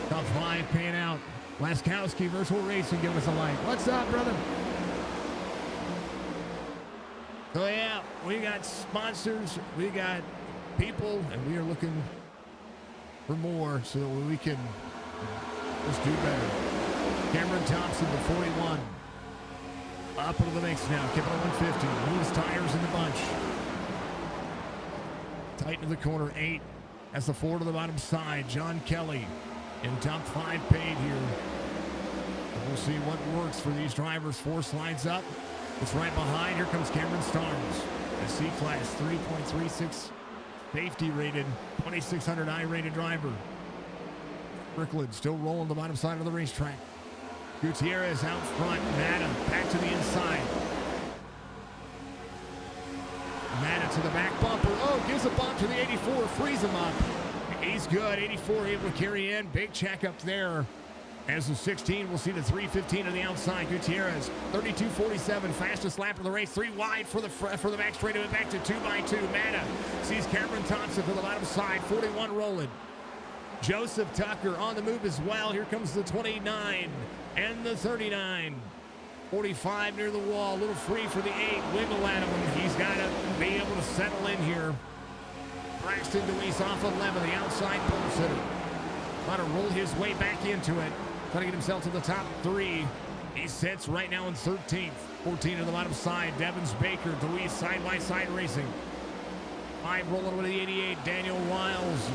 Top 5 paying out. Laskowski, Virtual Racing, give us a like. What's up, brother? Oh, yeah. We got sponsors, we got people, and we are looking for more so that we can just do better. Cameron Thompson, the 41. Up into the mix now. Keep it on 150. Moves tires in the bunch. Tight to the corner. 8. That's the 4 to the bottom side. John Kelly in top 5 paid here. We'll see what works for these drivers. 4 slides up. It's right behind. Here comes Cameron Starnes. A C-Class 3.36 safety rated, 2600 I rated driver. Strickland still rolling the bottom side of the racetrack. Gutierrez out front. Matta back to the inside. Matta to the back bumper. Oh, gives a bump to the 84. Frees him up. He's good. 84 able to carry in. Big check up there. As the 16, we'll see the 315 on the outside. Gutierrez, 32.47, fastest lap of the race. 3 wide for the back straightaway, back to 2x2. Matta sees Cameron Thompson for the bottom side. 41 rolling. Joseph Tucker on the move as well. Here comes the 29 and the 39. 45 near the wall, a little free for the 8. Wiggle at him. He's got to be able to settle in here. Braxton Deweese off 11, the outside pole sitter. Trying to roll his way back into it. Trying to get himself to the top 3. He sits right now in 13th. 14 to the bottom side. Devins Baker, Deweese side-by-side racing. 5 rolling with the 88. Daniel Wiles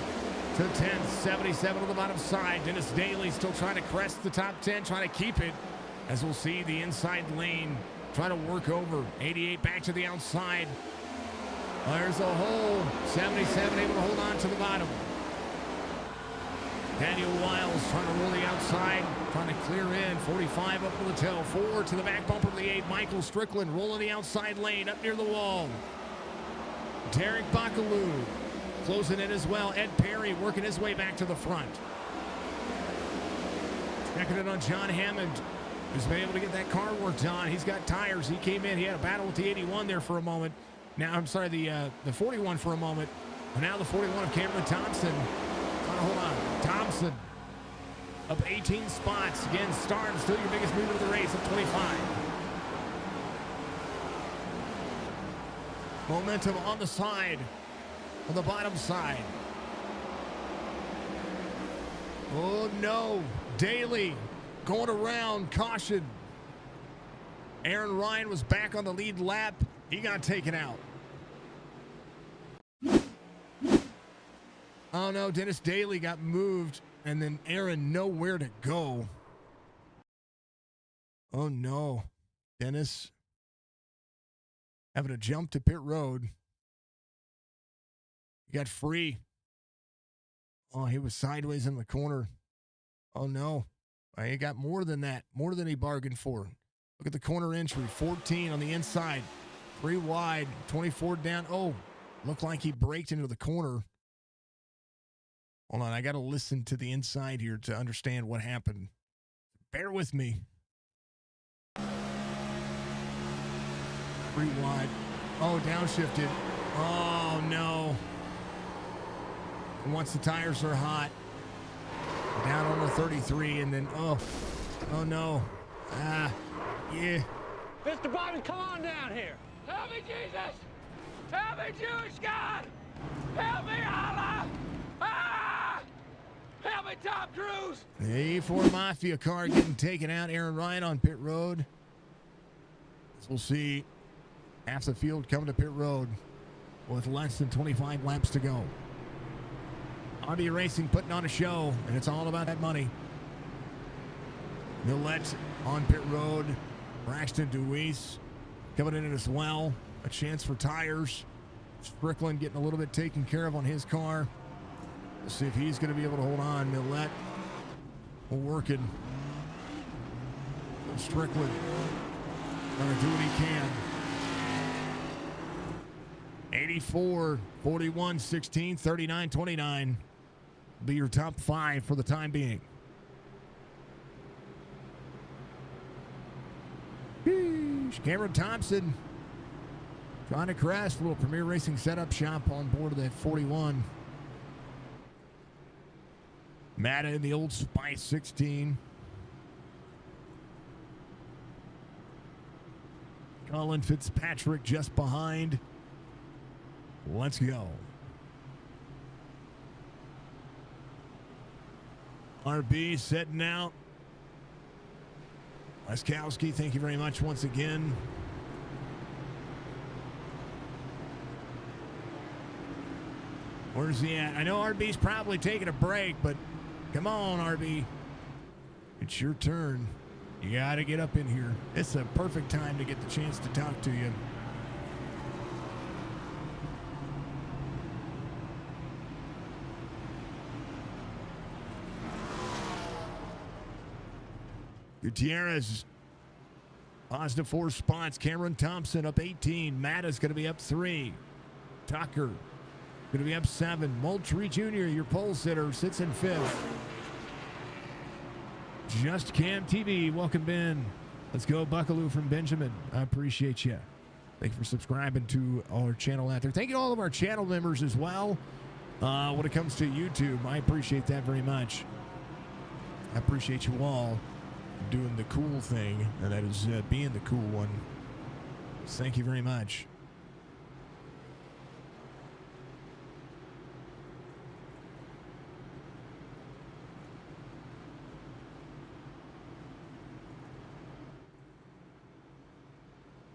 to 10th. 77 on the bottom side. Dennis Daly still trying to crest the top 10, trying to keep it. As we'll see the inside lane trying to work over. 88 back to the outside. There's a hole. 77 able to hold on to the bottom. Daniel Wiles trying to roll the outside, trying to clear in. 45 up to the tail. 4 to the back bumper of the 8. Michael Strickland rolling the outside lane up near the wall. Derek Bakaloo closing in as well. Ed Perry working his way back to the front. Checking it on John Hammond, who's been able to get that car worked on. He's got tires. He came in. He had a battle with the 81 there for a moment. Now, I'm sorry, the 41 for a moment. But now the 41 of Cameron Thompson. Hold on. Thompson up 18 spots. Again, Starnes still your biggest mover of the race at 25. Momentum on the side, on the bottom side. Oh no. Daly going around. Caution. Aaron Ryan was back on the lead lap. He got taken out. Oh no, Dennis Daly got moved, and then Aaron nowhere to go. Oh no, Dennis having to jump to pit road. He got free. Oh, he was sideways in the corner. Oh no, he got more than that, more than he bargained for. Look at the corner entry, 14 on the inside, 3 wide, 24 down. Oh, looked like he braked into the corner. Hold on, I got to listen to the inside here to understand what happened. Bear with me. 3 wide. Oh, downshifted. Oh, no. And once the tires are hot, down on the 33, and then, oh no. Yeah. Mr. Bobby, come on down here. Help me, Jesus. Help me, Jewish God. Help me, Allah. Help me, Tom Cruise! The A4 Mafia car getting taken out. Aaron Ryan on pit road. So we'll see half the field coming to pit road with less than 25 laps to go. RB Racing putting on a show, and it's all about that money. Millette on pit road. Braxton Deweese coming in as well. A chance for tires. Strickland getting a little bit taken care of on his car. We'll see if he's going to be able to hold on. Millette working. Strickland going to do what he can. 84, 41, 16, 39, 29. Be your top 5 for the time being. Cameron Thompson trying to crest. A little Premier Racing setup shop on board of that 41. Matta in the Old Spice 16. Colin Fitzpatrick just behind. Let's go. RB setting out. Laskowski, thank you very much once again. Where's he at? I know RB's probably taking a break, but come on, RB. It's your turn. You got to get up in here. It's a perfect time to get the chance to talk to you. Gutierrez, positive 4 spots. Cameron Thompson up 18. Matta's going to be up 3. Tucker going to be up 7. Moultrie Jr., your pole sitter, sits in 5th. Just Cam TV, welcome Ben. Let's go, Buckaloo from Benjamin. I appreciate you. Thank you for subscribing to our channel out there. Thank you to all of our channel members as well. When it comes to YouTube, I appreciate that very much. I appreciate you all doing the cool thing, and that is being the cool one. Thank you very much.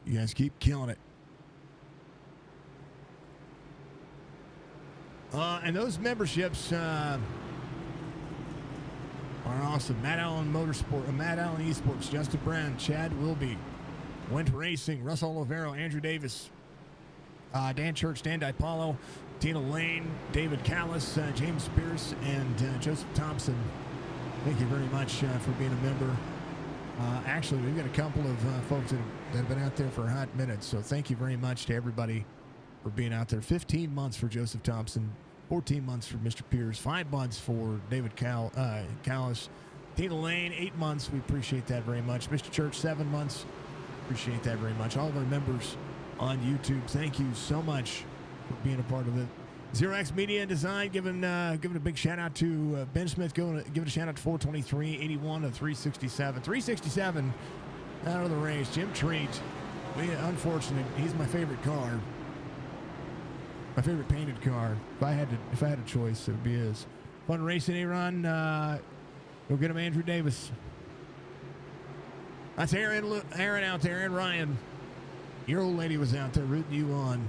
You guys keep killing it. And those memberships are awesome. Matt Allen Motorsport, Matt Allen Esports, Justin Brown, Chad Wilby, Went Racing, Russell Olivero, Andrew Davis, Dan Church, Dan DiPaolo, Tina Lane, David Callis, James Spears, and Joseph Thompson. Thank you very much for being a member. Actually, we've got a couple of folks that have been out there for a hot minute, so thank you very much to everybody for being out there. 15 months for Joseph Thompson, 14 months for Mr. Pierce, 5 months for David Callis, Tina Lane, 8 months. We appreciate that very much. Mr. Church, 7 months. Appreciate that very much. All of our members on YouTube, thank you so much for being a part of it. Zero X Media and Design, giving a big shout out to Ben Smith. Give it a shout out to 423, 81 of 367. 367 out of the race. Jim Treat. Unfortunate. He's my favorite car. My favorite painted car. If I had a choice, it would be his. Fun racing, Aaron. Go get him, Andrew Davis. That's Aaron out there, and Ryan. Your old lady was out there rooting you on,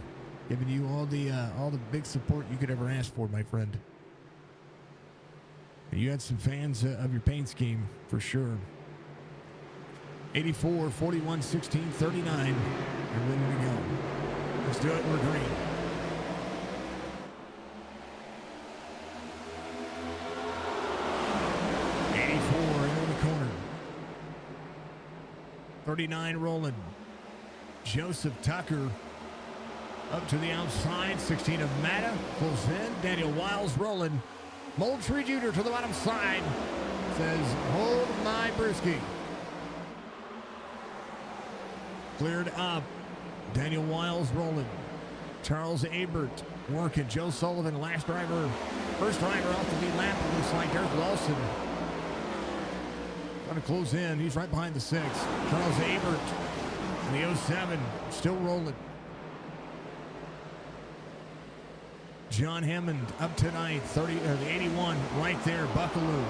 giving you all the big support you could ever ask for, my friend. And you had some fans of your paint scheme for sure. 84, 41, 16, 39. You're ready to go. Let's do it. We're green. Into the corner. 39 rolling. Joseph Tucker up to the outside. 16 of Matta pulls in. Daniel Wiles rolling. Moultrie Jr. to the bottom side. Says, hold my brisky. Cleared up. Daniel Wiles rolling. Charles Abert working. Joe Sullivan, last driver. First driver off the lead lap. It looks like Derek Lawson. Trying to close in. He's right behind the 6. Charles Abert in the 07. Still rolling. John Hammond up tonight. The 81 right there. Buckaloo.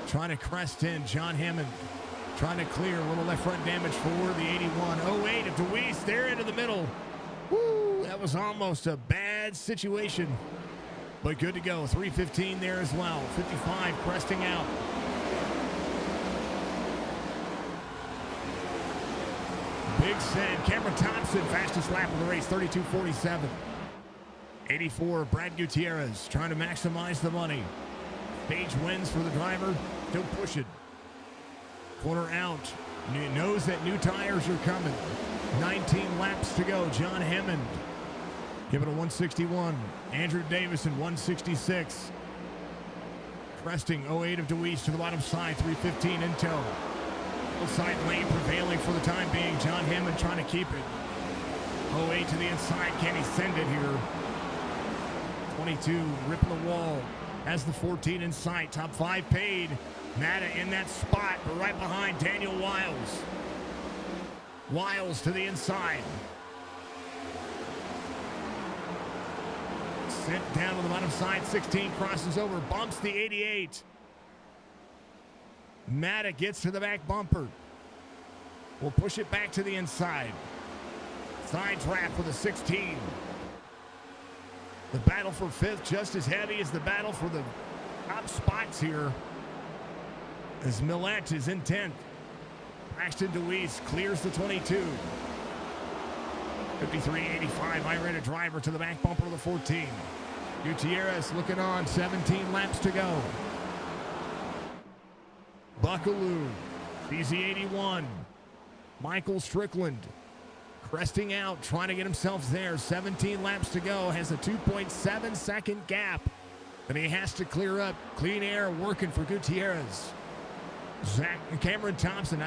Trying to crest in. John Hammond trying to clear. A little left front damage for the 81. 08 of DeWeese there into the middle. Woo! That was almost a bad situation. But good to go. 315 there as well. 55 cresting out. Big send. Cameron Thompson, fastest lap of the race, 32.47. 84, Brad Gutierrez, trying to maximize the money. Stage wins for the driver, still pushing. Corner out, knows that new tires are coming. 19 laps to go. John Hammond, give it a 161. Andrew Davison, 166. Cresting, 08 of DeWeese to the bottom side, 315 in tow. Side lane prevailing for the time being. John Hammond trying to keep it. 08 to the inside. Can he send it here? 22 ripping the wall. Has the 14 in sight. Top 5 paid. Matta in that spot, but right behind Daniel Wiles. Wiles to the inside. Sent down to the bottom side. 16 crosses over, bumps the 88. Matta gets to the back bumper. We'll push it back to the inside. Side draft with a 16. The battle for fifth just as heavy as the battle for the top spots here, as Millette is in 10th. Braxton DeWeese clears the 22. 53.85. I-rated driver to the back bumper of the 14. Gutierrez looking on. 17 laps to go. Buckaloo, BZ81. Michael Strickland cresting out, trying to get himself there. 17 laps to go. Has a 2.7 second gap that he has to clear up. Clean air working for Gutierrez. Cameron Thompson.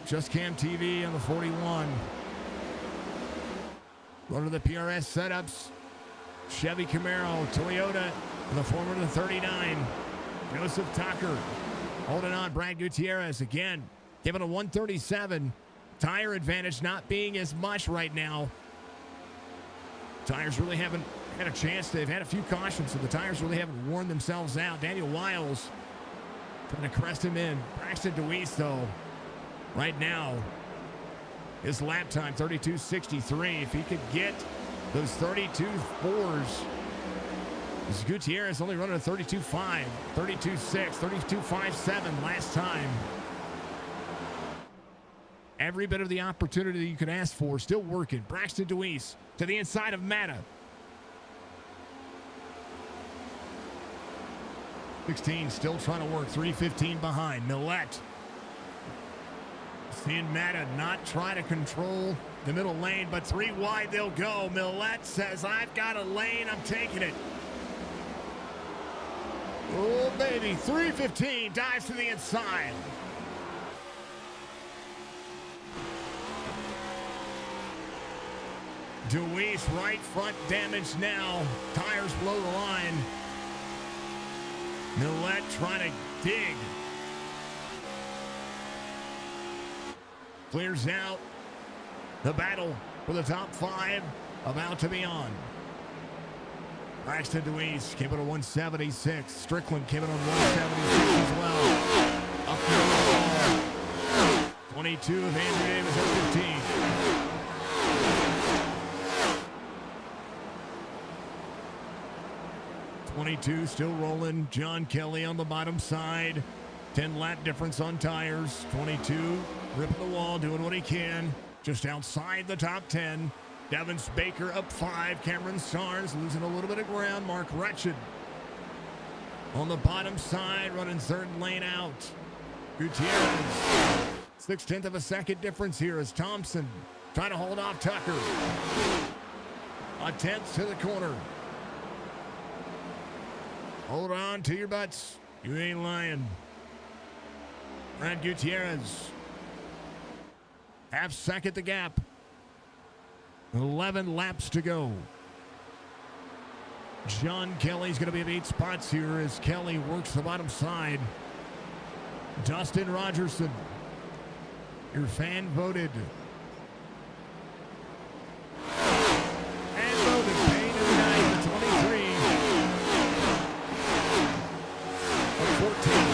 Just Cam TV on the 41. One of the PRS setups. Chevy Camaro, Toyota, the former to the 39. Joseph Tucker holding on. Brad Gutierrez again, given a 137. Tire advantage not being as much right now. Tires really haven't had a chance. They've had a few cautions, so the tires really haven't worn themselves out. Daniel Wiles trying to crest him in. Braxton DeWeese, though, right now, his lap time, 32.63. If he could get those 32.4s, Gutierrez only running a 32.5, 32.6, 32.57 last time. Every bit of the opportunity you could ask for, still working. Braxton DeWeese to the inside of Matta. 16 still trying to work, 3:15 behind. Millette. Seeing Matta not try to control the middle lane, but 3 wide they'll go. Millette says, I've got a lane, I'm taking it. Oh, baby, 3:15, dives to the inside. DeWeese right front damage now. Tires below the line. Millette trying to dig. Clears out. The battle for the top 5 about to be on. Braxton DeWeese came in on 176. Strickland came in on 176 as well. Up the wall. 22 of Andrew Davis at 15. .22 still rolling. John Kelly on the bottom side. 10 lap difference on tires. 22 ripping the wall, doing what he can. Just outside the top 10. Devin Baker up 5. Cameron Starnes losing a little bit of ground. Mark Retchett on the bottom side, running third lane out. Gutierrez, 0.6 of a second difference here as Thompson trying to hold off Tucker. A 10th to the corner. Hold on to your butts. You ain't lying. Brad Gutierrez. Half second the gap. 11 laps to go. John Kelly's going to be at 8 spots here as Kelly works the bottom side. Dustin Rogerson, your fan voted. And voted Payne of the night at 23. Of 14.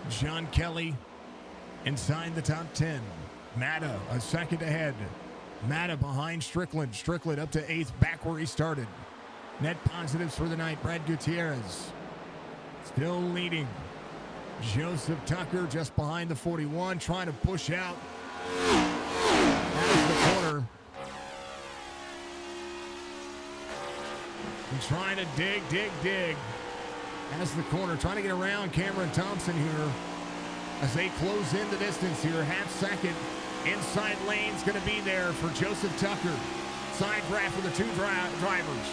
John Kelly inside the top 10. Matta a second ahead. Matta behind Strickland. Strickland up to 8th, back where he started. Net positives for the night. Brad Gutierrez still leading. Joseph Tucker just behind the 41, trying to push out. There's the corner. And trying to dig. As the corner, trying to get around Cameron Thompson here. As they close in the distance here, half second. Inside lane's going to be there for Joseph Tucker. Side draft for the 2 drivers.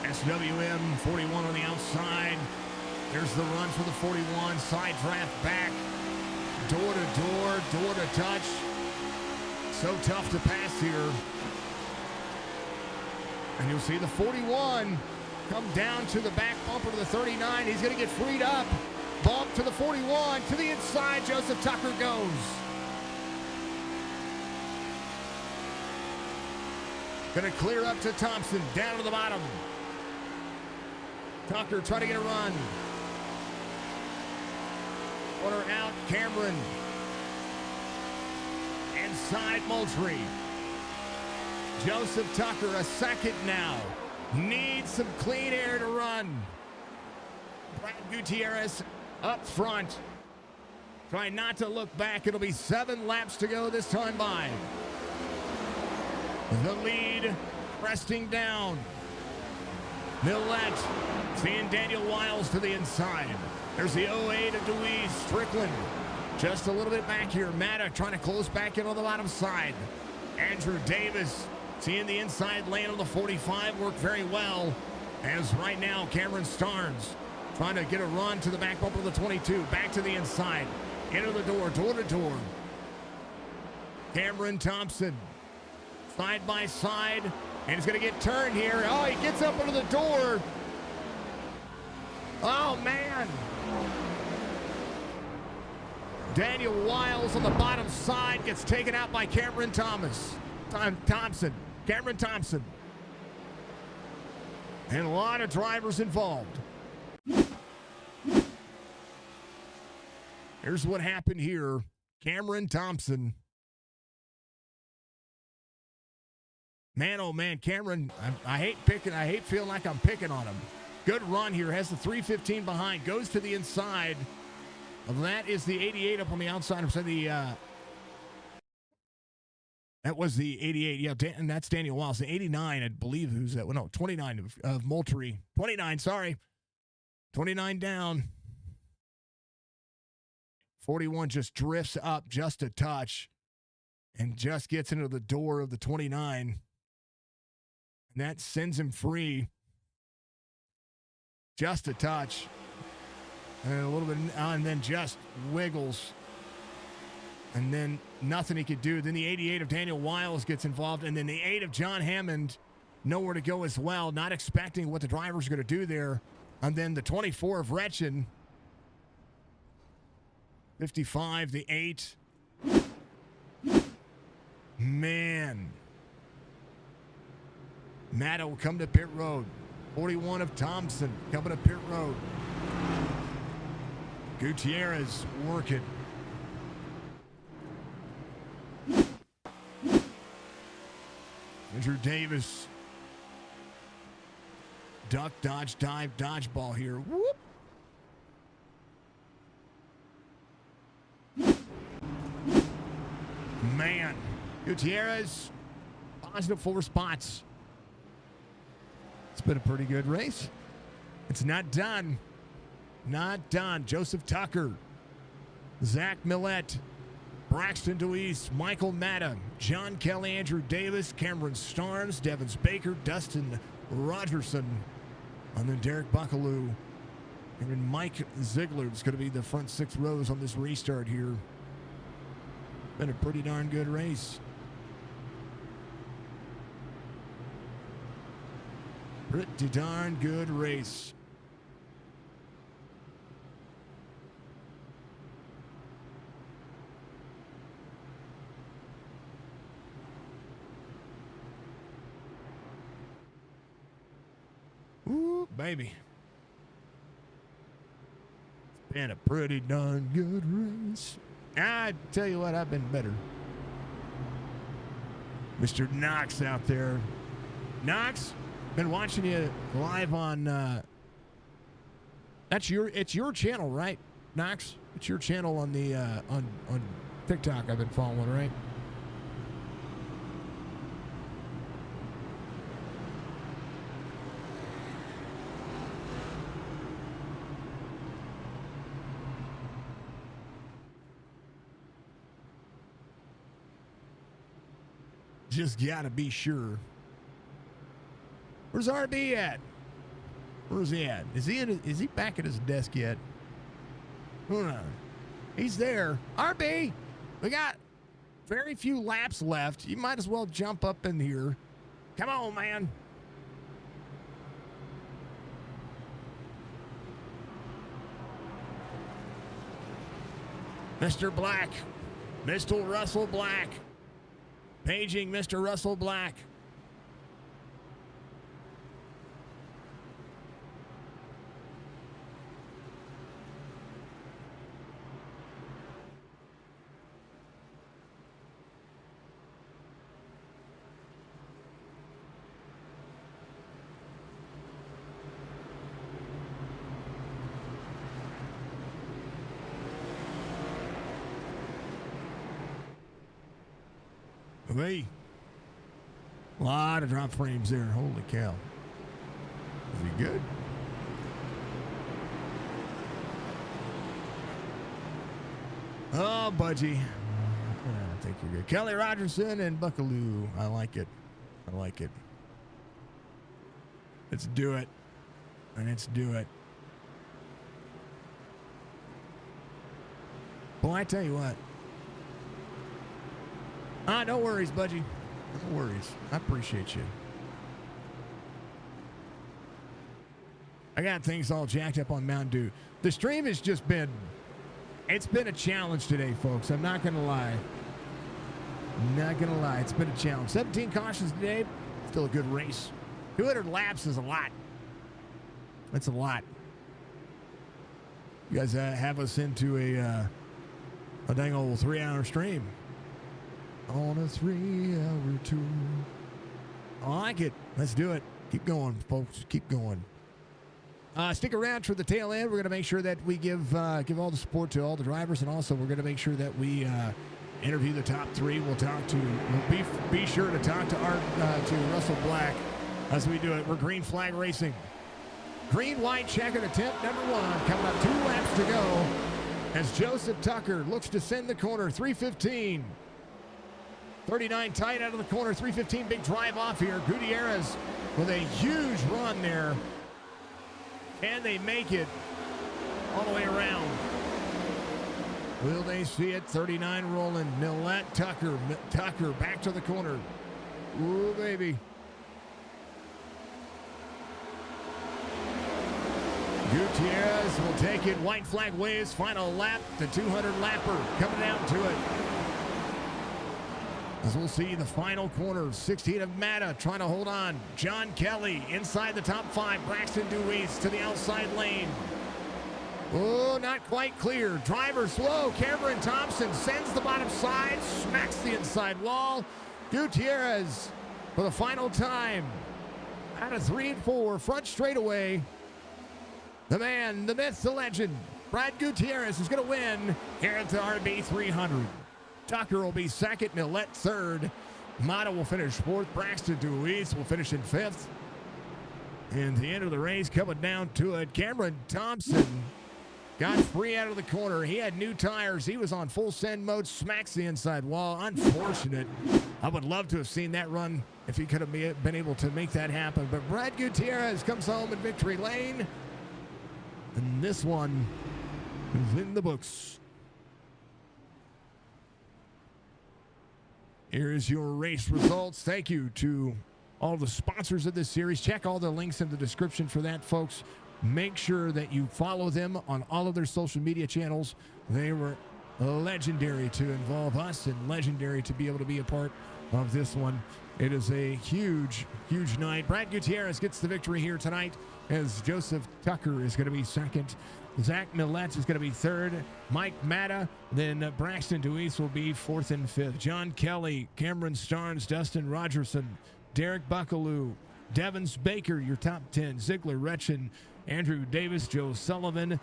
SWM 41 on the outside. There's the run for the 41. Side draft back. Door to door, door to touch. So tough to pass here. And you'll see the 41 come down to the back bumper to the 39. He's going to get freed up. Bump to the 41. To the inside, Joseph Tucker goes. Going to clear up to Thompson. Down to the bottom. Tucker trying to get a run. Corner out, Cameron. Inside Moultrie. Joseph Tucker, a second now. Needs some clean air to run. Brad Gutierrez up front. Try not to look back. It'll be 7 laps to go this time by. The lead resting down. Millette seeing Daniel Wiles to the inside. There's the 08 of Dewey Strickland. Just a little bit back here. Matta trying to close back in on the bottom side. Andrew Davis seeing the inside lane on the 45 work very well. As right now, Cameron Starnes trying to get a run to the back bumper of the 22. Back to the inside. Into the door, door to door. Cameron Thompson. Side by side. And he's going to get turned here. Oh, he gets up into the door. Oh, man. Daniel Wiles on the bottom side gets taken out by Cameron Thompson. Cameron Thompson. And a lot of drivers involved. Here's what happened here. Cameron Thompson. Man, oh man, Cameron, I hate feeling like I'm picking on him. Good run here, has the 315 behind, goes to the inside. That is the 88 up on the outside. That was the 88, yeah, and that's Daniel Wiles. The 89, I believe, who's that? Well, no, 29 of Moultrie. 29, sorry. 29 down. 41 just drifts up just a touch and just gets into the door of the 29. And that sends him free. Just a touch. And a little bit, and then just wiggles. And then nothing he could do. Then the 88 of Daniel Wiles gets involved. And then the 8 of John Hammond, nowhere to go as well. Not expecting what the driver's going to do there. And then the 24 of Retchen. 55, the 8. Man. Matta will come to pit road. 41 of Thompson coming to pit road. Gutierrez working. Andrew Davis. Duck, dodge, dive, dodgeball here. Whoop. Man. Gutierrez. Positive 4 spots. It's been a pretty good race. It's not done. Not done. Joseph Tucker, Zach Millette, Braxton Deweese, Michael Matta, John Kelly, Andrew Davis, Cameron Starnes, Devins Baker, Dustin Rogerson, and then Derek Buckaloo. And then Mike Ziegler is going to be the front 6 rows on this restart here. Been a pretty darn good race. Pretty darn good race. Ooh, baby. It's been a pretty darn good race. I tell you what, I've been better. Mr. Knox out there. Knox, been watching you live on it's your channel, right, Knox? It's your channel on the on TikTok I've been following, right? Just gotta be sure. Where's RB at? Where's he at? Is he back at his desk yet? Hold on. He's there. RB, we got very few laps left. You might as well jump up in here. Come on, man. Mr. Black. Mr. Russell Black. Paging Mr. Russell Black. Hey, a lot of drop frames there. Holy cow. Is he good? Oh, Budgie. I think you're good. Kelly Rogerson and Buckaloo. I like it. I like it. Let's do it. And let's do it. Boy, I tell you what. No worries, Budgie. No worries. I appreciate you. I got things all jacked up on Mountain Dew. The stream has just been, it's been a challenge today, folks. I'm not going to lie. Not going to lie. It's been a challenge. 17 cautions today. Still a good race. 200 laps is a lot. That's a lot. You guys have us into a dang old 3-hour stream. On a 3-hour tour. I like it. Let's do it. Keep going, folks. Keep going. Stick around for the tail end. We're going to make sure that we give all the support to all the drivers, and also we're going to make sure that we interview the top 3. We'll be sure to talk to Russell Black as we do it. We're green flag racing. Green, white, checkered attempt number 1. Coming up 2 laps to go as Joseph Tucker looks to send the corner. 3:15. 39 tight out of the corner. 3:15 big drive off here. Gutierrez with a huge run there. Can they make it all the way around? Will they see it? 39 rolling. Millette Tucker. Tucker back to the corner. Ooh, baby. Gutierrez will take it. White flag waves. Final lap. The 200 lapper coming down to it. As we'll see the final corner, 16 of Matta trying to hold on. John Kelly inside the top 5. Braxton Deweese to the outside lane. Oh, not quite clear. Driver slow. Cameron Thompson sends the bottom side, smacks the inside wall. Gutierrez for the final time. Out of 3 and 4, front straightaway. The man, the myth, the legend, Brad Gutierrez is going to win here at the RB 300. Tucker will be second, Millette third. Mata will finish fourth. Braxton Deweese will finish in fifth. And the end of the race coming down to it. Cameron Thompson got free out of the corner. He had new tires. He was on full send mode. Smacks the inside wall. Unfortunate. I would love to have seen that run if he could have been able to make that happen. But Brad Gutierrez comes home in victory lane. And this one is in the books. Here is your race results. Thank you to all the sponsors of this series. Check all the links in the description for that, folks. Make sure that you follow them on all of their social media channels. They were legendary to involve us and legendary to be able to be a part of this one. It is a huge, huge night. Brad Gutierrez gets the victory here tonight as Joseph Tucker is going to be second. Zach Millette is going to be third. Mike Matta, then Braxton Deweese will be fourth and fifth. John Kelly, Cameron Starnes, Dustin Rogerson, Derek Buckaloo, Devins Baker, your top 10. Ziegler Retchen, Andrew Davis, Joe Sullivan,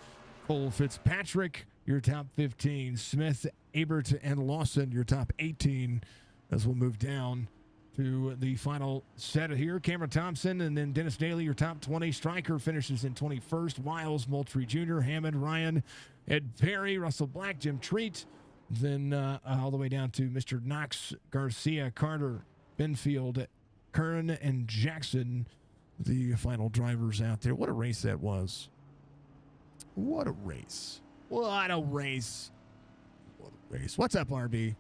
Cole Fitzpatrick, your top 15. Smith, Abert, and Lawson, your top 18. As we'll move down to the final set here. Cameron Thompson and then Dennis Daly, your top 20. Stryker finishes in 21st. Wiles, Moultrie Jr., Hammond, Ryan, Ed Perry, Russell Black, Jim Treat. Then all the way down to Mr. Knox, Garcia, Carter, Benfield, Kern, and Jackson, the final drivers out there. What a race that was. What a race. What a race. What a race. What's up, RB?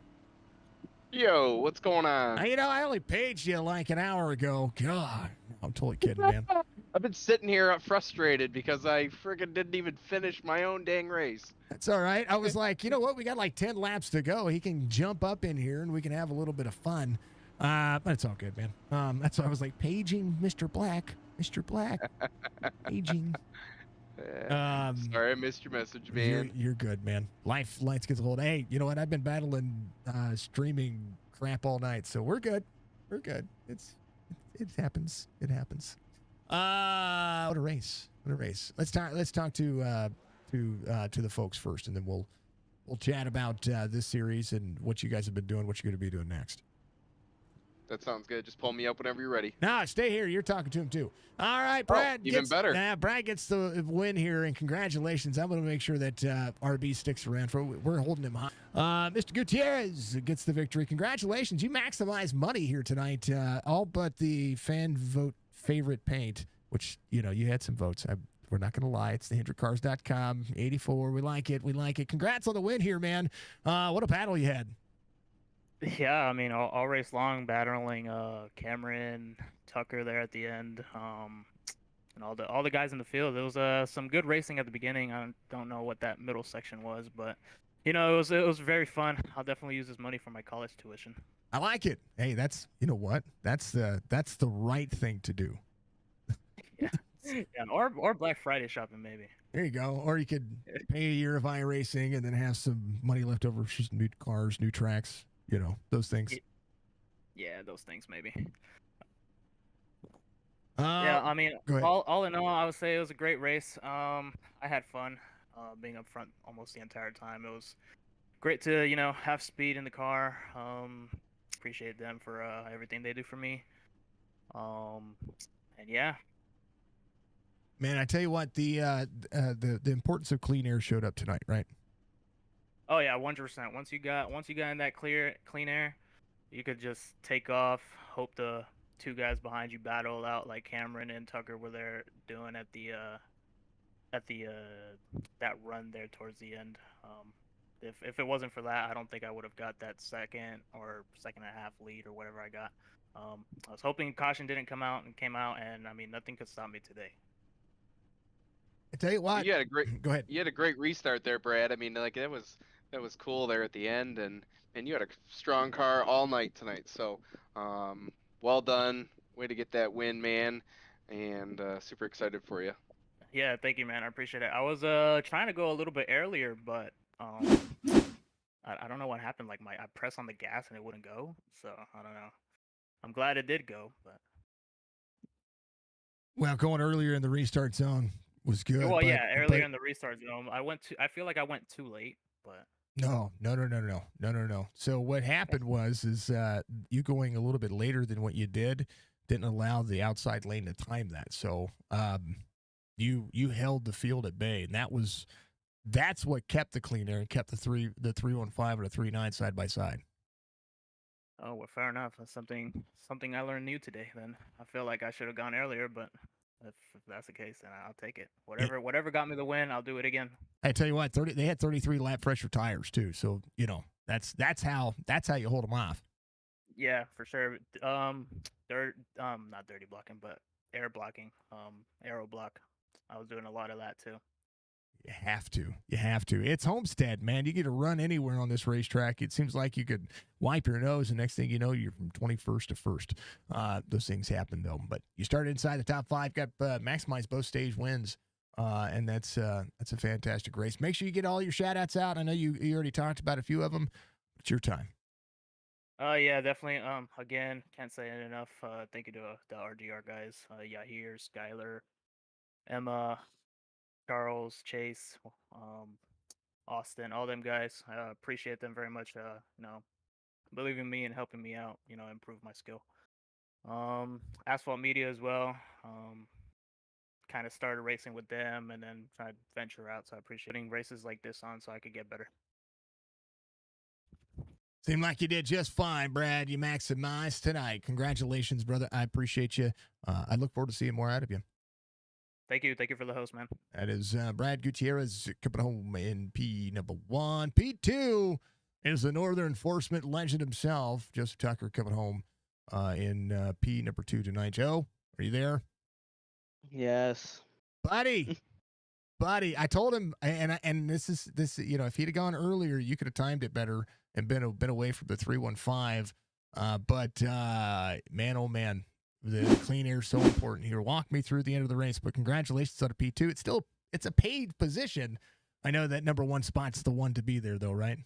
Yo, what's going on? I only paged you like an hour ago. God, I'm totally kidding, man. I've been sitting here frustrated because I friggin' didn't even finish my own dang race. That's all right. I was like, you know what? We got like 10 laps to go. He can jump up in here and we can have a little bit of fun. But it's all good, man. That's why I was like, paging Mr. Black. Mr. Black. Paging. Sorry I missed your message, You're, man. you're good, man. Life gets a hold. Hey, you know what? I've been battling streaming crap all night, so we're good. We're good. It happens. It happens. What a race. What a race. Let's talk to the folks first, and then we'll chat about this series and what you guys have been doing, what you're going to be doing next. That sounds good. Just pull me up whenever you're ready. No, stay here. You're talking to him too. All right, Brad. Even better. Brad gets the win here, and congratulations. I'm going to make sure that RB sticks around. We're holding him high. Mr. Gutierrez gets the victory. Congratulations. You maximized money here tonight, all but the fan vote favorite paint, which, you know, you had some votes. We're not going to lie. It's thehendrickcars.com. 84. We like it. We like it. Congrats on the win here, man. What a battle you had. Yeah, I mean, all race long, battling Cameron, Tucker there at the end, and all the guys in the field. It was some good racing at the beginning. I don't know what that middle section was, but you know, it was very fun. I'll definitely use this money for my college tuition. I like it. Hey, that's, you know what? That's the right thing to do. Yeah, yeah, or Black Friday shopping maybe. There you go. Or you could pay a year of iRacing and then have some money left over for some new cars, new tracks. You know, those things. Yeah, those things maybe. Yeah, I mean, all in all, I would say it was a great race. I had fun being up front almost the entire time. It was great to, you know, have speed in the car. Appreciate them for everything they do for me. And yeah. Man, I tell you what, the importance of clean air showed up tonight, right? Oh yeah, 100%. Once you got in that clean air, you could just take off. Hope the two guys behind you battle out like Cameron and Tucker were there doing at the that run there towards the end. If it wasn't for that, I don't think I would have got that second and a half lead or whatever I got. I was hoping caution didn't come out and came out, and I mean nothing could stop me today. I tell you what, You had a great. Go ahead. You had a great restart there, Brad. I mean, like that was cool there at the end, and you had a strong car all night tonight. So, well done. Way to get that win, man, and super excited for you. Yeah, thank you, man. I appreciate it. I was trying to go a little bit earlier, but I don't know what happened. Like I pressed on the gas and it wouldn't go. So I don't know. I'm glad it did go, but well, going earlier in the restart zone was good. Well, yeah, earlier in the restart zone, I feel like I went too late, but no. So what happened was you going a little bit later than what you didn't allow the outside lane to time that. So you held the field at bay, and that's what kept the clean air and kept the 315 and the 39 side by side. Oh, well, fair enough. That's something I learned new today. Then I feel like I should have gone earlier, but if that's the case, then I'll take it. Whatever got me the win, I'll do it again. I tell you what, they had 33 lap pressure tires too, so you know that's how you hold them off. Yeah, for sure. Not dirty blocking, but air blocking, aero block. I was doing a lot of that too. You have to. It's Homestead, man. You get to run anywhere on this racetrack. It seems like you could wipe your nose, and next thing you know, you're from 21st to 1st. Those things happen, though. But you started inside the top 5, got maximized both stage wins, and that's a fantastic race. Make sure you get all your shout-outs out. I know you already talked about a few of them. It's your time. Yeah, definitely. Again, can't say it enough. Thank you to the RDR guys, Yahir, Skylar, Emma, Charles, Chase, Austin, all them guys. I appreciate them very much. You know, believing in me and helping me out. You know, improve my skill. Asphalt Media as well. Kind of started racing with them and then tried to venture out. So I appreciate putting races like this on so I could get better. Seemed like you did just fine, Brad. You maximized tonight. Congratulations, brother. I appreciate you. I look forward to seeing more out of you. Thank you for the host, man. That is Brad Gutierrez coming home in P1. P2 is the Northern Enforcement legend himself, Joseph Tucker, coming home in P2 tonight. Joe, are you there? Yes. buddy. Buddy, I told him, and this, if he'd have gone earlier, you could have timed it better and been away from the 315. But man, oh man, the clean air is so important here. Walk me through the end of the race, but congratulations on a P2. It's a paid position. I know that number one spot's the one to be there, though, right?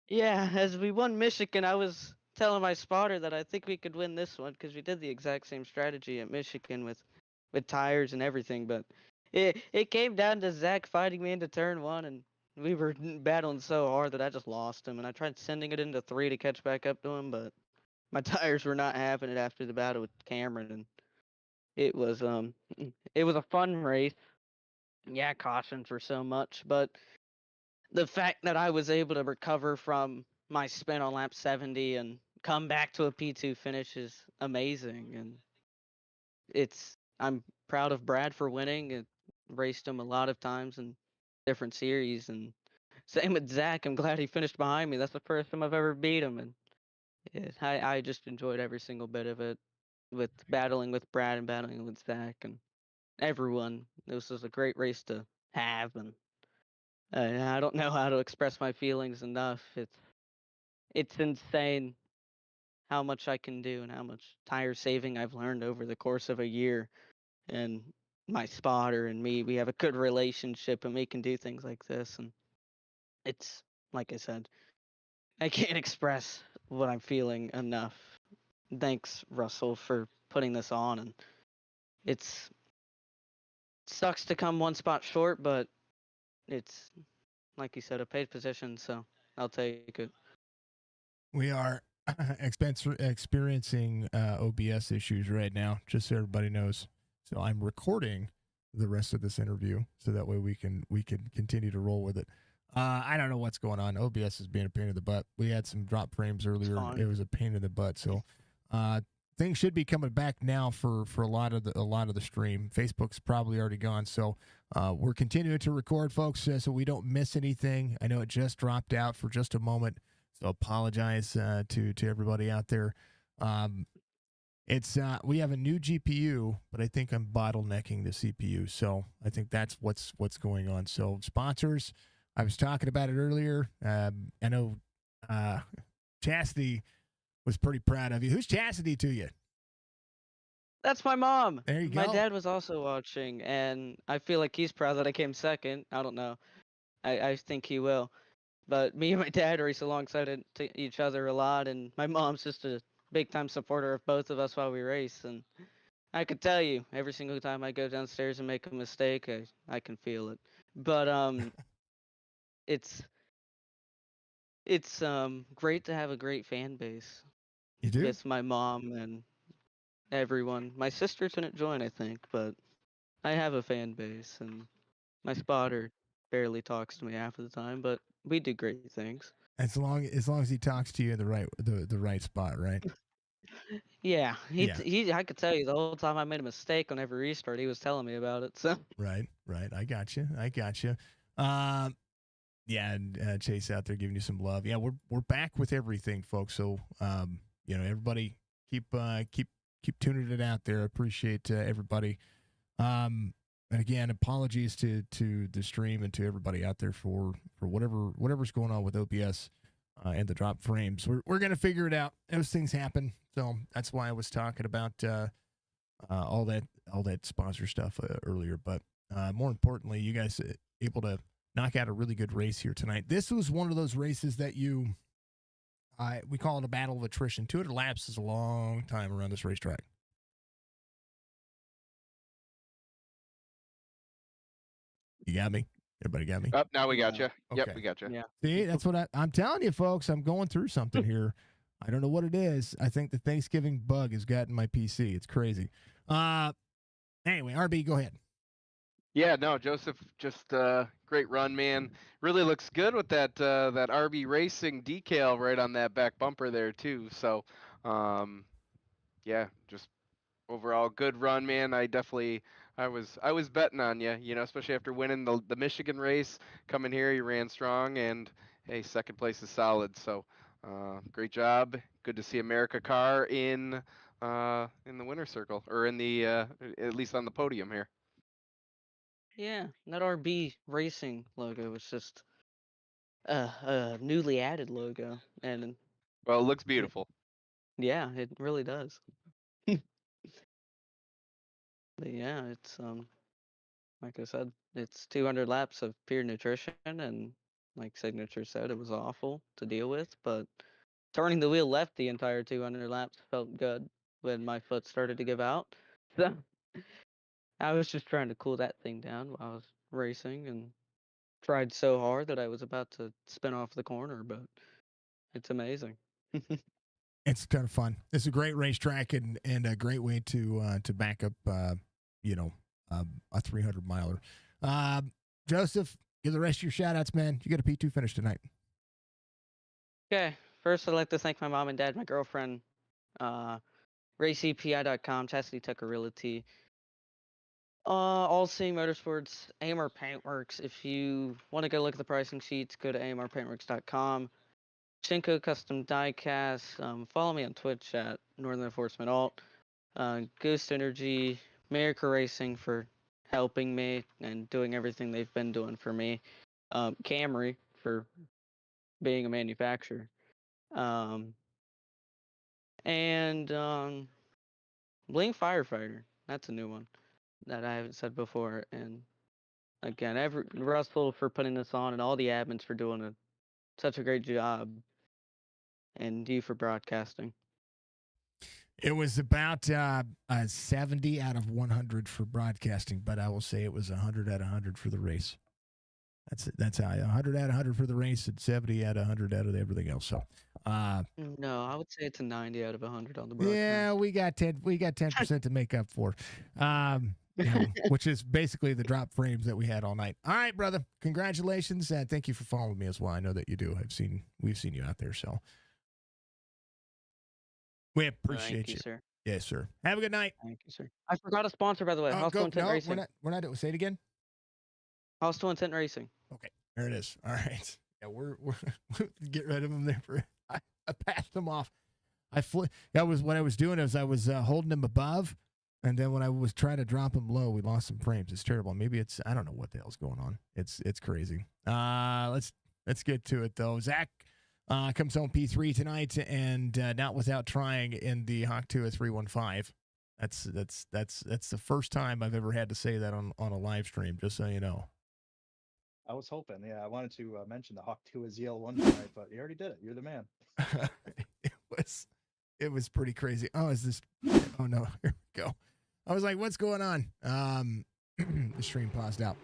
Yeah, as we won Michigan, I was telling my spotter that I think we could win this one because we did the exact same strategy at Michigan with tires and everything. But it came down to Zach fighting me into turn one, and we were battling so hard that I just lost him. And I tried sending it into three to catch back up to him, but my tires were not having it after the battle with Cameron, and it was it was a fun race. Yeah, cautions were so much, but the fact that I was able to recover from my spin on lap 70 and come back to a P2 finish is amazing, and I'm proud of Brad for winning. It raced him a lot of times in different series, and same with Zach. I'm glad he finished behind me. That's the first time I've ever beat him, and I just enjoyed every single bit of it, with battling with Brad and battling with Zach and everyone. This was a great race to have, and I don't know how to express my feelings enough. It's insane how much I can do and how much tire saving I've learned over the course of a year. And my spotter and me, we have a good relationship, and we can do things like this. And it's like I said, I can't express what I'm feeling enough. Thanks, Russell, for putting this on. And it's sucks to come one spot short, but it's like you said, a paid position, so I'll take it. We are experiencing OBS issues right now, just so everybody knows. So I'm recording the rest of this interview, so that way we can continue to roll with it. I don't know what's going on. OBS is being a pain in the butt. We had some drop frames earlier. It was a pain in the butt. So things should be coming back now for a lot of the stream. Facebook's probably already gone. So we're continuing to record, folks, so we don't miss anything. I know it just dropped out for just a moment. So apologize to everybody out there. It's we have a new GPU, but I think I'm bottlenecking the CPU. So I think that's what's going on. So sponsors, I was talking about it earlier. I know Chastity was pretty proud of you. Who's Chastity to you? That's my mom. There you My go. dad was also watching, and I feel like he's proud that I came second. I don't know. I think he will. But me and my dad race alongside each other a lot, and my mom's just a big time supporter of both of us while we race. And I could tell you, every single time I go downstairs and make a mistake, I can feel it. But it's great to have a great fan base. You do? With my mom and everyone. My sister couldn't join, I think, but I have a fan base, and my spotter barely talks to me half of the time, but we do great things. As long as he talks to you in the right spot, right? Yeah, Yeah. I could tell you the whole time I made a mistake on every restart, he was telling me about it. So Right. I got you. Yeah, and Chase out there giving you some love. Yeah, we're back with everything, folks. So everybody keep tuning it out there. I appreciate everybody. And again, apologies to the stream and to everybody out there for whatever's going on with OBS and the drop frames. We're gonna figure it out. Those things happen. So that's why I was talking about all that sponsor stuff earlier. But more importantly, you guys able to knock out a really good race here tonight. This was one of those races that we call it a battle of attrition. 200 laps is a long time around this racetrack. You got me? Everybody got me? Up now we got you. Okay. Yep, we got you. yeah, See, that's what I'm telling you, folks. I'm going through something here. I don't know what it is. I think the Thanksgiving bug has gotten my PC. It's crazy. Anyway, RB, go ahead. Yeah, no, Joseph, just great run, man. Really looks good with that RB Racing decal right on that back bumper there too. So, yeah, just overall good run, man. I was betting on you, especially after winning the Michigan race. Coming here, you ran strong, and hey, second place is solid. So, great job. Good to see Merica car in in the winner's circle, or in the at least on the podium here. Yeah, that RB Racing logo was just a newly added logo, and Well, it looks it, beautiful. yeah, it really does. But yeah, it's like I said, it's 200 laps of pure nutrition, and like Signature said, it was awful to deal with, but turning the wheel left the entire 200 laps felt good when my foot started to give out. So I was just trying to cool that thing down while I was racing, and tried so hard that I was about to spin off the corner, but it's amazing. It's kind of fun. It's a great racetrack and a great way to back up, you know, a 300 miler. Joseph, give the rest of your shout outs, man. You got a P2 finish tonight. Okay, first I'd like to thank my mom and dad, my girlfriend, RaceCPI.com, Chastity Tucker Realty, All Seeing Motorsports, AMR Paint Works. If you want to go look at the pricing sheets, go to AMRPaintWorks.com. Shinko Custom Diecast. Follow me on Twitch at Northern Enforcement Alt. Ghost Energy, Merica Racing for helping me and doing everything they've been doing for me. Camry for being a manufacturer. And Bling Firefighter. That's a new one that I haven't said before. And again, Russell for putting this on, and all the admins for doing such a great job, and you for broadcasting. It was about 70 out of 100 for broadcasting, but I will say it was 100 out of 100 for the race. That's how 100 out of 100 for the race and 70 out of 100 out of everything else. So, No, I would say it's a 90 out of 100 on the broadcast. yeah, we got 10% to make up for, which is basically the drop frames that we had all night. All right, brother, congratulations, and thank you for following me as well. I know that you do. We've seen you out there, so we appreciate Thank you, sir. Yes, sir. Have a good night. Thank you, sir. I forgot a sponsor, by the way. Hostile Intent Racing. We're not doing. Say it again. Hostile Intent Racing. Okay, there it is. All right. Yeah, we're get rid of them there. I passed them off. That was what I was doing. Is I was holding them above, and then when I was trying to drop them low, we lost some frames. It's terrible. Maybe I don't know what the hell's going on. It's crazy. Let's get to it though. Zach comes home P3 tonight, and not without trying in the Hawk 2 at 315. That's the first time I've ever had to say that on a live stream. Just so you know. I was hoping, yeah. I wanted to mention the Hawk 2 as ZL1 tonight, but you already did it. You're the man. It was pretty crazy. Oh, is this? Oh no, here we go. I was like, what's going on? The stream paused out.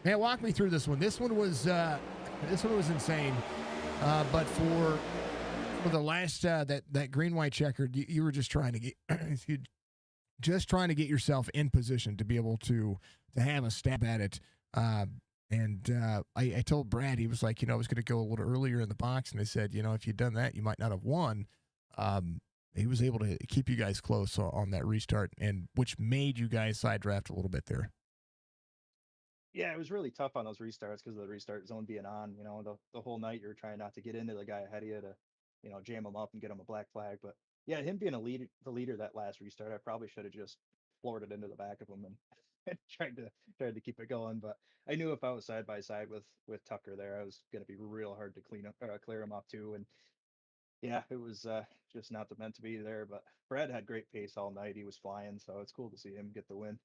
Man, walk me through this one. This one was insane. But for the last that green white checkered, you were just trying to get yourself in position to be able to have a stab at it. I told Brad, he was like, I was going to go a little earlier in the box, and they said, if you'd done that, you might not have won. He was able to keep you guys close on that restart, and which made you guys side draft a little bit there. Yeah, it was really tough on those restarts because of the restart zone being on. The whole night you were trying not to get into the guy ahead of you to, jam him up and get him a black flag. But yeah, him being the leader that last restart, I probably should have just floored it into the back of him and tried to keep it going. But I knew if I was side by side with Tucker there, I was going to be real hard to clear him off too. And yeah, it was just not meant to be there. But Brad had great pace all night. He was flying, so it's cool to see him get the win.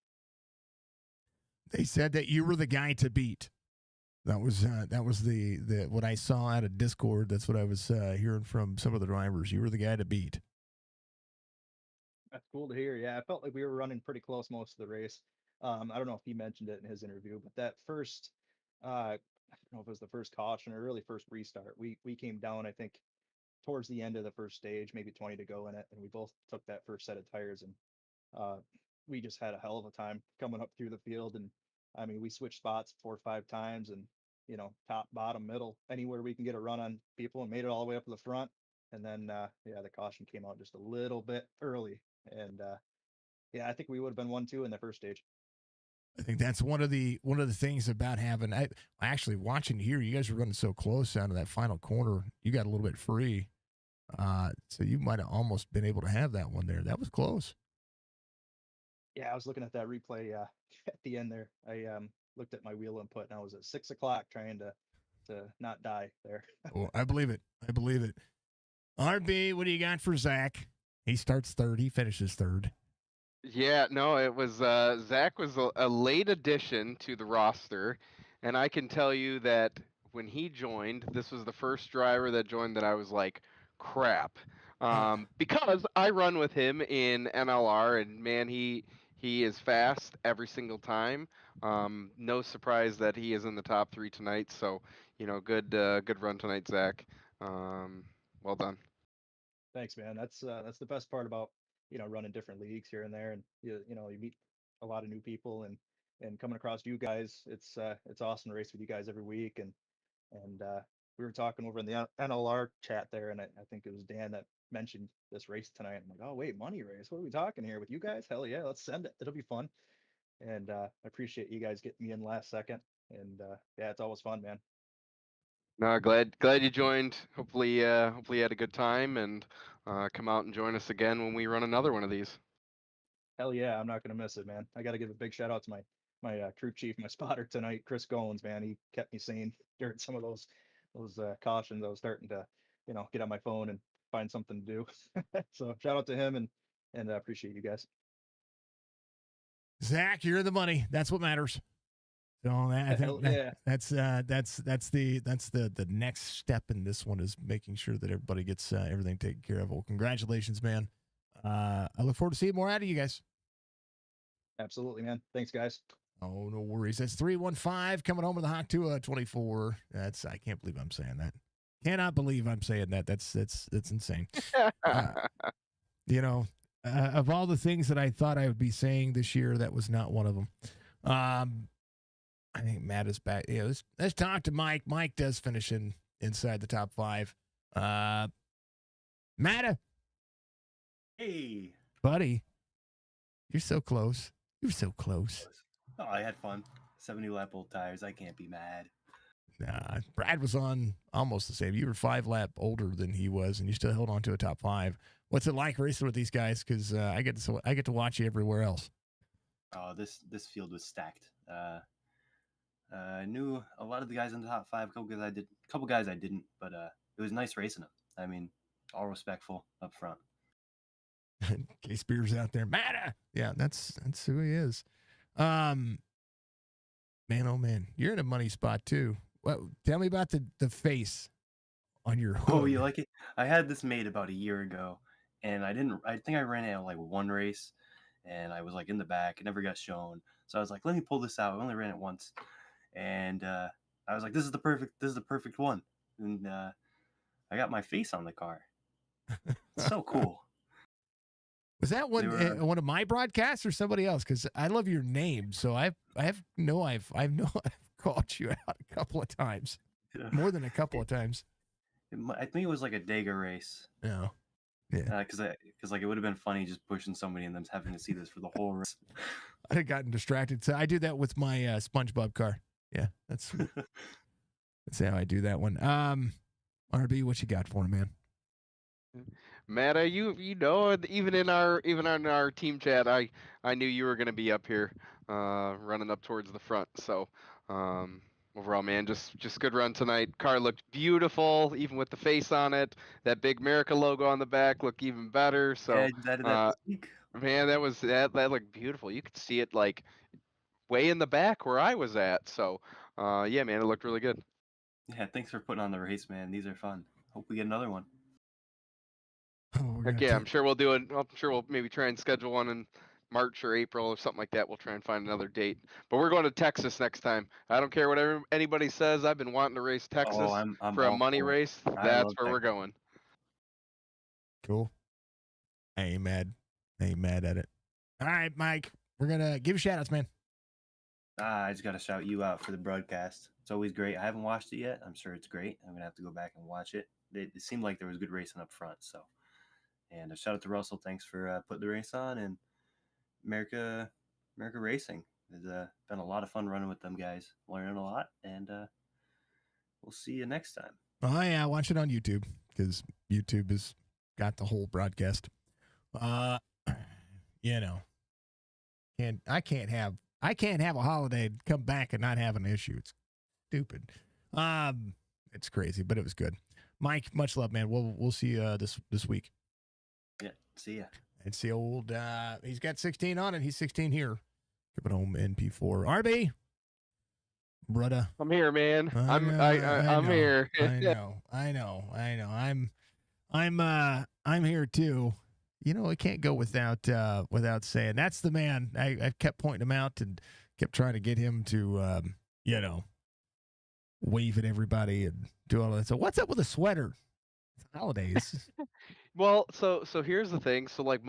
They said that you were the guy to beat. That was the what I saw out of Discord. That's what I was hearing from some of the drivers. You were the guy to beat. That's cool to hear. Yeah, I felt like we were running pretty close most of the race. I don't know if he mentioned it in his interview, but that first, I don't know if it was the first caution or really first restart, we came down, I think, towards the end of the first stage, maybe 20 to go in it, and we both took that first set of tires, and we just had a hell of a time coming up through the field. And I mean, we switched spots 4 or 5 times, and top, bottom, middle, anywhere we can get a run on people, and made it all the way up to the front. And then the caution came out just a little bit early, and I think we would have been 1-2 in the first stage. I think that's one of the things about having. I actually watching here. You guys were running so close down to that final corner. You got a little bit free. So you might have almost been able to have that one there. That was close. Yeah, I was looking at that replay at the end there. I looked at my wheel input and I was at 6 o'clock trying to not die there. Oh, I believe it. I believe it. RB, what do you got for Zach? He starts third. He finishes third. Yeah, no, it was Zach was a late addition to the roster, and I can tell you that when he joined, this was the first driver that joined that I was like, crap, because I run with him in NLR, and man, he is fast every single time. No surprise that he is in the top 3 tonight. So good run tonight, Zach. Well done. Thanks, man. That's the best part about running different leagues here and there, and you meet a lot of new people and coming across you guys. It's awesome to race with you guys every week, and we were talking over in the NLR chat there, and I think it was Dan that mentioned this race tonight. I'm like, oh wait, money race. What are we talking here with you guys? Hell yeah, let's send it. It'll be fun. And I appreciate you guys getting me in last second. And yeah, it's always fun, man. No, glad you joined. Hopefully you had a good time, and come out and join us again when we run another one of these. Hell yeah, I'm not gonna miss it, man. I got to give a big shout out to my crew chief, my spotter tonight, Chris Goins, man. He kept me sane during some of those cautions. I was starting to get on my phone and find something to do. So shout out to him, and I appreciate you guys. Zach, you're the money. That's what matters. So I think that's the next step in this one is making sure that everybody gets everything taken care of. Well, congratulations, man. I look forward to seeing more out of you guys. Absolutely, man. Thanks, guys. Oh, no worries. That's 315 coming home with the Hawk 224. I can't believe I'm saying that. Cannot believe I'm saying that. That's insane. Of all the things that I thought I would be saying this year, that was not one of them. I think Matt is back. Let's talk to Mike. Mike does finish inside the top 5. Matt. Hey, buddy. You're so close. You're so close. Oh, I had fun. 70 lap old tires. I can't be mad. Nah, Brad was on almost the same. You were 5 lap older than he was, and you still held on to a top 5. What's it like racing with these guys? Because I get to watch you everywhere else. Oh, this field was stacked. I knew a lot of the guys in the top 5. A couple guys I didn't, but it was nice racing them. I mean, all respectful up front. Case Beer's out there. Matta! Yeah, that's who he is. Man, oh man, you're in a money spot too. Well, tell me about the face on your hood. Oh, you like it? I had this made about a year ago, and I think I ran it at like one race, and I was like in the back. It never got shown, so I was like, let me pull this out. I only ran it once, and I was like, this is the perfect one, and I got my face on the car. It's so cool. Was that one of my broadcasts or somebody else? Because I love your name, so I've called you out a couple of times, more than a couple of times. I think it was like a Dega race. No, yeah, because like it would have been funny just pushing somebody and them having to see this for the whole race. I'd have gotten distracted. So I do that with my SpongeBob car. Yeah, that's how I do that one. RB, what you got for me, man? Matt, even in our team chat, I knew you were gonna be up here, running up towards the front. So, overall, man, just good run tonight. Car looked beautiful, even with the face on it. That big Merica logo on the back looked even better. So, man, that looked beautiful. You could see it like way in the back where I was at. So, yeah, man, it looked really good. Yeah, thanks for putting on the race, man. These are fun. Hope we get another one. Oh, Heck yeah, I'm sure we'll do it. I'm sure we'll maybe try and schedule one in March or April or something like that. We'll try and find another date. But we're going to Texas next time. I don't care what anybody says. I've been wanting to race Texas for a money race. That's where we're going. Cool. I ain't mad at it. All right, Mike, we're going to give you shout outs, man. I just got to shout you out for the broadcast. It's always great. I haven't watched it yet. I'm sure it's great. I'm going to have to go back and watch it. It seemed like there was good racing up front, so. And a shout out to Russell. Thanks for putting the race on. And Merica Racing. It's been a lot of fun running with them guys. Learning a lot. And we'll see you next time. Oh, yeah. Watch it on YouTube because YouTube is got the whole broadcast. You know, and I can't have a holiday and come back and not have an issue. It's stupid. It's crazy, but it was good. Mike, much love, man. We'll see you this week. Yeah, see ya. And see old. He's got 16 on it. He's 16 here. Give it home NP4. RB, brother. I'm here, man. I'm know, here. I know. I'm here too. You know, I can't go without saying that's the man. I kept pointing him out and kept trying to get him to wave at everybody and do all that. So what's up with the sweater? It's holidays. Well, so here's the thing. So like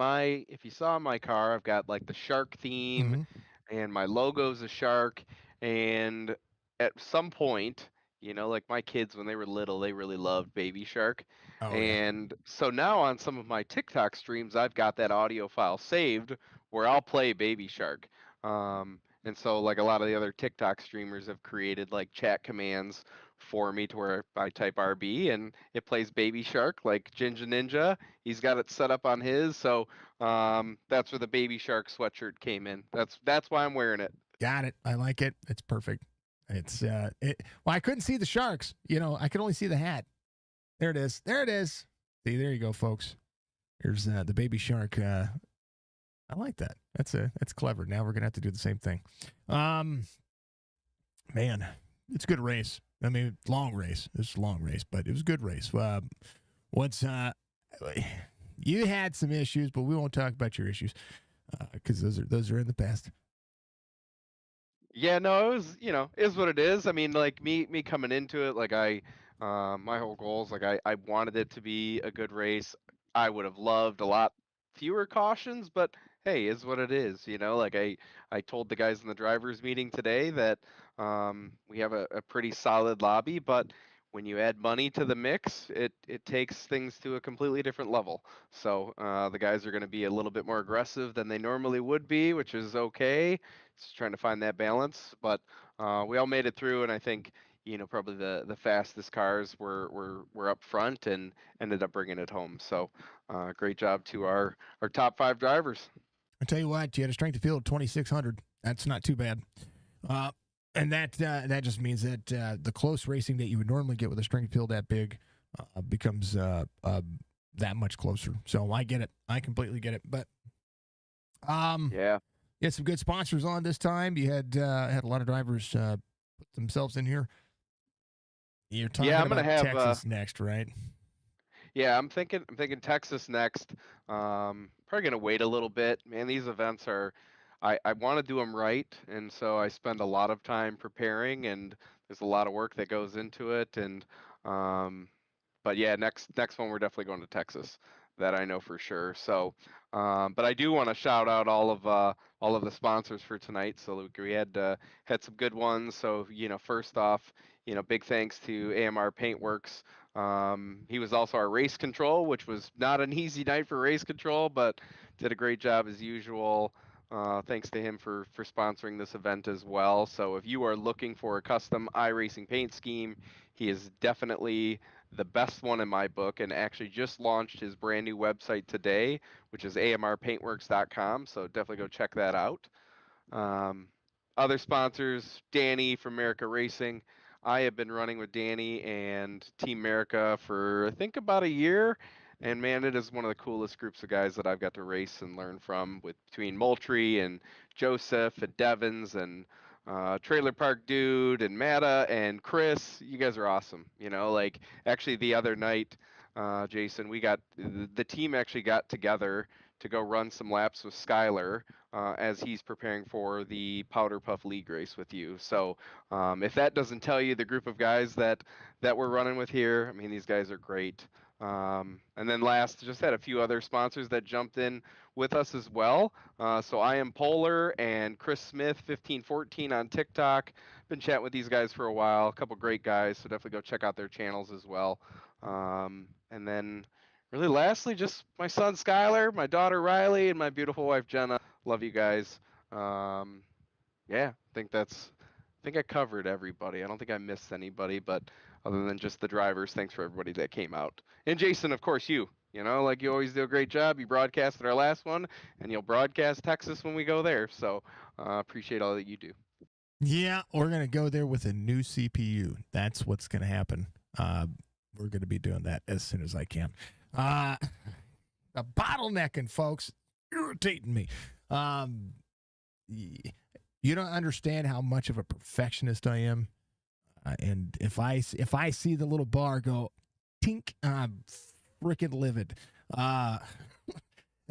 if you saw my car, I've got like the shark theme, and my logo's a shark. And at some point, like my kids when they were little, they really loved Baby Shark. Oh, and so now on some of my TikTok streams, I've got that audio file saved where I'll play Baby Shark. And so like a lot of the other TikTok streamers have created like chat commands for me to where I type RB and it plays Baby Shark like Ginger Ninja. He's got it set up on his, so that's where the Baby Shark sweatshirt came in. That's why I'm wearing it. Got it. I like it. It's perfect. It's well, I couldn't see the sharks. I could only see the hat. There it is. There it is. See, there you go, folks. Here's the Baby Shark. I like that. That's clever. Now we're gonna have to do the same thing. Man, it's a good race. I mean, long race. It's a long race, but it was a good race. You had some issues, but we won't talk about your issues because those are in the past. Yeah, no, it was, is what it is. I mean, like me coming into it, like my whole goal is like I wanted it to be a good race. I would have loved a lot fewer cautions, but hey, is what it is. Like I told the guys in the drivers meeting today that we have a pretty solid lobby, but when you add money to the mix, it takes things to a completely different level. So the guys are going to be a little bit more aggressive than they normally would be, which is okay. Just trying to find that balance, but we all made it through, and I think probably the fastest cars were up front and ended up bringing it home. So great job to our top 5 drivers. I tell you what, you had a strength of field of 2,600. That's not too bad. And that just means that the close racing that you would normally get with a strength field that big becomes that much closer. So I get it. I completely get it. But yeah, you had some good sponsors on this time. You had a lot of drivers put themselves in here. You're talking I'm about gonna have Texas next, right? Yeah, I'm thinking Texas next. Probably gonna wait a little bit. Man, these events are, I want to do them right, and so I spend a lot of time preparing, and there's a lot of work that goes into it. And but yeah, next one we're definitely going to Texas. That I know for sure. So, but I do want to shout out all of the sponsors for tonight. So we had some good ones. So first off, big thanks to AMR Paint Works. He was also our race control, which was not an easy night for race control, but did a great job as usual. Thanks to him for sponsoring this event as well. So if you are looking for a custom iRacing paint scheme, he is definitely the best one in my book, and actually just launched his brand new website today, which is amrpaintworks.com. So definitely go check that out. Other sponsors, Danny from Merica Racing. I have been running with Danny and Team Merica for I think about a year, and man, it is one of the coolest groups of guys that I've got to race and learn from. Between Moultrie and Joseph and Devins and Trailer Park Dude and Matta and Chris, you guys are awesome. Like actually the other night, Jason, the team actually got together to go run some laps with Skyler as he's preparing for the Powder Puff League race with you. So if that doesn't tell you the group of guys that we're running with here, I mean, these guys are great. And then last, just had a few other sponsors that jumped in with us as well. So I am Polar and Chris Smith, 1514 on TikTok. Been chatting with these guys for a while. A couple great guys, so definitely go check out their channels as well. And then really lastly, just my son Skylar, my daughter Riley, and my beautiful wife Jenna. Love you guys. Yeah, I think I covered everybody. I don't think I missed anybody, but other than just the drivers, thanks for everybody that came out. And Jason, of course, you You know, like you always do a great job. You broadcasted our last one, and you'll broadcast Texas when we go there. So appreciate all that you do. Yeah, we're going to go there with a new CPU. That's what's going to happen. We're going to be doing that as soon as I can. The bottlenecking, folks, irritating me. You don't understand how much of a perfectionist I am. And if I see the little bar go, tink, I'm freaking livid. And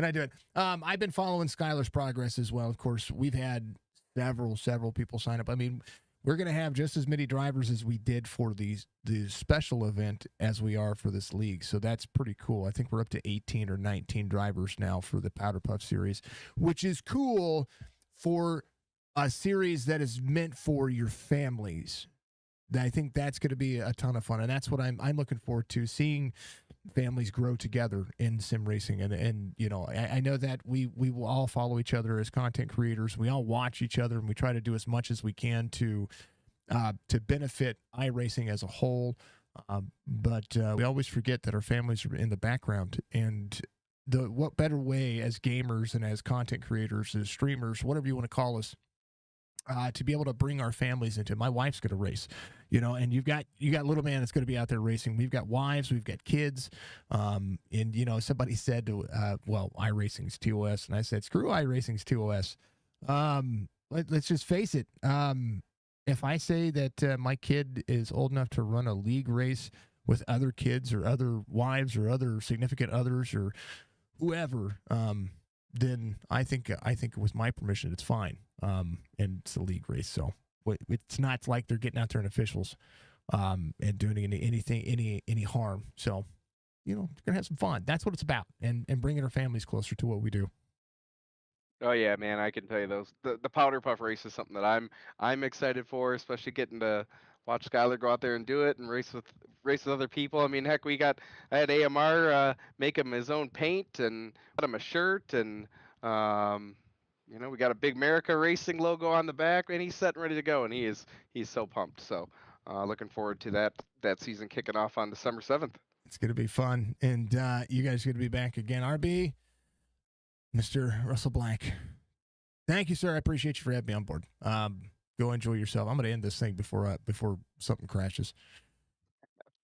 I do it. I've been following Skylar's progress as well. Of course, we've had several people sign up. I mean, we're going to have just as many drivers as we did for the special event as we are for this league. So that's pretty cool. I think we're up to 18 or 19 drivers now for the Powder Puff series, which is cool for a series that is meant for your families. I think that's going to be a ton of fun, and that's what I'm looking forward to, seeing families grow together in sim racing. And you know, I know that we will all follow each other as content creators. We all watch each other, and we try to do as much as we can to benefit iRacing as a whole. But we always forget that our families are in the background, and what better way as gamers and as content creators, as streamers, whatever you want to call us, to be able to bring our families into it. My wife's going to race, you know, and you got little man that's going to be out there racing. We've got wives, we've got kids. And, you know, somebody said, well, iRacing's TOS. And I said, screw iRacing's TOS. Let's just face it. If I say that my kid is old enough to run a league race with other kids or other wives or other significant others or whoever, then I think with my permission, it's fine. And it's a league race, so it's not like they're getting out there in officials and doing any harm. So, you know, we're gonna have some fun. That's what it's about, and bringing our families closer to what we do. Oh yeah, man, I can tell you the powder puff race is something that I'm excited for, especially getting to watch Skylar go out there and do it and race with other people. I mean, heck, I had AMR make him his own paint and got him a shirt, and you know, we got a big Merica Racing logo on the back, and he's set and ready to go, and he's so pumped. So looking forward to that season kicking off on December 7th. It's gonna be fun, and you guys are gonna be back again. RB, Mr. Russell Black, thank you, sir. I appreciate you for having me on board. Go enjoy yourself. I'm going to end this thing before something crashes.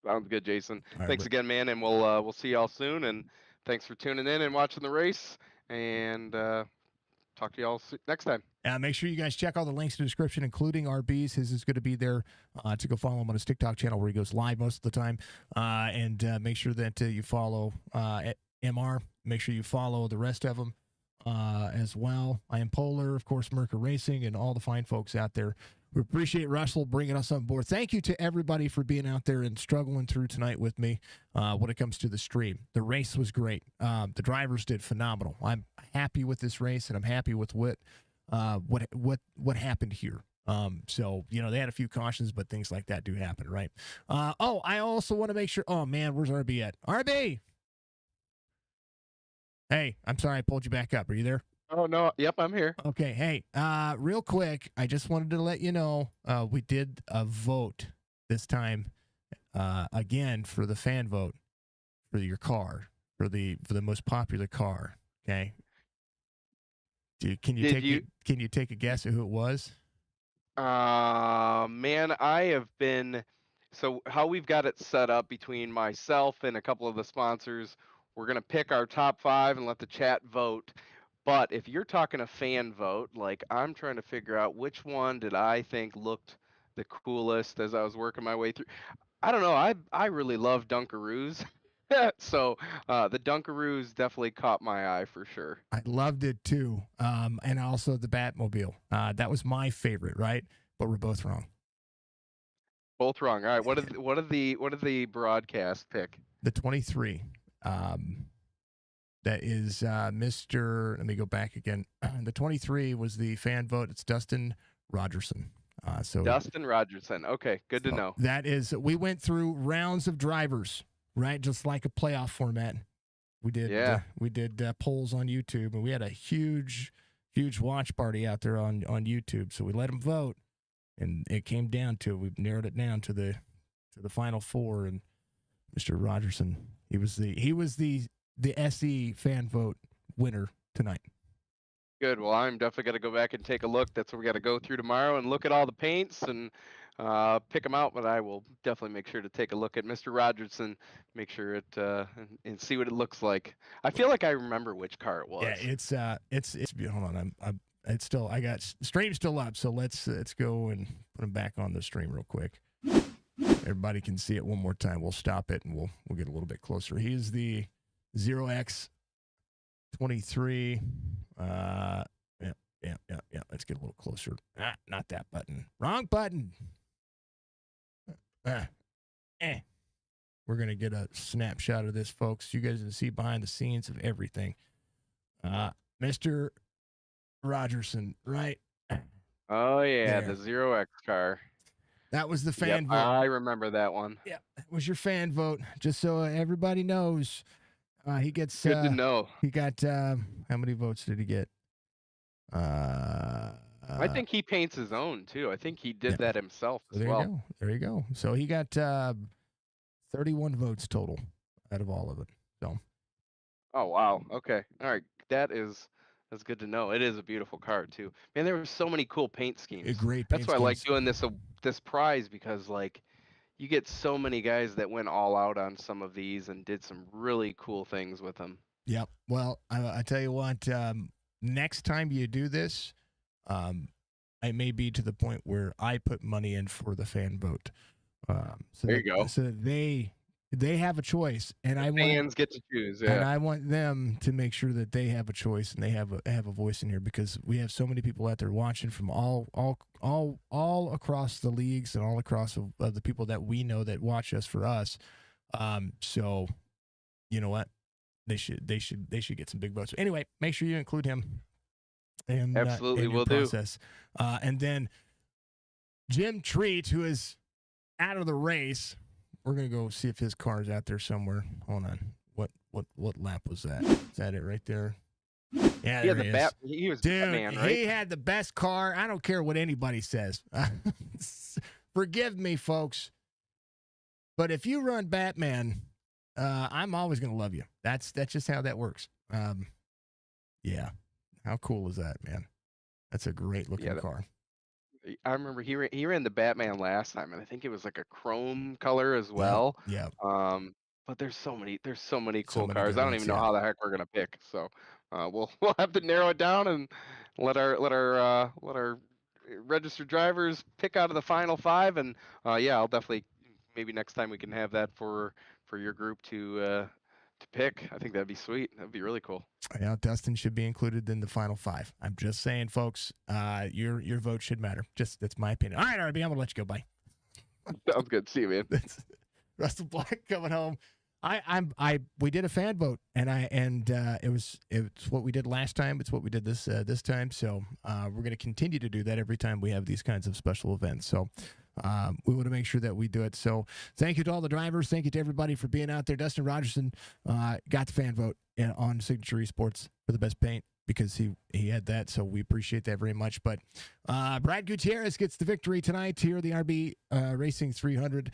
Sounds good, Jason. All right, Thanks again, man, and we'll see y'all soon. And thanks for tuning in and watching the race. And talk to y'all next time. Make sure you guys check all the links in the description, including RB's. His is going to be there to go follow him on his TikTok channel where he goes live most of the time. And make sure that you follow at MR. Make sure you follow the rest of them as well. I am Polar, of course, Merica Racing, and all the fine folks out there. We appreciate Russell bringing us on board. Thank you to everybody for being out there and struggling through tonight with me when it comes to the stream. The race was great. The drivers did phenomenal. I'm happy with this race, and I'm happy with what happened here. So, you know, they had a few cautions, but things like that do happen, right? I also want to make sure. Oh, man, where's RB at? RB! Hey, I'm sorry I pulled you back up. Are you there? Oh, no. Yep, I'm here. Okay. Hey, real quick, I just wanted to let you know we did a vote this time again for the fan vote for your car, for the most popular car. Okay. Can you take a guess at who it was? Man, I have been. So how we've got it set up between myself and a couple of the sponsors, we're gonna pick our top 5 and let the chat vote. But if you're talking a fan vote, like I'm trying to figure out which one did I think looked the coolest as I was working my way through. I don't know. I really love Dunkaroos. So the Dunkaroos definitely caught my eye for sure. I loved it too. And also the Batmobile. That was my favorite, right? But we're both wrong. Both wrong. All right. What did the broadcast pick? The 23. That is Mr. Let me go back again. The 23 was the fan vote. It's Dustin Rogerson. So Dustin Rogerson. Okay, good to know. That is, we went through rounds of drivers, right? Just like a playoff format. We did. Yeah. We did polls on YouTube, and we had a huge watch party out there on YouTube. So we let them vote, and it came down to, we narrowed it down to the final 4, and Mr. Rogerson, he was the the SE fan vote winner tonight. Good. Well, I'm definitely going to go back and take a look. That's what we got to go through tomorrow and look at all the paints and pick them out. But I will definitely make sure to take a look at Mr. Rogerson, make sure it and see what it looks like. I feel like I remember which car it was. Yeah, it's hold on, it's still, I got stream still up, so let's go and put him back on the stream real quick. Everybody can see it one more time. We'll stop it and we'll get a little bit closer. He is the 0x23. Yeah. Let's get a little closer. Not that button. Wrong button. We're gonna get a snapshot of this, folks. You guys can see behind the scenes of everything. Mr. Rogerson, right? Oh yeah, There. the 0X car. That was the fan vote. I remember that one. Yeah, that was your fan vote. Just so everybody knows, he gets. Good to know. He got how many votes did he get? I think he paints his own too. I think he did that himself as well. You go. There you go. So he got 31 votes total out of all of it. So. Oh wow. Okay. All right. That's good to know. It is a beautiful car too. Man, there were so many cool paint schemes. Great. That's why I like doing this prize, because like you get so many guys that went all out on some of these and did some really cool things with them. Yep. Well, I tell you what. Next time you do this, it may be to the point where I put money in for the fan vote. So there you go. So they have a choice, and fans get to choose. Yeah. And I want them to make sure that they have a choice and they have a voice in here, because we have so many people out there watching from all across the leagues and all across the people that we know that watch us for us. So, you know what? They should get some big votes. Anyway, make sure you include him. And absolutely in will process. And then Jim Treat, who is out of the race. We're gonna go see if his car's out there somewhere. Hold on. What lap was that? Is that it right there? Yeah, there he is. He was Dude, Batman, right? He had the best car. I don't care what anybody says. Forgive me, folks. But if you run Batman, I'm always gonna love you. That's just how that works. Yeah. How cool is that, man? That's a great looking car. I remember he ran the Batman last time, and I think it was like a chrome color as well. Yeah. But there's so many cool many cars. good I don't ones, even know how the heck we're gonna pick. So we'll have to narrow it down and let our registered drivers pick out of the final 5. And I'll definitely, maybe next time we can have that for your group to pick. I think that'd be sweet. That'd be really cool. Yeah, Dustin should be included in the final 5. I'm just saying, folks. Your vote should matter. That's my opinion. All right, RB, I'm gonna let you go. Bye. Sounds good. See you, man. Russell Black coming home. We did a fan vote, and it's what we did last time. It's what we did this time. So we're gonna continue to do that every time we have these kinds of special events. So. We want to make sure that we do it. So thank you to all the drivers. Thank you to everybody for being out there. Dustin Rogerson got the fan vote on Signature Esports for the best paint, because he had that. So we appreciate that very much. But Brad Gutierrez gets the victory tonight here at the RB Racing 300.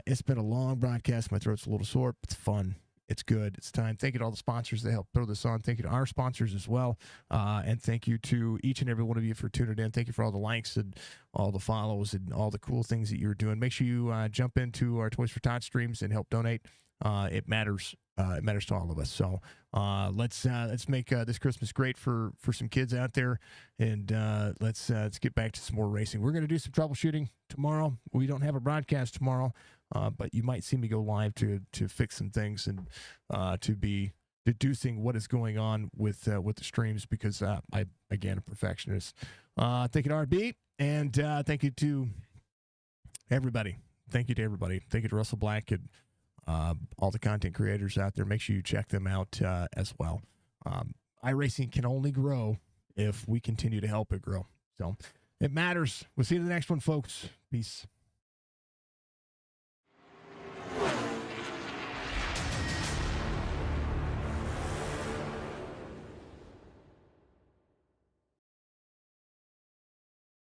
It's been a long broadcast. My throat's a little sore. It's fun. It's good. It's time. Thank you to all the sponsors that helped throw this on. Thank you to our sponsors as well. And thank you to each and every one of you for tuning in. Thank you for all the likes and all the follows and all the cool things that you're doing. Make sure you jump into our Toys for Tots streams and help donate. It matters. It matters to all of us. So let's make this Christmas great for some kids out there. And let's get back to some more racing. We're going to do some troubleshooting tomorrow. We don't have a broadcast tomorrow. But you might see me go live to fix some things and to be deducing what is going on with the streams, because I, again, a perfectionist. Thank you to RB, and thank you to everybody. Thank you to everybody. Thank you to Russell Black and all the content creators out there. Make sure you check them out as well. iRacing can only grow if we continue to help it grow. So it matters. We'll see you in the next one, folks. Peace.